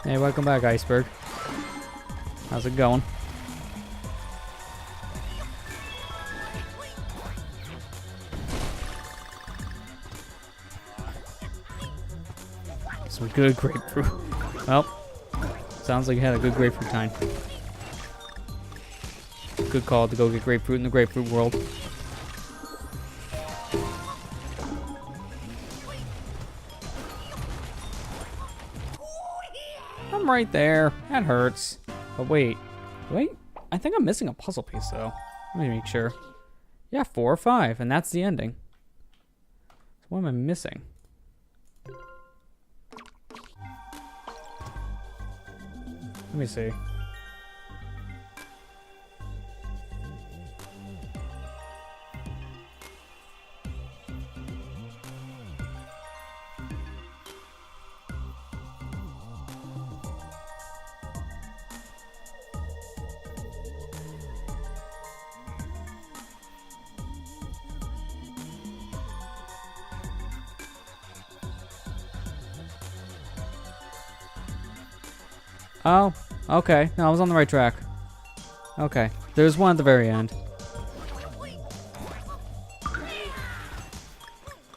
Hey, welcome back, Iceberg. How's it going? Some good grapefruit. Well, sounds like you had a good grapefruit time. Good call to go get grapefruit in the grapefruit world. I'm right there. That hurts. But wait. I think I'm missing a puzzle piece, though. Let me make sure. Yeah, 4 or 5, and that's the ending. So what am I missing? Let me see. Oh, okay. No, I was on the right track. Okay. There's one at the very end.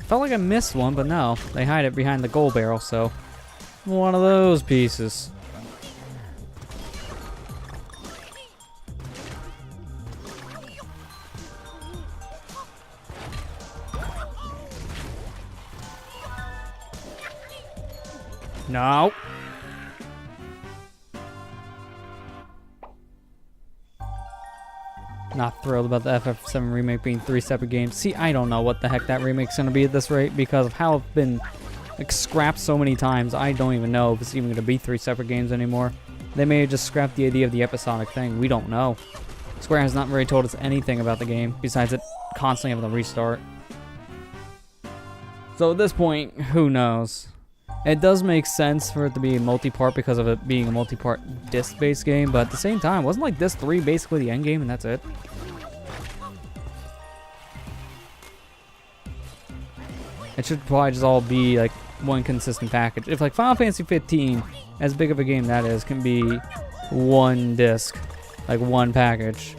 Felt like I missed one, but no. They hide it behind the gold barrel, so... One of those pieces. No. Not thrilled about the FF7 remake being 3 separate games. See, I don't know what the heck that remake's gonna be at this rate because of how it's been like scrapped so many times. I don't even know if it's even gonna be 3 separate games anymore. They may have just scrapped the idea of the episodic thing. We don't know. Square has not really told us anything about the game besides it constantly having to restart. So at this point, who knows? It does make sense for it to be multi-part because of it being a multi-part disc-based game, but at the same time, wasn't like Disc 3 basically the end game and that's it? It should probably just all be like one consistent package. If like Final Fantasy 15, as big of a game that is, can be one disc, like one package,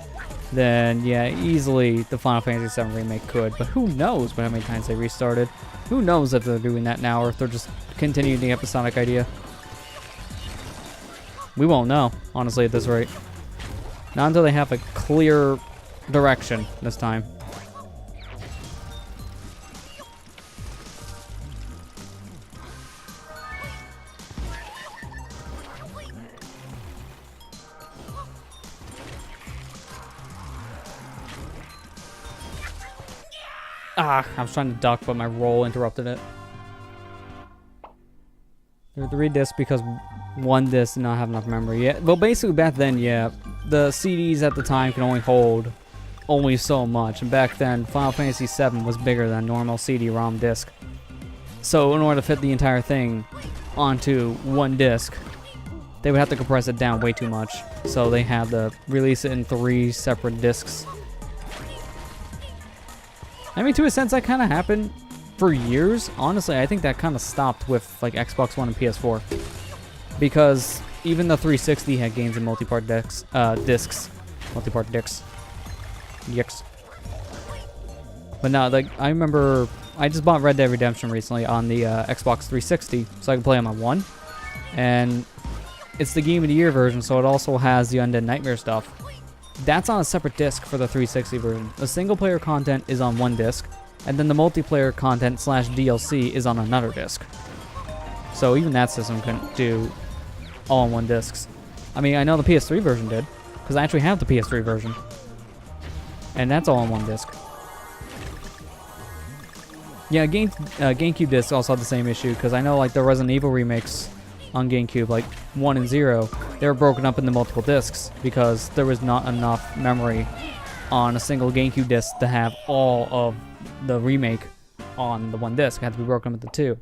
then yeah, easily the Final Fantasy 7 remake could. But who knows how many times they restarted? Who knows if they're doing that now or if they're just continuing the episodic idea? We won't know, honestly, at this rate. Not until they have a clear direction this time. Ah, I was trying to duck, but my roll interrupted it. There were 3 discs because one disc did not have enough memory. Yeah, well, basically back then, yeah, the CDs at the time can only hold only so much. And back then, Final Fantasy VII was bigger than normal CD-ROM disc. So in order to fit the entire thing onto one disc, they would have to compress it down way too much. So they had to release it in 3 separate discs. I mean, to a sense, that kind of happened for years. Honestly, I think that kind of stopped with like Xbox One and PS4, because even the 360 had games in multi-part discs, multi-part discs. But no, like I remember, I just bought Red Dead Redemption recently on the Xbox 360, so I can play on my One, and it's the Game of the Year version, so it also has the Undead Nightmare stuff. That's on a separate disc for the 360 version. The single-player content is on one disc, and then the multiplayer content / DLC is on another disc. So even that system couldn't do all on one discs. I mean, I know the PS3 version did, because I actually have the PS3 version. And that's all on one disc. Yeah, GameCube discs also had the same issue, because I know like the Resident Evil remakes on GameCube, like 1 and 0, they were broken up into multiple discs because there was not enough memory on a single GameCube disc to have all of the remake on the one disc. It had to be broken up into 2.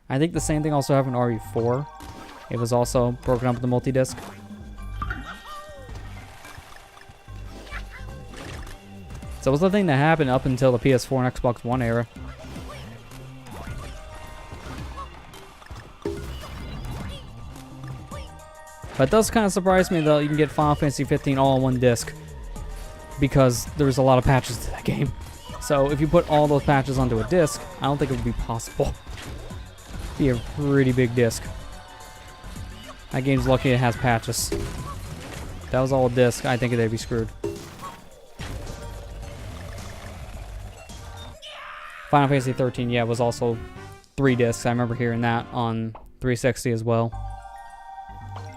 I think the same thing also happened in RE4. It was also broken up into multi-disc. So it was the thing that happened up until the PS4 and Xbox One era. But it does kind of surprise me though you can get Final Fantasy 15 all on one disc, because there's a lot of patches to that game. So if you put all those patches onto a disc, I don't think it would be possible. It'd be a pretty big disc. That game's lucky it has patches. If that was all a disc, I think they'd be screwed. Final Fantasy 13, yeah, was also 3 discs. I remember hearing that on 360 as well.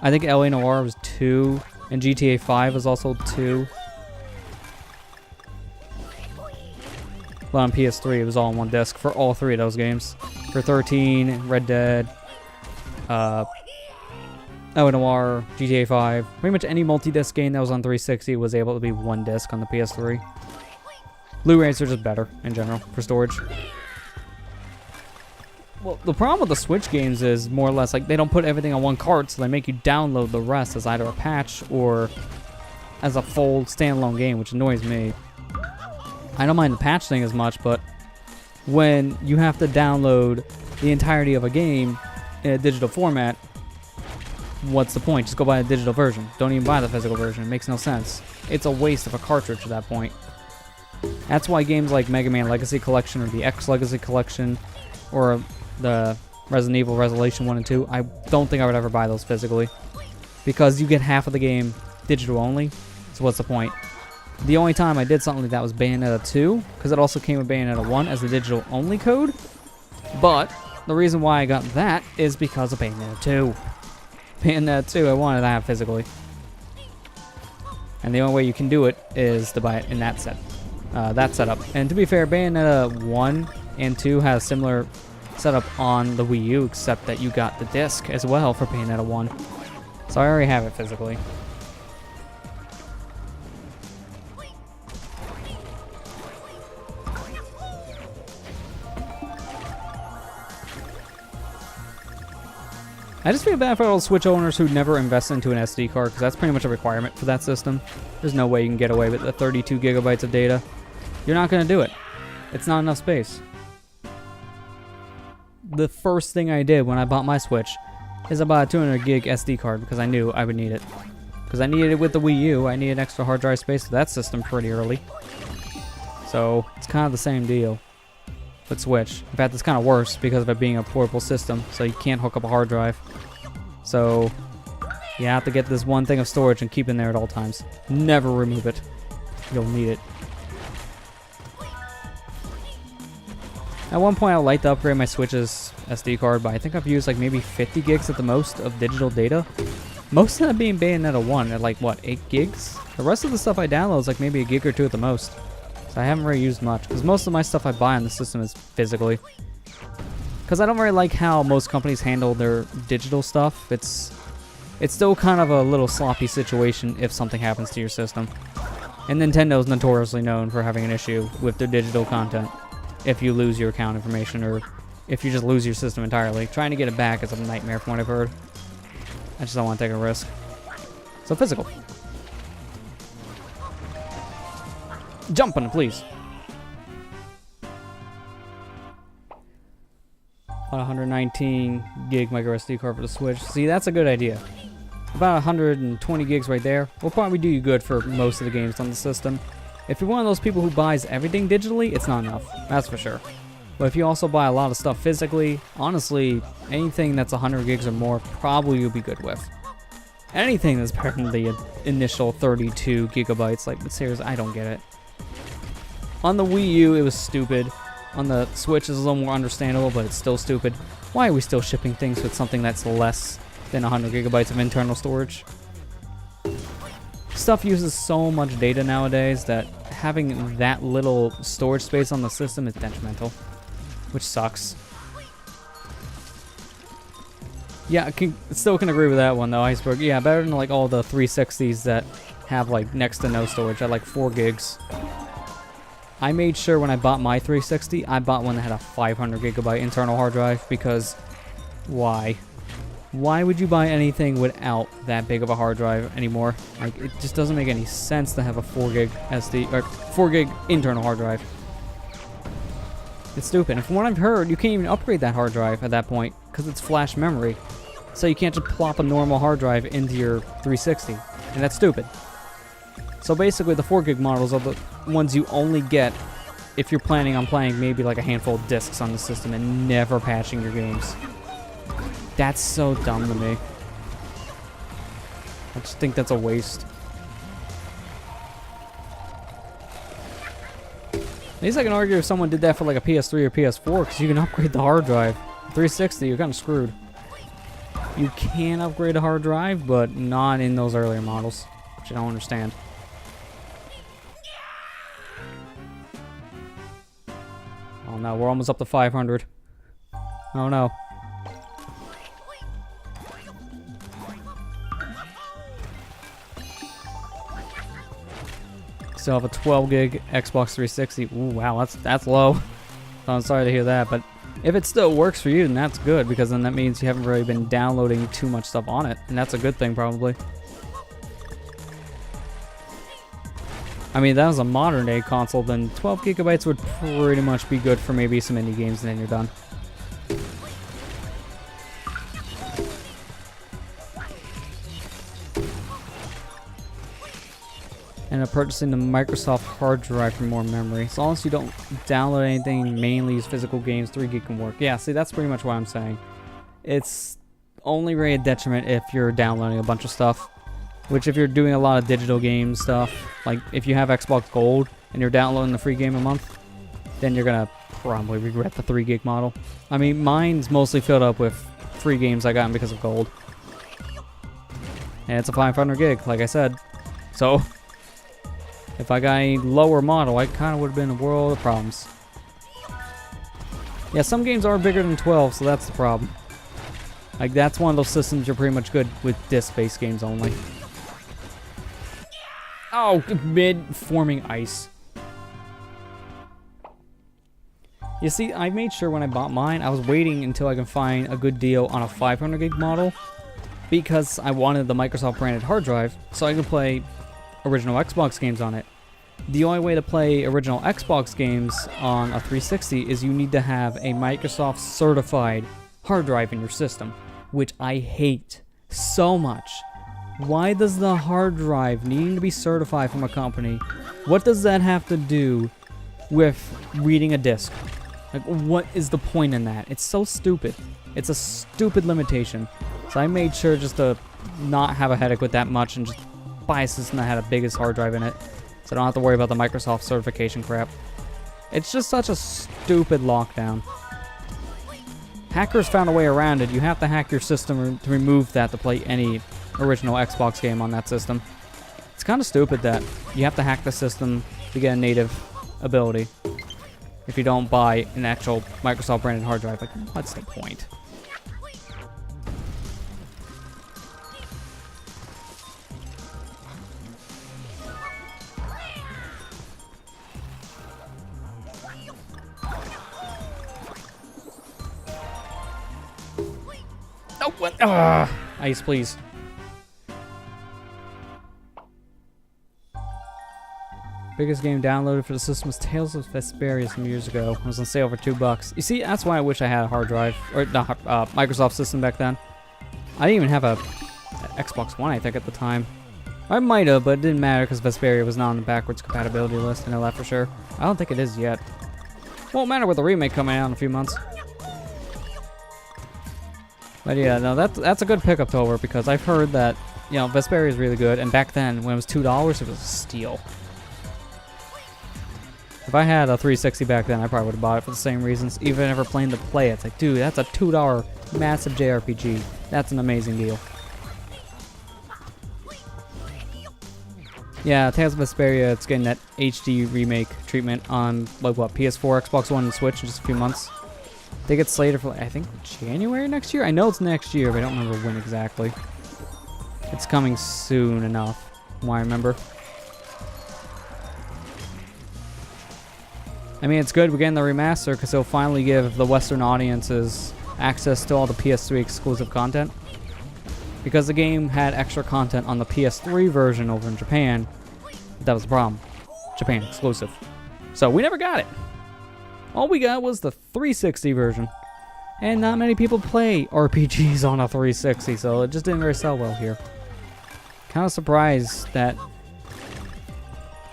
I think LA Noire was 2, and GTA 5 was also 2. But on PS3, it was all on one disc for all 3 of those games. For 13, Red Dead, LA Noire, GTA 5. Pretty much any multi-disc game that was on 360 was able to be one disc on the PS3. Blu-rays are just better in general for storage. Well, the problem with the Switch games is more or less like they don't put everything on one cart, so they make you download the rest as either a patch or as a full standalone game, which annoys me. I don't mind the patch thing as much, but when you have to download the entirety of a game in a digital format, what's the point? Just go buy a digital version. Don't even buy the physical version. It makes no sense. It's a waste of a cartridge at that point. That's why games like Mega Man Legacy Collection or the X Legacy Collection or the Resident Evil Revelation 1 and 2, I don't think I would ever buy those physically. Because you get half of the game digital only, so what's the point? The only time I did something like that was Bayonetta 2, because it also came with Bayonetta 1 as the digital only code. But the reason why I got that is because of Bayonetta 2. Bayonetta 2 I wanted to have physically. And the only way you can do it is to buy it in that setup. And to be fair, Bayonetta 1 and 2 has a similar setup on the Wii U, except that you got the disc as well for Bayonetta 1. So I already have it physically. I just feel bad for all the Switch owners who never invest into an SD card, because that's pretty much a requirement for that system. There's no way you can get away with the 32 gigabytes of data. You're not going to do it. It's not enough space. The first thing I did when I bought my Switch is I bought a 200 gig SD card because I knew I would need it. Because I needed it with the Wii U, I needed extra hard drive space for that system pretty early. So it's kind of the same deal with Switch. In fact, it's kind of worse because of it being a portable system, so you can't hook up a hard drive. So you have to get this one thing of storage and keep it in there at all times. Never remove it. You'll need it. At one point, I would like to upgrade my Switch's SD card, but I think I've used like maybe 50 gigs at the most of digital data. Most of that being Bayonetta 1 at like, what, 8 gigs? The rest of the stuff I download is like maybe a gig or two at the most. So I haven't really used much, because most of my stuff I buy on the system is physically. Because I don't really like how most companies handle their digital stuff. It's still kind of a little sloppy situation if something happens to your system. And Nintendo's notoriously known for having an issue with their digital content. If you lose your account information, or if you just lose your system entirely. Trying to get it back is a nightmare from what I've heard. I just don't want to take a risk. So physical. Jumping, please. About 119 gig micro SD card for the Switch. See, that's a good idea. About 120 gigs right there will probably do you good for most of the games on the system. If you're one of those people who buys everything digitally, it's not enough. That's for sure. But if you also buy a lot of stuff physically, honestly, anything that's 100 gigs or more, probably you'll be good with. Anything that's better than the initial 32 gigabytes, like, seriously, I don't get it. On the Wii U, it was stupid. On the Switch, it's a little more understandable, but it's still stupid. Why are we still shipping things with something that's less than 100 gigabytes of internal storage? Stuff uses so much data nowadays that having that little storage space on the system is detrimental, which sucks. Yeah, I still can agree with that one though, Iceberg. Yeah, better than like all the 360s that have like next to no storage at like 4 gigs. I made sure when I bought my 360, I bought one that had a 500 gigabyte internal hard drive, because why? Why would you buy anything without that big of a hard drive anymore? Like, it just doesn't make any sense to have a 4 gig SD or 4 gig internal hard drive. It's stupid. And from what I've heard, you can't even upgrade that hard drive at that point because it's flash memory. So you can't just plop a normal hard drive into your 360, and that's stupid. So basically, the 4 gig models are the ones you only get if you're planning on playing maybe like a handful of discs on the system and never patching your games. That's so dumb to me. I just think that's a waste. At least I can argue if someone did that for like a PS3 or PS4, because you can upgrade the hard drive. 360, you're kind of screwed. You can upgrade a hard drive, but not in those earlier models, which I don't understand. Oh no, we're almost up to 500. Oh no. Still have a 12 gig Xbox 360. Ooh, wow, that's low. So I'm sorry to hear that, but if it still works for you, then that's good, because then that means you haven't really been downloading too much stuff on it, and that's a good thing probably. I mean, if that was a modern day console, then 12 gigabytes would pretty much be good for maybe some indie games, and then you're done. and purchasing the Microsoft hard drive for more memory. As long as you don't download anything, mainly use physical games, 3 gig can work. Yeah, see, that's pretty much what I'm saying. It's only really a detriment if you're downloading a bunch of stuff. Which, if you're doing a lot of digital game stuff, like if you have Xbox Gold and you're downloading the free game a month, then you're gonna probably regret the 3 gig model. I mean, mine's mostly filled up with free games I got because of Gold. And it's a 500 gig, like I said. So, if I got a lower model, I kind of would have been in a world of problems. Yeah, some games are bigger than 12, so that's the problem. Like, that's one of those systems you're pretty much good with disc-based games only. Oh, mid-forming ice. You see, I made sure when I bought mine, I was waiting until I can find a good deal on a 500 gig model because I wanted the Microsoft branded hard drive so I could play original Xbox games on it. The only way to play original Xbox games on a 360 is you need to have a Microsoft certified hard drive in your system, which I hate so much. Why does the hard drive needing to be certified from a company, what does that have to do with reading a disc? Like, what is the point in that? It's so stupid. It's a stupid limitation. So I made sure just to not have a headache with that much and just buy a system that had a biggest hard drive in it. So I don't have to worry about the Microsoft certification crap. It's just such a stupid lockdown. Hackers found a way around it. You have to hack your system to remove that to play any original Xbox game on that system. It's kind of stupid that you have to hack the system to get a native ability if you don't buy an actual Microsoft branded hard drive. Like, what's the point? Oh, what? Ice, please. Biggest game downloaded for the system was Tales of Vesperia some years ago. It was on sale for $2. You see, that's why I wish I had a hard drive, or not Microsoft system back then. I didn't even have a Xbox One, I think, at the time. I might have, but it didn't matter because Vesperia was not on the backwards compatibility list. I know that for sure. I don't think it is yet. Won't matter with the remake coming out in a few months. But yeah, no, that's a good pickup over because I've heard that, you know, Vesperia is really good, and back then when it was $2, it was a steal. If I had a 360 back then, I probably would have bought it for the same reasons. Even if we're playing to play it, it's like, dude, that's a $2 massive JRPG. That's an amazing deal. Yeah, Tales of Vesperia, it's getting that HD remake treatment on, like, what, PS4, Xbox One, and Switch in just a few months. They get slated for, I think, January next year? I know it's next year, but I don't remember when exactly. It's coming soon enough, from what I remember. I mean, it's good we're getting the remaster because it'll finally give the Western audiences access to all the PS3 exclusive content. Because the game had extra content on the PS3 version over in Japan, that was the problem. Japan exclusive. So we never got it. All we got was the 360 version. And not many people play RPGs on a 360, so it just didn't really sell well here. Kind of surprised that,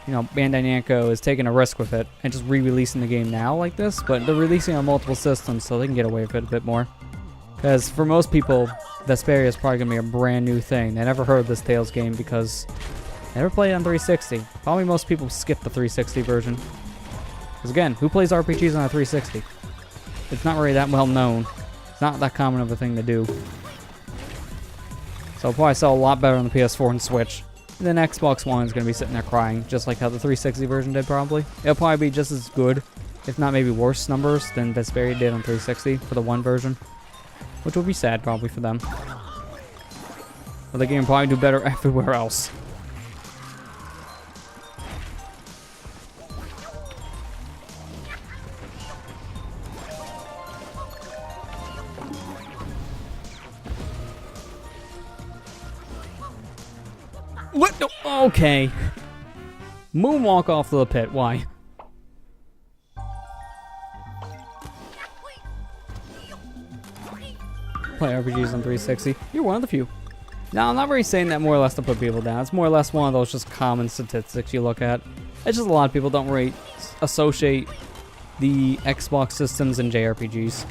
you know, Bandai Namco is taking a risk with it and just re-releasing the game now like this, but they're releasing on multiple systems so they can get away with it a bit more. Because for most people, Vesperia is probably going to be a brand new thing. They never heard of this Tales game because they never played it on 360. Probably most people skip the 360 version. Because again, who plays RPGs on a 360? It's not really that well known. It's not that common of a thing to do. So it'll probably sell a lot better on the PS4 and Switch. And then Xbox One is going to be sitting there crying, just like how the 360 version did probably. It'll probably be just as good, if not maybe worse numbers than Vesperia did on 360 for the one version. Which will be sad probably for them. But the game will probably do better everywhere else. What? No. Okay. Moonwalk off the pit. Why? Play RPGs on 360. You're one of the few. Now, I'm not really saying that more or less to put people down. It's more or less one of those just common statistics you look at. It's just a lot of people don't really associate the Xbox systems and JRPGs.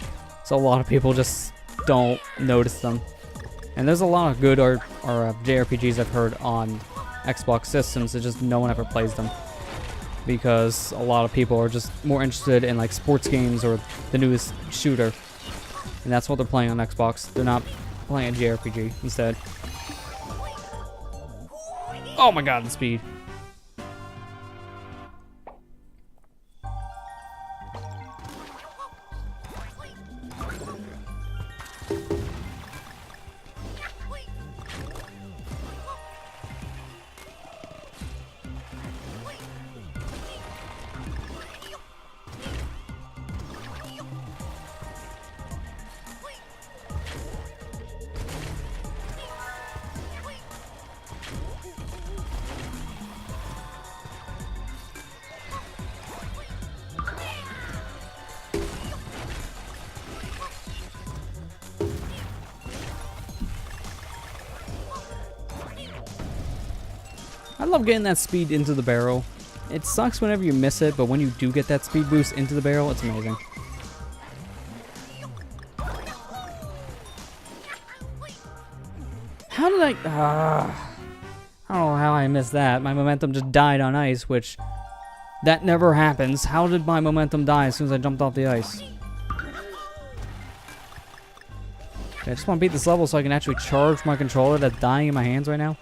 So a lot of people just don't notice them. And there's a lot of good JRPGs I've heard on Xbox systems, it's just no one ever plays them. Because a lot of people are just more interested in like sports games or the newest shooter. And that's what they're playing on Xbox. They're not playing a JRPG instead. Oh my god, the speed. I love getting that speed into the barrel. It sucks whenever you miss it, but when you do get that speed boost into the barrel, it's amazing. How did I don't know how I missed that. My momentum just died on ice, which that never happens. How did my momentum die as soon as I jumped off the ice? Okay, I just want to beat this level so I can actually charge my controller that's dying in my hands right now.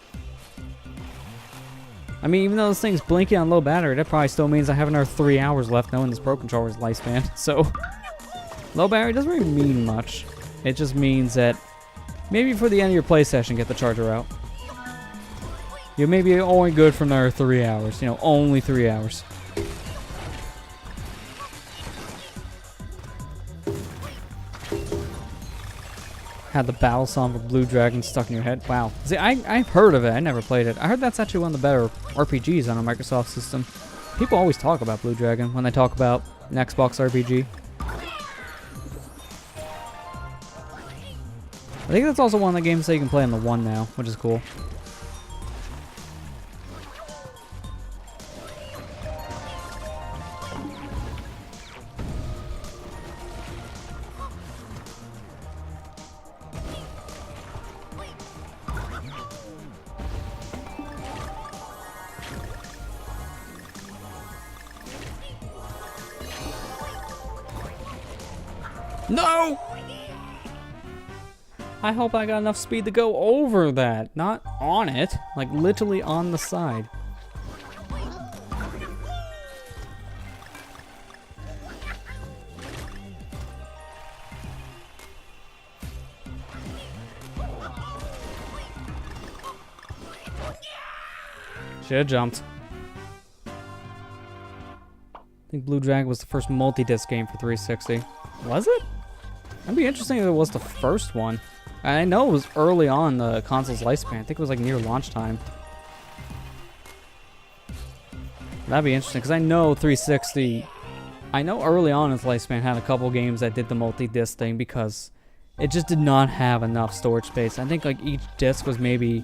I mean, even though this thing's blinking on low battery, that probably still means I have another 3 hours left knowing this Pro Controller's lifespan. So, low battery doesn't really mean much. It just means that maybe for the end of your play session, get the charger out. You may be only good for another 3 hours. You know, only 3 hours. Had the battle song for Blue Dragon stuck in your head. Wow. See, I've heard of it. I never played it. I heard that's actually one of the better RPGs on a Microsoft system. People always talk about Blue Dragon when they talk about an Xbox RPG. I think that's also one of the games that you can play on the One now, which is cool. No! I hope I got enough speed to go over that, not on it, like literally on the side. Should've jumped. I think Blue Dragon was the first multi-disc game for 360. Was it? That'd be interesting if it was the first one. I know it was early on the console's lifespan. I think it was like near launch time. That'd be interesting because I know 360. I know early on its lifespan had a couple games that did the multi-disc thing because it just did not have enough storage space. I think like each disc was maybe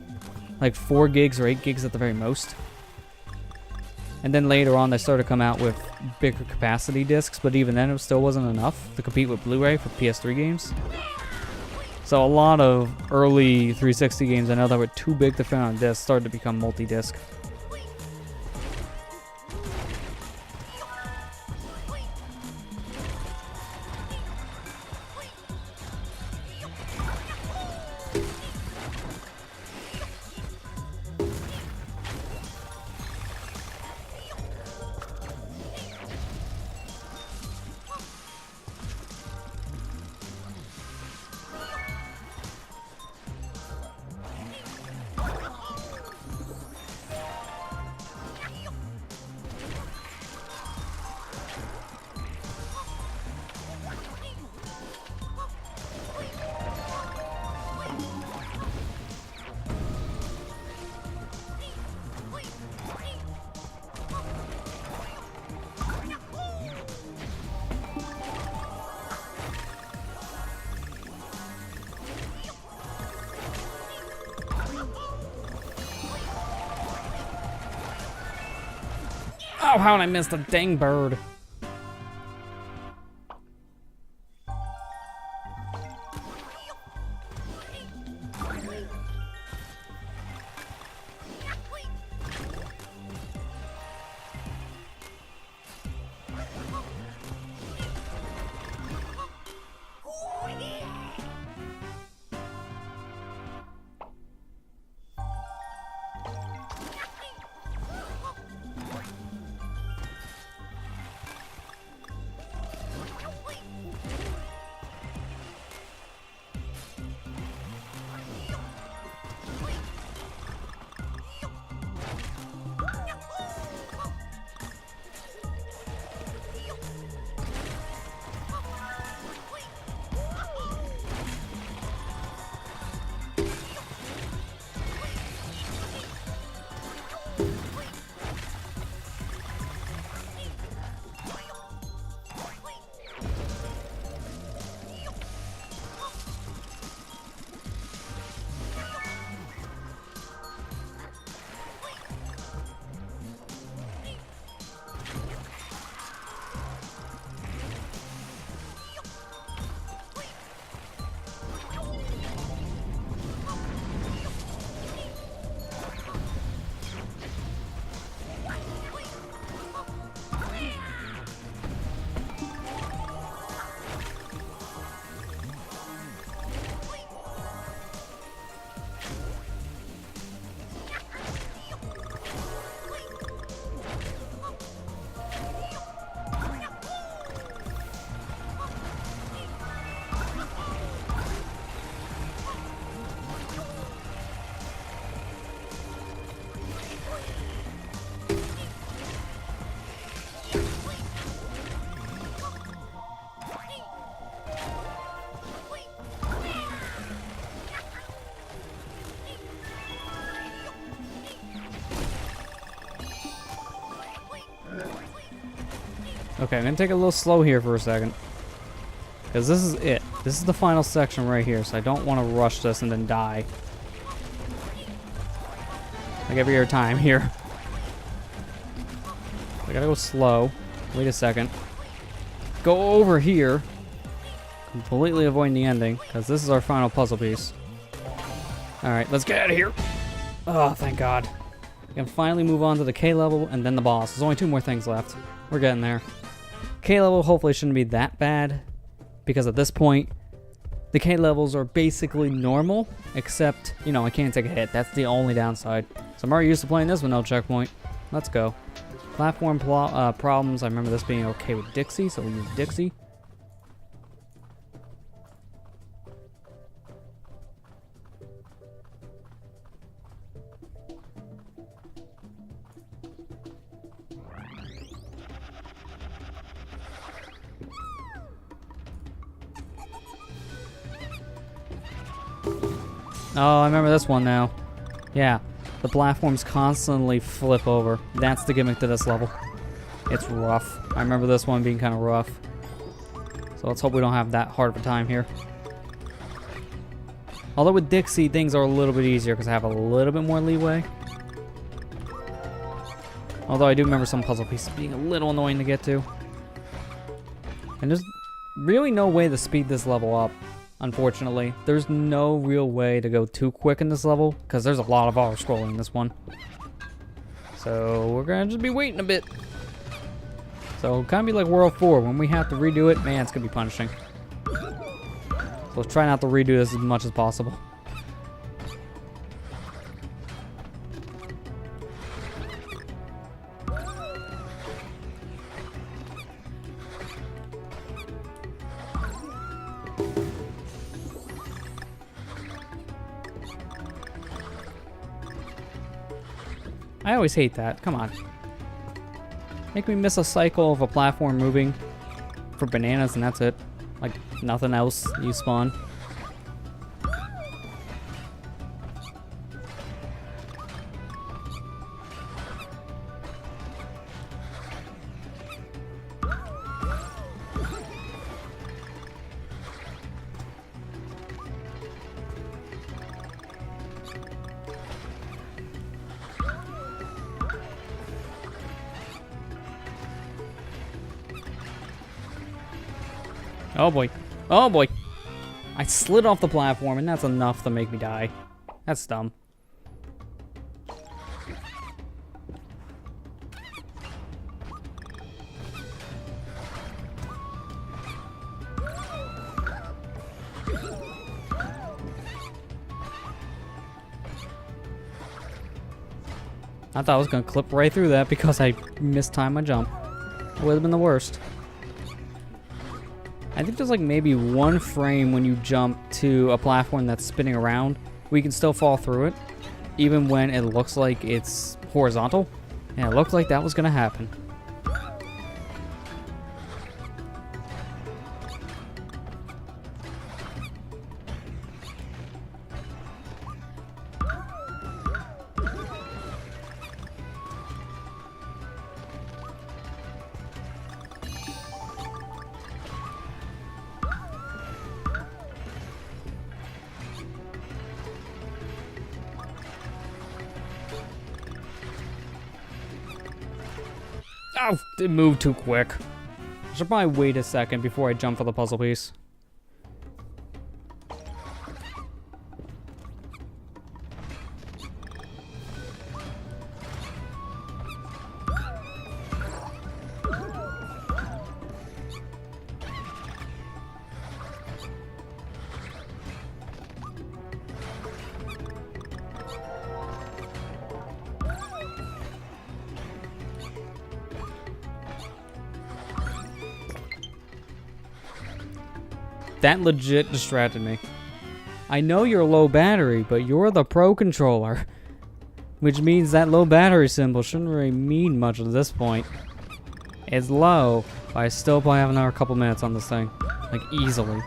like 4 gigs or 8 gigs at the very most. And then later on, they started to come out with bigger capacity discs, but even then, it still wasn't enough to compete with Blu-ray for PS3 games. So a lot of early 360 games I know that were too big to fit on a disc started to become multi-disc. Oh, how did I miss the dang bird? Okay, I'm gonna take it a little slow here for a second. Because this is it. This is the final section right here, so I don't want to rush this and then die. Like every other time here. I gotta go slow. Wait a second. Go over here. Completely avoiding the ending, because this is our final puzzle piece. Alright, let's get out of here. Oh, thank God. We can finally move on to the K level and then the boss. There's only 2 more things left. We're getting there. K level hopefully shouldn't be that bad, because at this point, the K levels are basically normal, except, you know, I can't take a hit. That's the only downside. So I'm already used to playing this with no checkpoint. Let's go. Platform problems. I remember this being okay with Dixie, so we use Dixie. Oh, I remember this one now. Yeah, the platforms constantly flip over. That's the gimmick to this level. It's rough. I remember this one being kind of rough. So let's hope we don't have that hard of a time here. Although with Dixie, things are a little bit easier because I have a little bit more leeway. Although I do remember some puzzle pieces being a little annoying to get to. And there's really no way to speed this level up. Unfortunately, there's no real way to go too quick in this level because there's a lot of auto scrolling in this one. So we're gonna just be waiting a bit. So kind of be like World 4 when we have to redo it. Man, it's gonna be punishing. So let's try not to redo this as much as possible. I always hate that. Come on. Make me miss a cycle of a platform moving for bananas and that's it. Like nothing else you spawn. Oh boy. Oh boy. I slid off the platform and that's enough to make me die. That's dumb. I thought I was gonna clip right through that because I mistimed my jump. It would have been the worst. I think there's like maybe one frame when you jump to a platform that's spinning around where you can still fall through it, even when it looks like it's horizontal. And it looked like that was gonna happen. Oh, it moved too quick. I should probably wait a second before I jump for the puzzle piece. That legit distracted me. I know you're low battery, but you're the Pro Controller. Which means that low battery symbol shouldn't really mean much at this point. It's low, but I still probably have another couple minutes on this thing. Like, easily.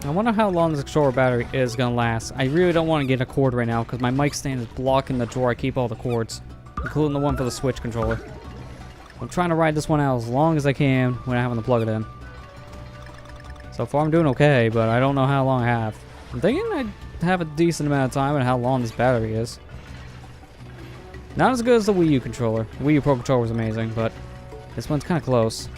I wonder how long this controller battery is gonna last. I really don't want to get a cord right now because my mic stand is blocking the drawer I keep all the cords, including the one for the Switch controller. I'm trying to ride this one out as long as I can when I having to plug it in. So far I'm doing okay, but I don't know how long I have. I'm thinking I have a decent amount of time and how long this battery is. Not as good as the Wii U controller. The Wii U Pro Controller was amazing, but this one's kind of close.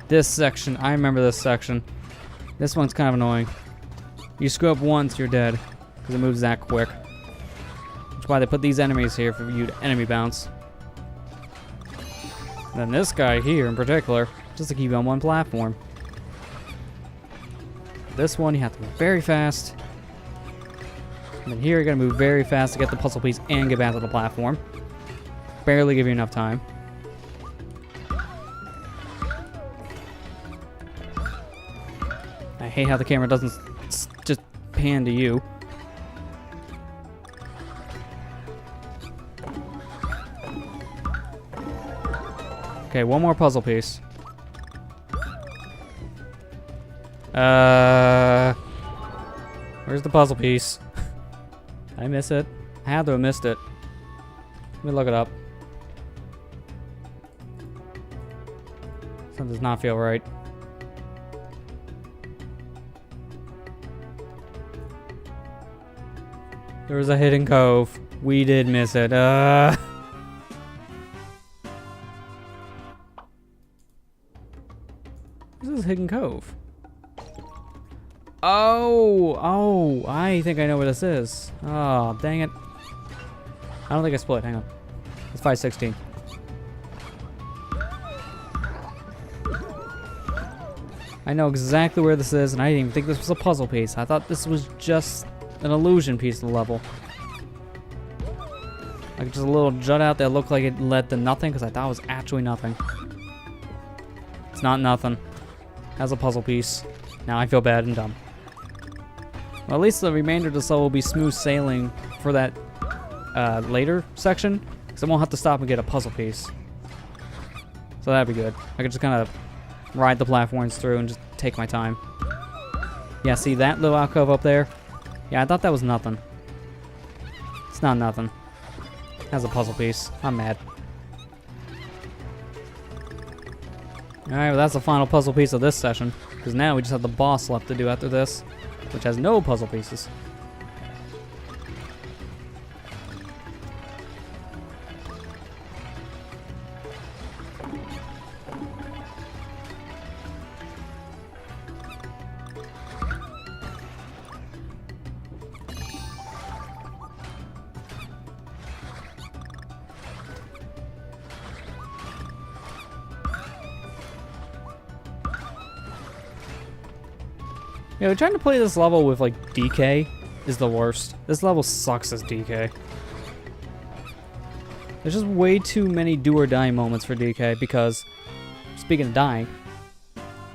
This section, I remember this section. This one's kind of annoying. You screw up once, you're dead. Because it moves that quick. That's why they put these enemies here for you to enemy bounce. And then this guy here in particular, just to keep you on one platform. This one, you have to move very fast. And then here, you're going to move very fast to get the puzzle piece and get back to the platform. Barely give you enough time. I hate how the camera doesn't just pan to you. Okay, one more puzzle piece. Where's the puzzle piece? Did I miss it? I had to have missed it. Let me look it up. Something does not feel right. There was a hidden cove. We did miss it. This is Hidden Cove. Oh, I think I know what this is. Oh, dang it. I don't think I split. Hang on. It's 516. I know exactly where this is, and I didn't even think this was a puzzle piece. I thought this was just an illusion piece of the level. Like just a little jut out that looked like it led to nothing because I thought it was actually nothing. It's not nothing. That's a puzzle piece. Now I feel bad and dumb. Well, at least the remainder of this level will be smooth sailing for that later section, because I won't have to stop and get a puzzle piece. So that'd be good. I could just kind of ride the platforms through and just take my time. Yeah, see that little alcove up there? Yeah, I thought that was nothing. It's not nothing. It has a puzzle piece. I'm mad. Alright, well that's the final puzzle piece of this session. Because now we just have the boss left to do after this, which has no puzzle pieces. Yeah, trying to play this level with, like, DK is the worst. This level sucks as DK. There's just way too many do-or-die moments for DK because, speaking of dying,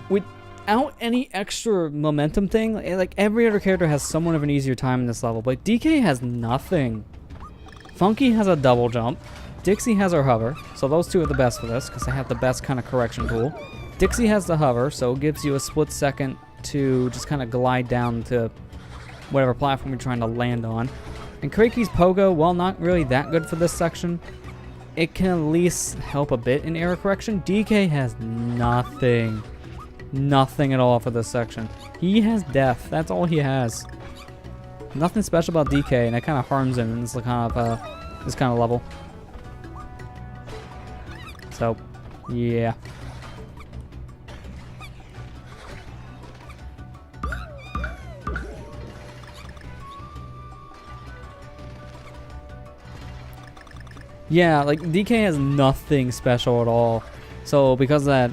without any extra momentum thing, like, every other character has somewhat of an easier time in this level, but DK has nothing. Funky has a double jump. Dixie has her hover, so those two are the best for this because they have the best kind of correction tool. Dixie has the hover, so it gives you a split second to just kind of glide down to whatever platform you're trying to land on. And Krake's Pogo, while not really that good for this section, it can at least help a bit in error correction. DK has nothing. Nothing at all for this section. He has death. That's all he has. Nothing special about DK, and it kind of harms him in this kind of level. So, yeah. Yeah, like, DK has nothing special at all. So, because of that,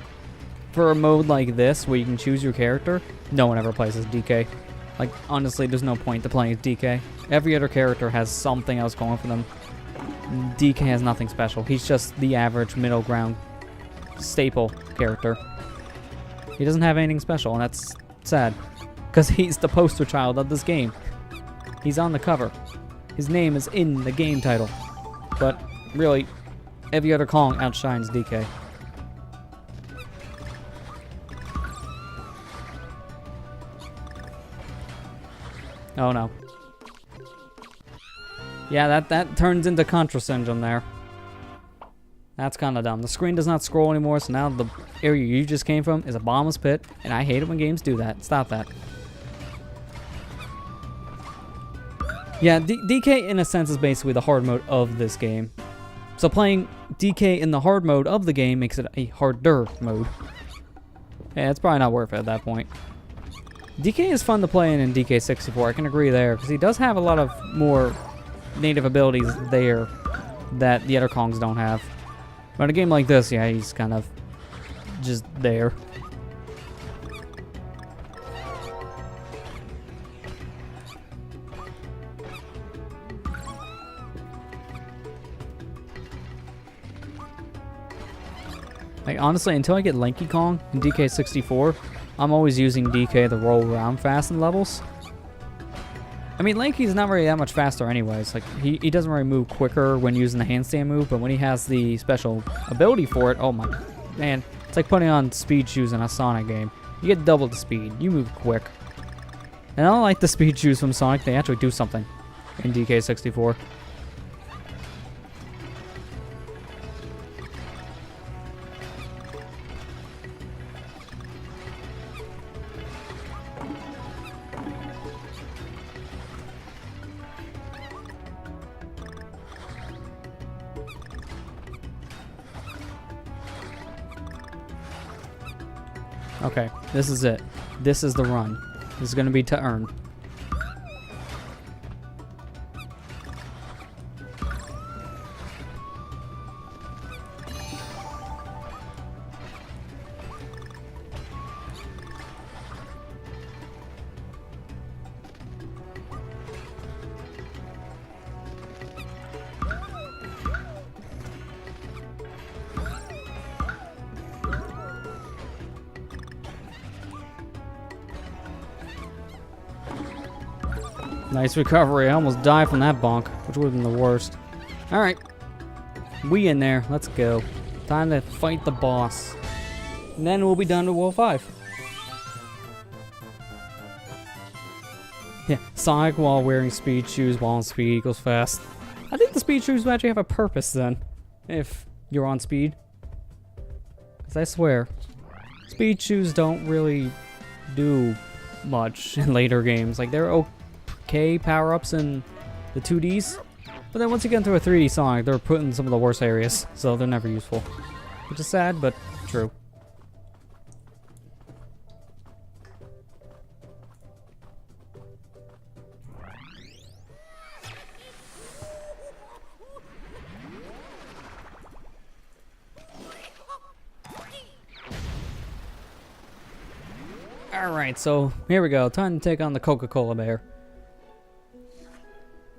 for a mode like this, where you can choose your character, no one ever plays as DK. Like, honestly, there's no point to playing as DK. Every other character has something else going for them. DK has nothing special. He's just the average middle ground staple character. He doesn't have anything special, and that's sad. Because he's the poster child of this game. He's on the cover. His name is in the game title. But really, every other Kong outshines DK. Oh no. Yeah, that turns into Contra Syndrome there. That's kind of dumb. The screen does not scroll anymore, so now the area you just came from is a bottomless pit, and I hate it when games do that. Stop that. Yeah, DK in a sense is basically the hard mode of this game. So playing DK in the hard mode of the game makes it a harder mode. Yeah, it's probably not worth it at that point. DK is fun to play in DK64, I can agree there, because he does have a lot of more native abilities there that the other Kongs don't have. But in a game like this, yeah, he's kind of just there. Like, honestly, until I get Lanky Kong in DK64, I'm always using DK to roll around fast in levels. I mean, Lanky's not really that much faster anyways. Like, he doesn't really move quicker when using the handstand move, but when he has the special ability for it, oh my man, it's like putting on speed shoes in a Sonic game. You get double the speed. You move quick. And I don't like the speed shoes from Sonic. They actually do something in DK64. Okay, this is it. This is the run. This is going to be to earn. Nice recovery. I almost died from that bonk, which would have been the worst. Alright. We in there. Let's go. Time to fight the boss. And then we'll be done to World 5. Yeah, Sonic while wearing speed shoes while on speed equals fast. I think the speed shoes actually have a purpose then, if you're on speed. Because I swear, speed shoes don't really do much in later games. Like, they're okay power-ups in the 2Ds, but then once you get into a 3D Sonic, they're put in some of the worst areas, so they're never useful. Which is sad, but true. Alright, so here we go. Time to take on the Coca-Cola Bear.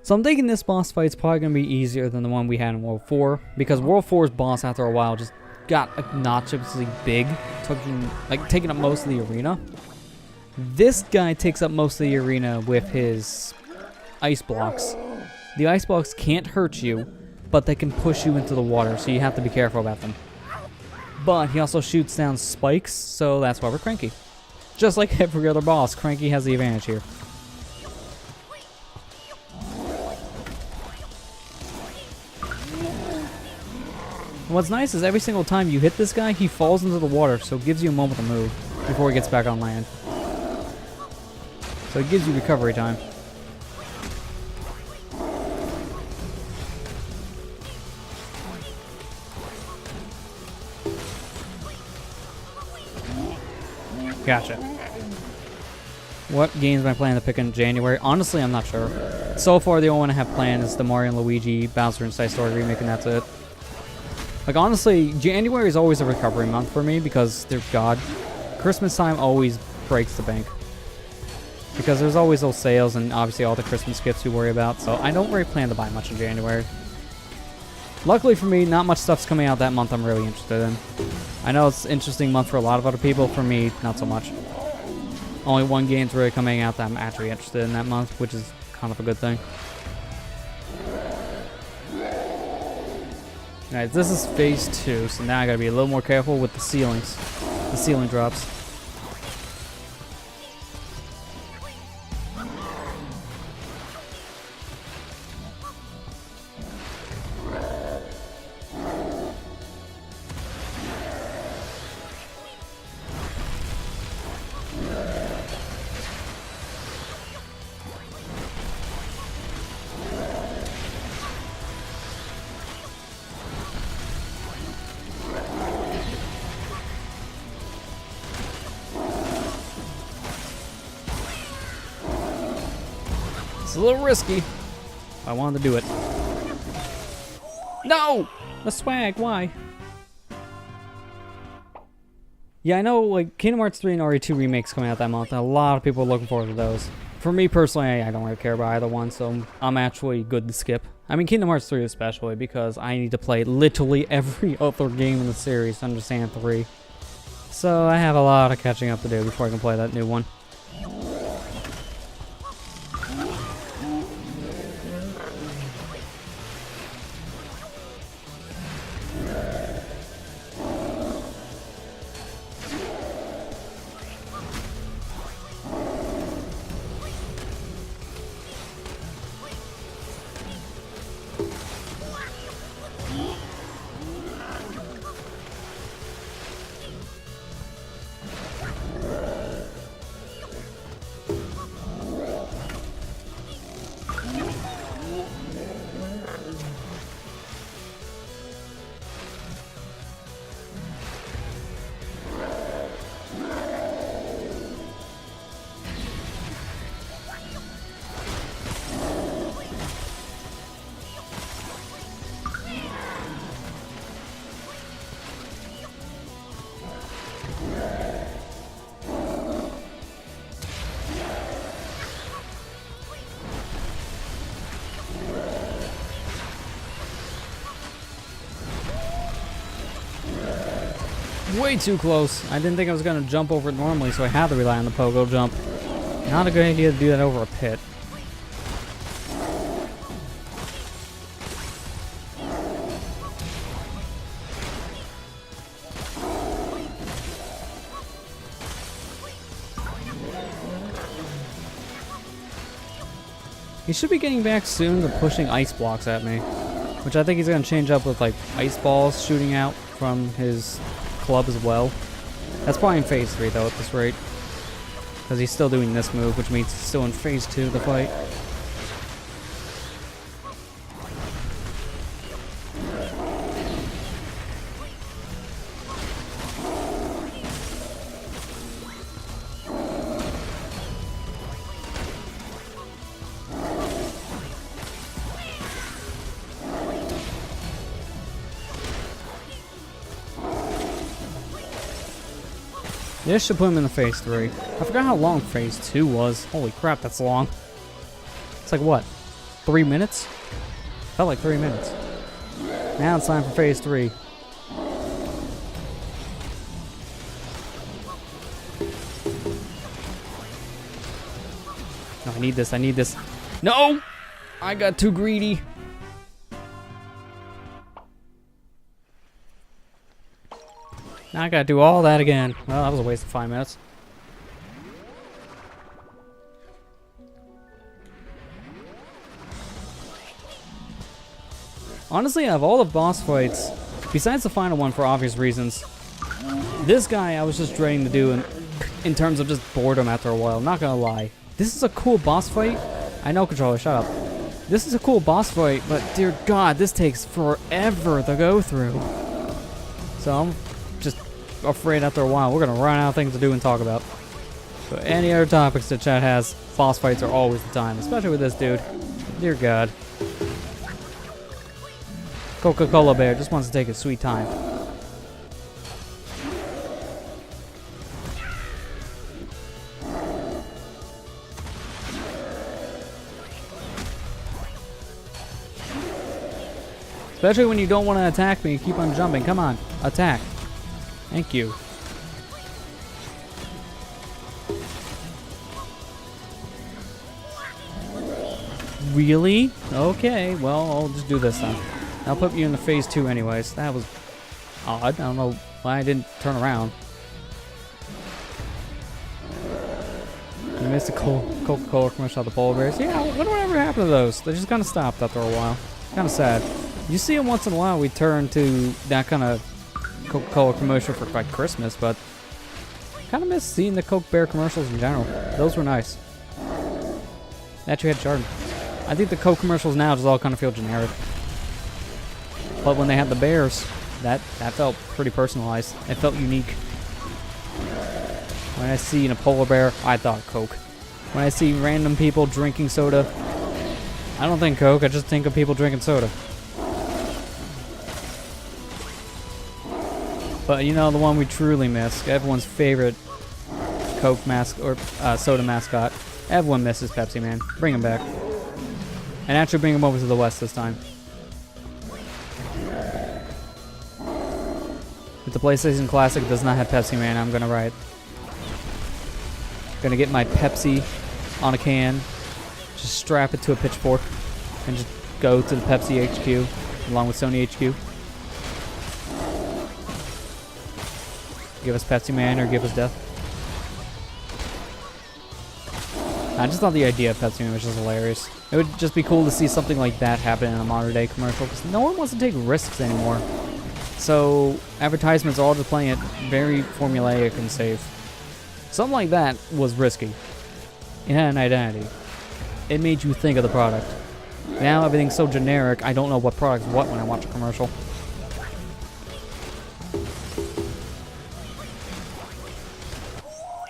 So I'm thinking this boss fight's probably going to be easier than the one we had in World 4, because World 4's boss after a while just got obnoxiously big, taking up most of the arena. This guy takes up most of the arena with his ice blocks. The ice blocks can't hurt you, but they can push you into the water, so you have to be careful about them. But he also shoots down spikes, so that's why we're cranky. Just like every other boss, Cranky has the advantage here. What's nice is every single time you hit this guy, he falls into the water, so it gives you a moment to move before he gets back on land. So it gives you recovery time. Gotcha. What games am I planning to pick in January? Honestly, I'm not sure. So far, the only one I have planned is the Mario and Luigi Bowser Inside Story remake, and that's it. Like, honestly, January is always a recovery month for me because, dear God, Christmas time always breaks the bank. Because there's always those sales and obviously all the Christmas gifts you worry about, so I don't really plan to buy much in January. Luckily for me, not much stuff's coming out that month I'm really interested in. I know it's an interesting month for a lot of other people. For me, not so much. Only one game's really coming out that I'm actually interested in that month, which is kind of a good thing. Alright, this is phase 2, so now I gotta be a little more careful with the ceilings. The ceiling drops. It's a little risky. I wanted to do it. No! The swag, why? Yeah, I know, like, Kingdom Hearts 3 and RE2 remakes coming out that month, and a lot of people are looking forward to those. For me personally, I don't really care about either one, so I'm actually good to skip. I mean, Kingdom Hearts 3 especially, because I need to play literally every other game in the series to understand 3. So I have a lot of catching up to do before I can play that new one. Way too close. I didn't think I was going to jump over it normally, so I had to rely on the pogo jump. Not a good idea to do that over a pit. He should be getting back soon to pushing ice blocks at me, which I think he's going to change up with like ice balls shooting out from his club as well. That's probably in phase 3 though at this rate, because he's still doing this move, which means he's still in phase 2 of the fight. This should put him in the phase 3. I forgot how long phase 2 was. Holy crap, that's long. It's like what? 3 minutes? Felt like 3 minutes. Now it's time for phase 3. No, I need this, I need this. No! I got too greedy. Now I gotta do all that again. Well, that was a waste of 5 minutes. Honestly, out of all the boss fights, besides the final one for obvious reasons, this guy I was just dreading to do in terms of just boredom after a while, not gonna lie. This is a cool boss fight. I know, controller, shut up. This is a cool boss fight, but dear God, this takes forever to go through. So I'm just afraid after a while we're gonna run out of things to do and talk about. So any other topics that chat has, boss fights are always the time, especially with this dude. Dear God. Coca-Cola Bear just wants to take his sweet time. Especially when you don't want to attack me, you keep on jumping. Come on, attack. Thank you. Really? Okay, well, I'll just do this then. I'll put you in the phase 2 anyways. That was odd. I don't know why I didn't turn around. I missed a Coca-Cola commercial of the polar bears. Yeah, whatever happened to those? They just kind of stopped after a while. Kind of sad. You see them once in a while. We turn to that kind of Coca-Cola commercial for like Christmas, but kind of miss seeing the Coke Bear commercials in general. Those were nice. Actually had Jordan. I think the Coke commercials now just all kind of feel generic. But when they had the bears, that felt pretty personalized. It felt unique. When I see a polar bear, I thought Coke. When I see random people drinking soda, I don't think Coke, I just think of people drinking soda. But you know, the one we truly miss, everyone's favorite Coke or soda mascot, everyone misses Pepsi Man. Bring him back. And actually bring him over to the West this time. If the PlayStation Classic does not have Pepsi Man, I'm gonna riot. Gonna get my Pepsi on a can, just strap it to a pitchfork, and just go to the Pepsi HQ, along with Sony HQ. Give us Pepsi Man or give us death. I just thought the idea of Pepsi Man was just hilarious. It would just be cool to see something like that happen in a modern day commercial, because no one wants to take risks anymore. So advertisements are all just playing it very formulaic and safe. Something like that was risky. It had an identity. It made you think of the product. Now everything's so generic, I don't know what product's what when I watch a commercial.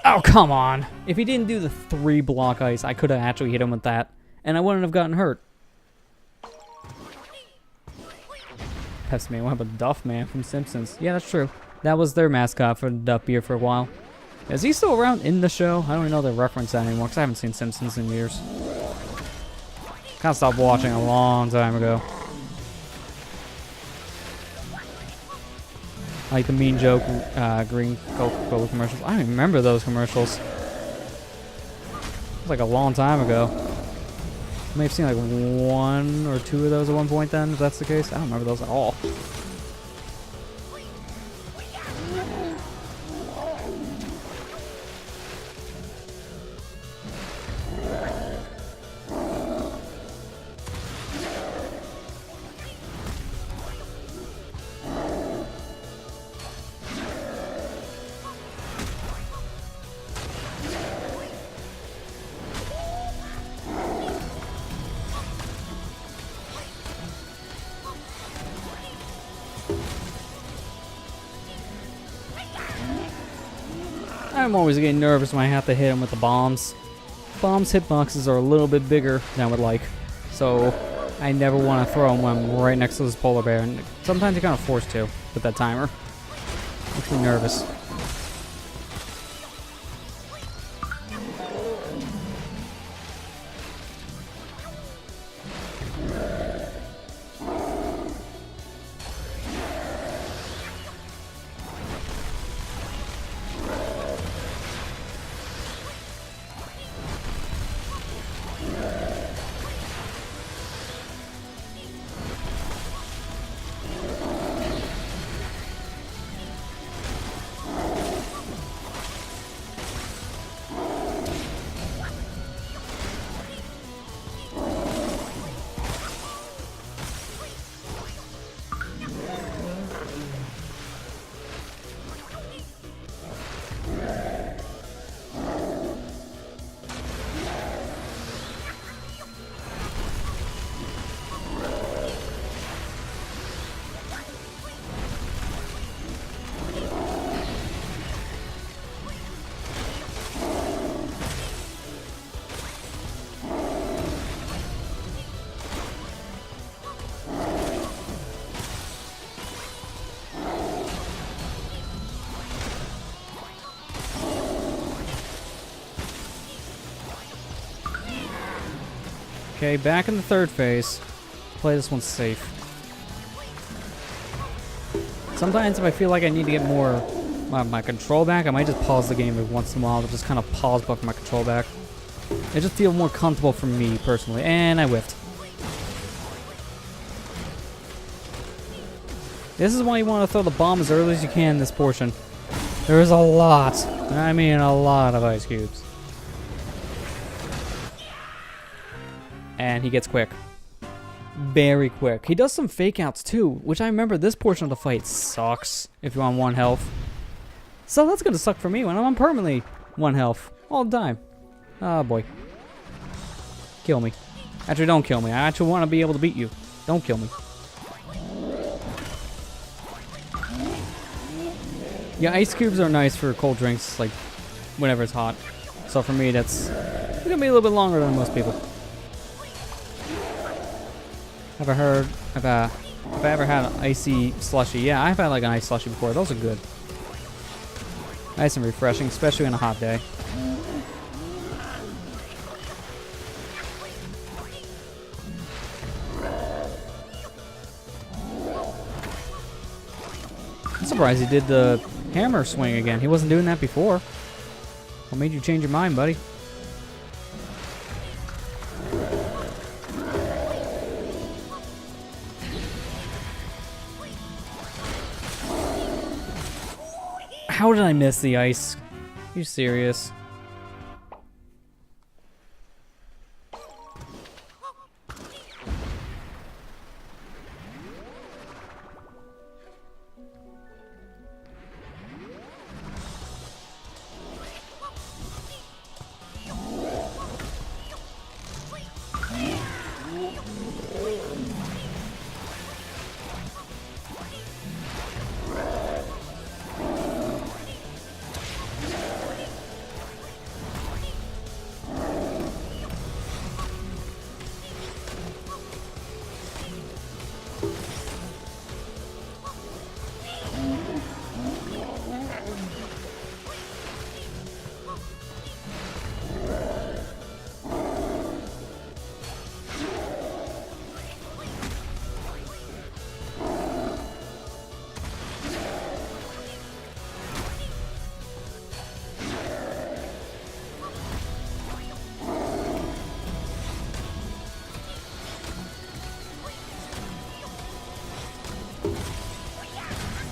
Oh, come on. If he didn't do the 3 block ice, I could have actually hit him with that, and I wouldn't have gotten hurt. Pepsi Man, what about Duff Man from Simpsons? Yeah, that's true. That was their mascot for Duff Beer for a while. Is he still around in the show? I don't even know they reference that anymore, because I haven't seen Simpsons in years. Kind of stopped watching a long time ago. Like the Mean Joke green Coca-Cola commercials. I don't even remember those commercials. It was like a long time ago. I may have seen like 1 or 2 of those at one point then, if that's the case. I don't remember those at all. I'm always getting nervous when I have to hit him with the bombs. Bombs hitboxes are a little bit bigger than I would like, so I never want to throw them when I'm right next to this polar bear, and sometimes you're kind of forced to with that timer. Makes me nervous. Okay, back in the third phase. Play this one safe. Sometimes if I feel like I need to get more my control back, I might just pause the game every once in a while to just kind of pause button my control back. It just feels more comfortable for me personally. And I whiffed. This is why you want to throw the bomb as early as you can in this portion. There is a lot, I mean a lot of ice cubes. And he gets quick. Very quick. He does some fake outs too, which I remember this portion of the fight sucks if you're on 1 health. So that's gonna suck for me when I'm on permanently 1 health all the time. Oh boy. Kill me. Actually, don't kill me. I actually want to be able to beat you. Don't kill me. Yeah, ice cubes are nice for cold drinks, like whenever it's hot. So for me, it's gonna be a little bit longer than most people. Have I ever had an icy slushy? Yeah, I've had like an ice slushy before. Those are good. Nice and refreshing, especially on a hot day. I'm surprised he did the hammer swing again. He wasn't doing that before. What made you change your mind, buddy? How did I miss the ice? Are you serious?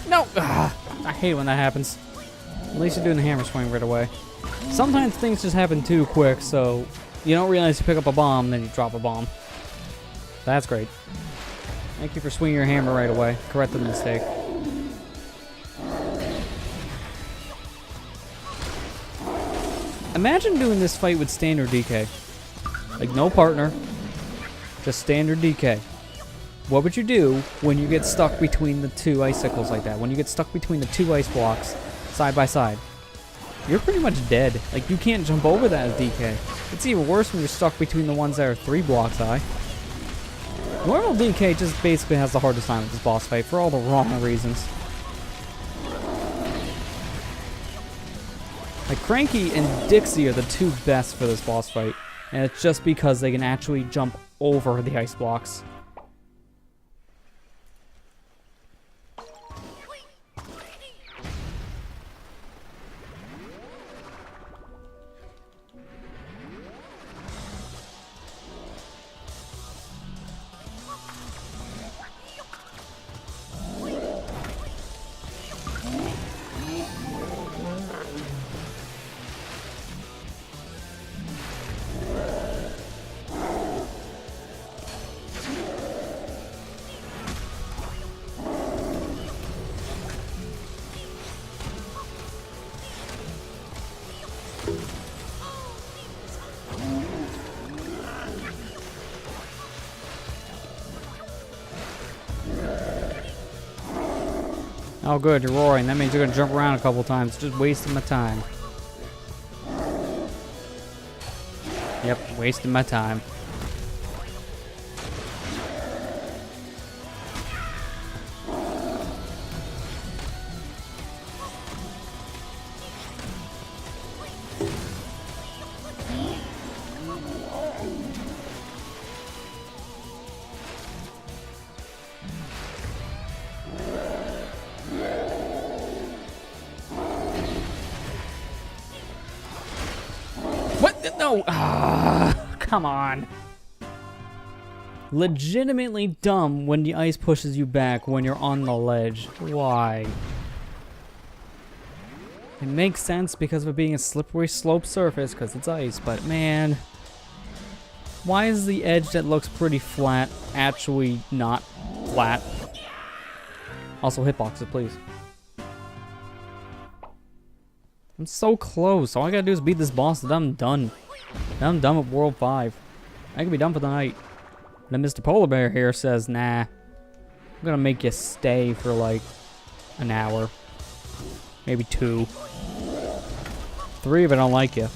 No! Ugh, I hate when that happens. At least you're doing the hammer swing right away. Sometimes things just happen too quick, so you don't realize you pick up a bomb, then you drop a bomb. That's great. Thank you for swinging your hammer right away. Corrected the mistake. Imagine doing this fight with standard DK. Like no partner, just standard DK. What would you do when you get stuck between the two icicles like that? When you get stuck between the two ice blocks side by side? you're pretty much dead. Like, you can't jump over that as DK. It's even worse when you're stuck between the ones that are 3 blocks high. Normal DK just basically has the hardest time with this boss fight for all the wrong reasons. Like, Cranky and Dixie are the 2 best for this boss fight. And it's just because they can actually jump over the ice blocks. Oh good, you're roaring. That means you're gonna jump around a couple times. Just wasting my time. Yep, wasting my time. No! Ah, come on. Legitimately dumb when the ice pushes you back when you're on the ledge. Why? It makes sense because of it being a slippery slope surface because it's ice, but man, why is the edge that looks pretty flat actually not flat? Also hitbox it, please. I'm so close. All I gotta do is beat this boss and I'm done. I'm done with World 5. I can be done for the night. Then Mr. Polar Bear here says, nah, I'm gonna make you stay for like an hour. Maybe 2. 3 if I don't like you.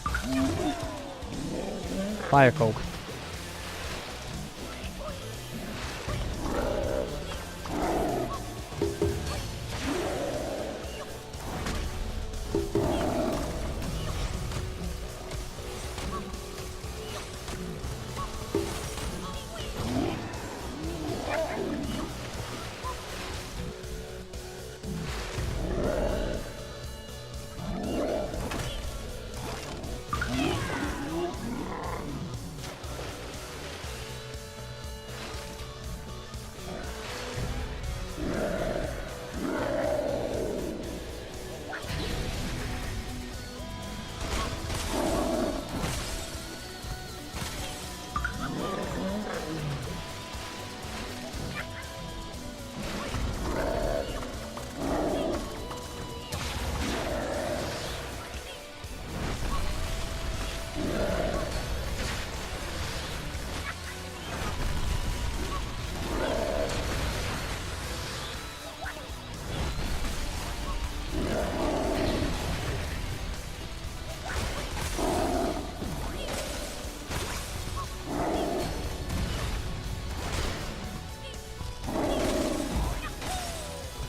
Fire Coke.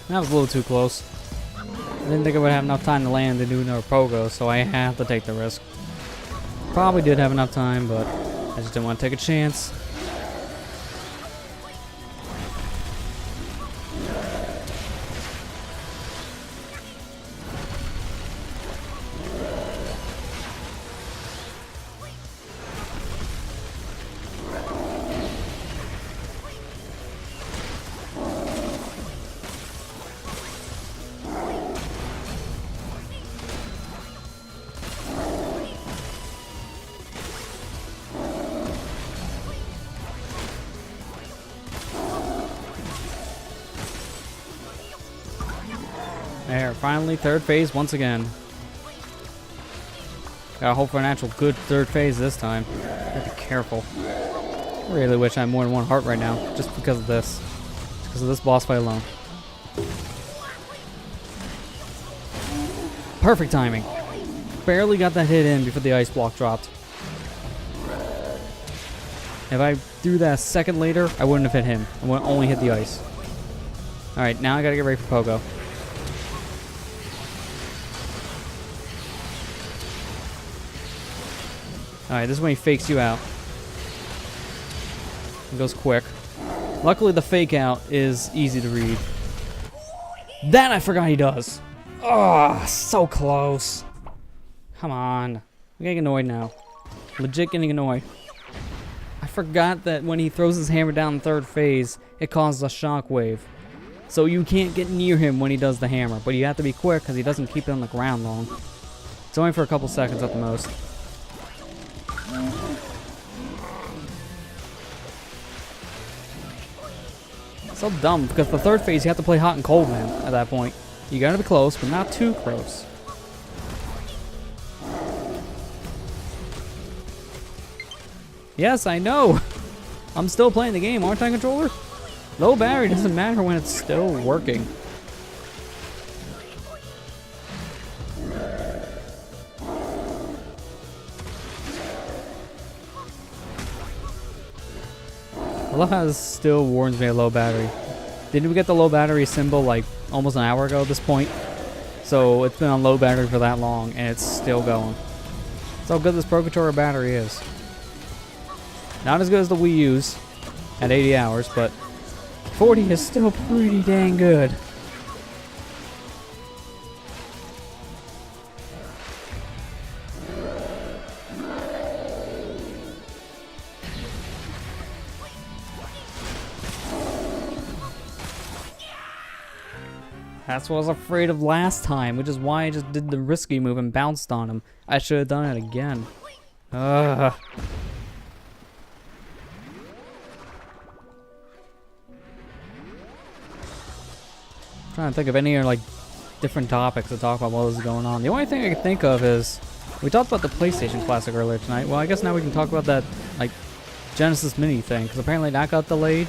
That was a little too close. I didn't think I would have enough time to land and do another pogo, so I have to take the risk. Probably did have enough time, but I just didn't want to take a chance. There, finally, 3rd phase once again. Gotta hope for an actual good 3rd phase this time. Gotta be careful. Really wish I had more than 1 heart right now, just because of this. Just because of this boss fight alone. Perfect timing. barely got that hit in before the ice block dropped. If I threw that a second later, I wouldn't have hit him. I would only hit the ice. Alright, now I gotta get ready for Pogo. Alright, this is when he fakes you out. It goes quick. Luckily, the fake out is easy to read. That I forgot he does. Oh, so close. Come on. I'm getting annoyed now. Legit getting annoyed. I forgot that when he throws his hammer down in third phase, it causes a shockwave. So you can't get near him when he does the hammer, but you have to be quick because he doesn't keep it on the ground long. It's only for a couple seconds at the most. So dumb, because the third phase you have to play hot and cold, man, at that point. You gotta be close, but not too close. Yes, I know! I'm still playing the game, aren't I, controller? Low battery doesn't matter when it's still working. I love how this still warns me of low battery. Didn't we get the low battery symbol like almost an hour ago at this point? So it's been on low battery for that long and it's still going. That's how good this Purgatory battery is. Not as good as the Wii U's at 80 hours, but 40 is still pretty dang good. That's what I was afraid of last time, which is why I just did the risky move and bounced on him. I should have done it again. Ugh. Trying to think of any like different topics to talk about what was going on. The only thing I can think of is we talked about the PlayStation Classic earlier tonight. Well, I guess now we can talk about that like Genesis Mini thing, because apparently that got delayed.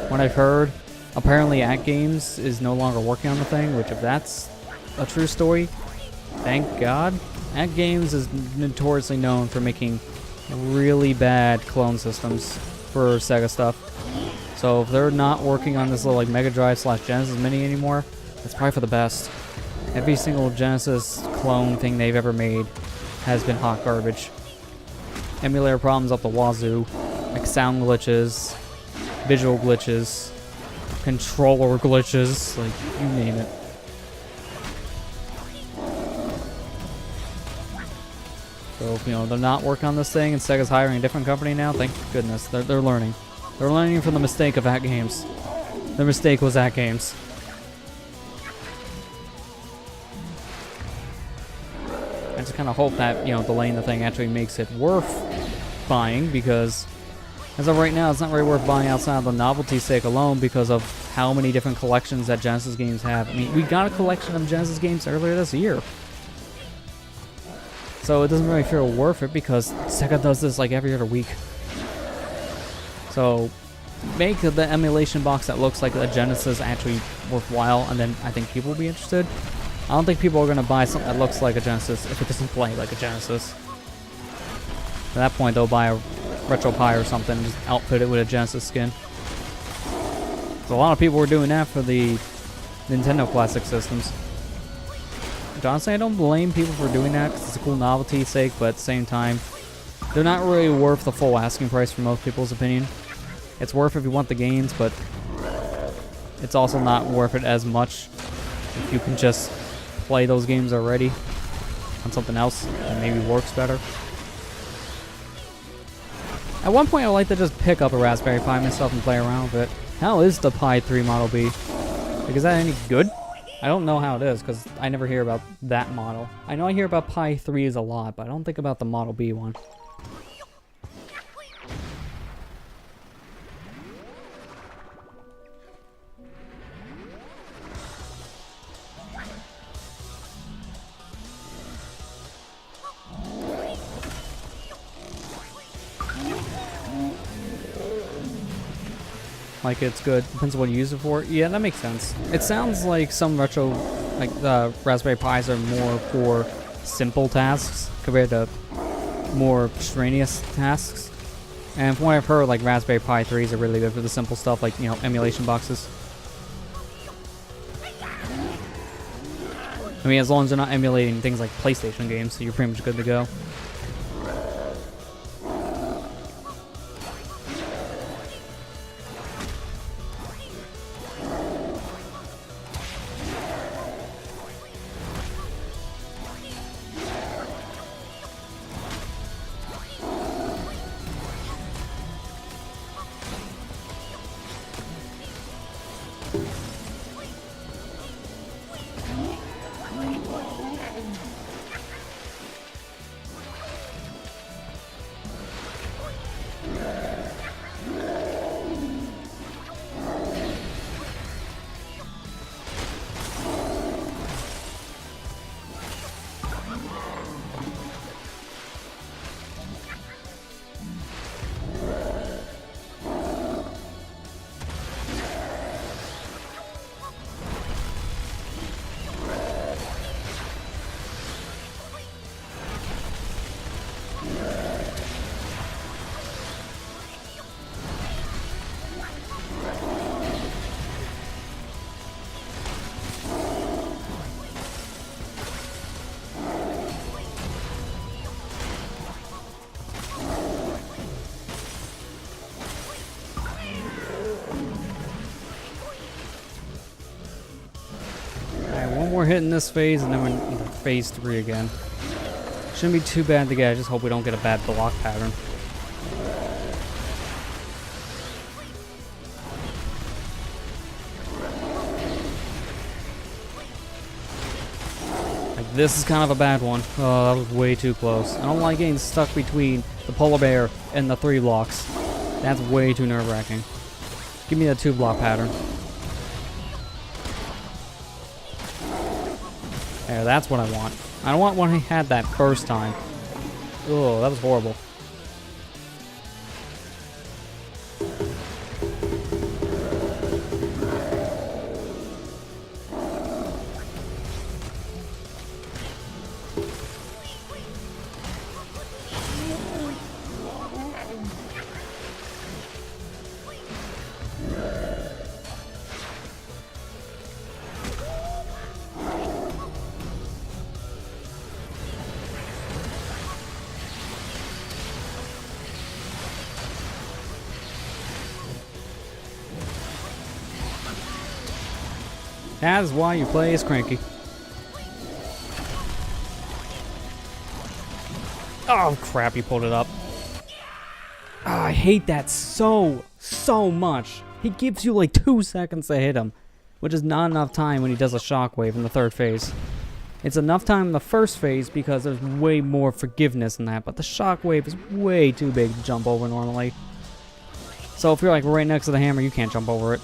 When I've heard, apparently At Games is no longer working on the thing, which if that's a true story, thank God. At Games is notoriously known for making really bad clone systems for Sega stuff. So if they're not working on this little like Mega Drive / Genesis Mini anymore, that's probably for the best. Every single Genesis clone thing they've ever made has been hot garbage. Emulator problems up the wazoo, like sound glitches, visual glitches, controller glitches, like you name it. So if, you know, they're not working on this thing and Sega's hiring a different company now, thank goodness. They're learning. They're learning from the mistake of At Games. Their mistake was At Games. I just kind of hope that, you know, delaying the thing actually makes it worth buying, because as of right now, it's not really worth buying outside of the novelty's sake alone because of how many different collections that Genesis games have. I mean, we got a collection of Genesis games earlier this year. So it doesn't really feel worth it because Sega does this like every other week. So make the emulation box that looks like a Genesis actually worthwhile, and then I think people will be interested. I don't think people are going to buy something that looks like a Genesis if it doesn't play like a Genesis. At that point, they'll buy a RetroPie or something and just outfit it with a Genesis skin. So a lot of people were doing that for the Nintendo Classic systems. Which honestly, I don't blame people for doing that because it's a cool novelty's sake, but at the same time, they're not really worth the full asking price for most people's opinion. It's worth if you want the games, but it's also not worth it as much if you can just play those games already on something else that maybe works better. At one point, I'd like to just pick up a Raspberry Pi myself and play around with it. How is the Pi 3 Model B? Like, is that any good? I don't know how it is, because I never hear about that model. I know I hear about Pi 3s a lot, but I don't think about the Model B one. Like, it's good. Depends on what you use it for. Yeah, that makes sense. It sounds like some retro, like Raspberry Pis are more for simple tasks compared to more strenuous tasks. And from what I've heard, like Raspberry Pi 3s are really good for the simple stuff, like, you know, emulation boxes. I mean, as long as you're not emulating things like PlayStation games, so you're pretty much good to go. We're hitting this phase, and then we're in phase 3 again. Shouldn't be too bad to get. I just hope we don't get a bad block pattern. Like, this is kind of a bad one. Oh, that was way too close. I don't like getting stuck between the polar bear and the 3 blocks. That's way too nerve-wracking. Give me that 2 block pattern. There, that's what I want. I don't want when I had that first time. Oh, that was horrible. That is why you play as Cranky. Oh crap, he pulled it up. Oh, I hate that so much. He gives you like 2 seconds to hit him, which is not enough time when he does a shockwave in the 3rd phase. It's enough time in the 1st phase because there's way more forgiveness in that, but the shockwave is way too big to jump over normally. So if you're like right next to the hammer, you can't jump over it.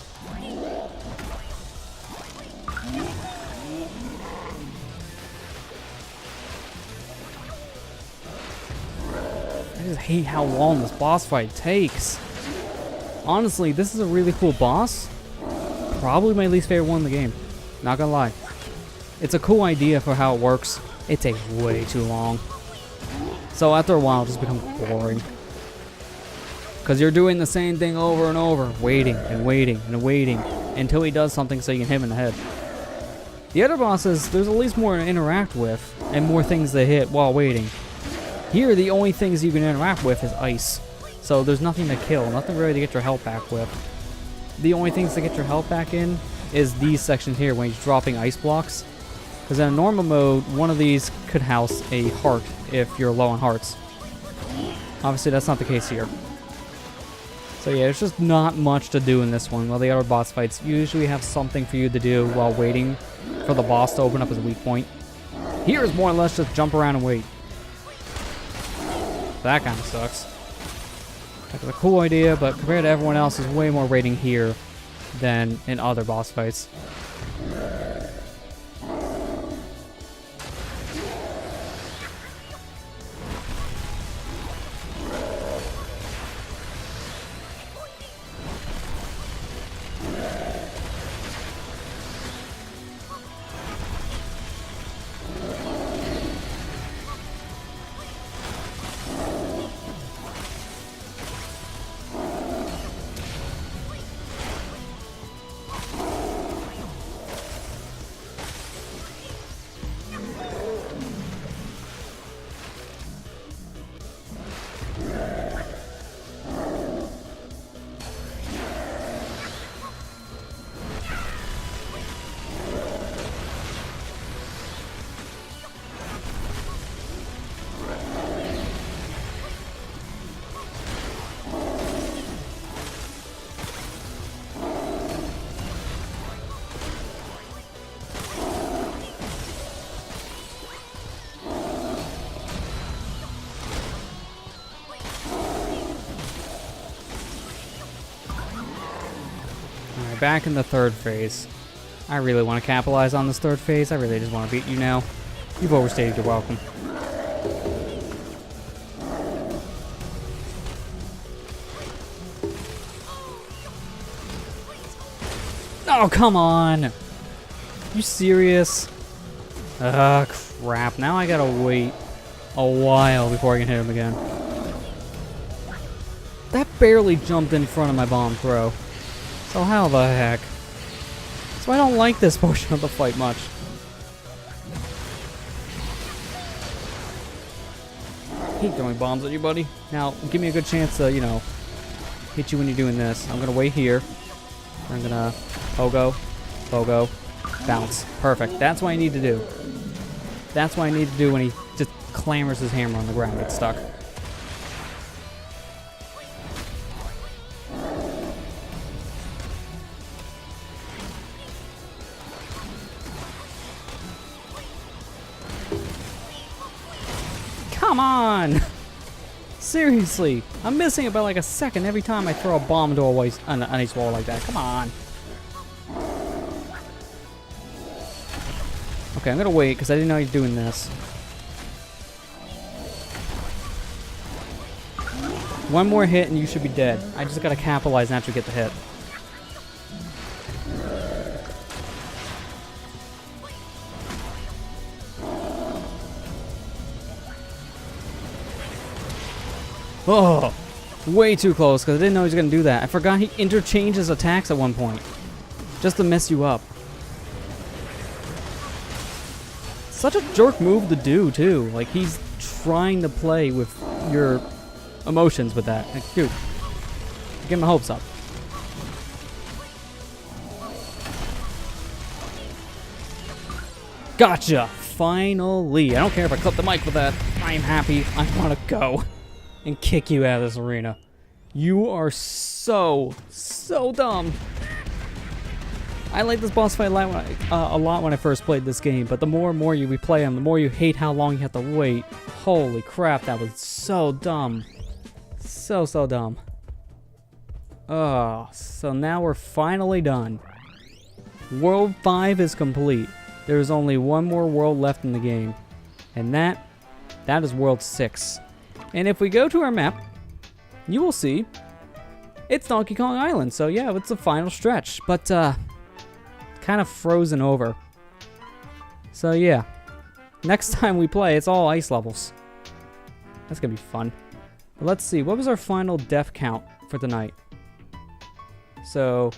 I just hate how long this boss fight takes. Honestly, this is a really cool boss. Probably my least favorite one in the game. Not gonna lie. It's a cool idea for how it works. It takes way too long. So after a while, it just becomes boring. Because you're doing the same thing over and over. Waiting and waiting and waiting until he does something so you can hit him in the head. The other bosses, there's at least more to interact with and more things to hit while waiting. Here, the only things you can interact with is ice. So there's nothing to kill, nothing really to get your health back with. The only things to get your health back in is these sections here when he's dropping ice blocks. Because in a normal mode, one of these could house a heart if you're low on hearts. Obviously, that's not the case here. So yeah, there's just not much to do in this one, while the other boss fights usually have something for you to do while waiting for the boss to open up his weak point. Here is more or less just jump around and wait. That kind of sucks. That's a cool idea, but compared to everyone else, there's way more waiting here than in other boss fights. we're back in the third phase. I really want to capitalize on this third phase. I really just want to beat you now. You've overstayed your welcome. Oh, come on! You serious? Ugh, crap. Now I gotta wait a while before I can hit him again. That barely jumped in front of my bomb throw. So how the heck? So I don't like this portion of the fight much. I hate throwing bombs at you, buddy. Now, give me a good chance to, you know, hit you when you're doing this. I'm gonna wait here. I'm gonna pogo, pogo, bounce. Perfect. That's what I need to do. That's what I need to do when he just clammers his hammer on the ground and gets stuck. Come on! Seriously, I'm missing it by like a second every time I throw a bomb into an ice wall like that. Come on. Okay, I'm gonna wait because I didn't know he was doing this. One more hit and you should be dead. I just gotta capitalize and actually get the hit. Oh, way too close because I didn't know he was going to do that. I forgot he interchanges attacks at one point just to mess you up. Such a jerk move to do, too. Like, he's trying to play with your emotions with that. Like, dude, get my hopes up. Gotcha! Finally. I don't care if I clip the mic with that. I'm happy. I want to go and kick you out of this arena. You are so dumb. I like this boss fight a lot when I first played this game, but the more and more you replay them, the more you hate how long you have to wait. Holy crap, that was so dumb. So dumb. Oh, so now we're finally done. World 5 is complete. There's only one more world left in the game, and that is World 6. And if we go to our map, you will see it's Donkey Kong Island. So yeah, it's the final stretch, but kind of frozen over. So yeah, next time we play, it's all ice levels. That's gonna be fun. But let's see, what was our final death count for the night? So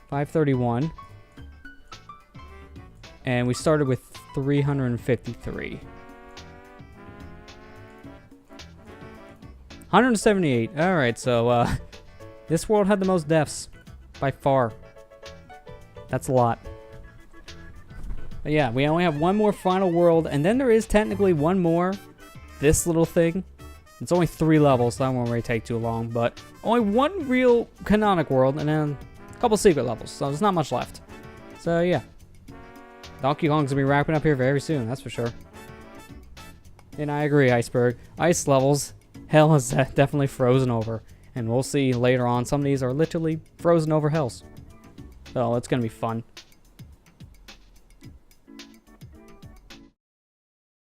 531, and we started with 353. 178. Alright, so this world had the most deaths by far. That's a lot. But yeah, we only have one more final world, and then there is technically one more. This little thing. It's only 3 levels, so that won't really take too long, but only one real canonic world, and then a couple secret levels, so there's not much left. So yeah. Donkey Kong's gonna be wrapping up here very soon, that's for sure. And I agree, Iceberg. Ice levels. Hell is definitely frozen over. And we'll see later on, some of these are literally frozen over hells. So it's going to be fun.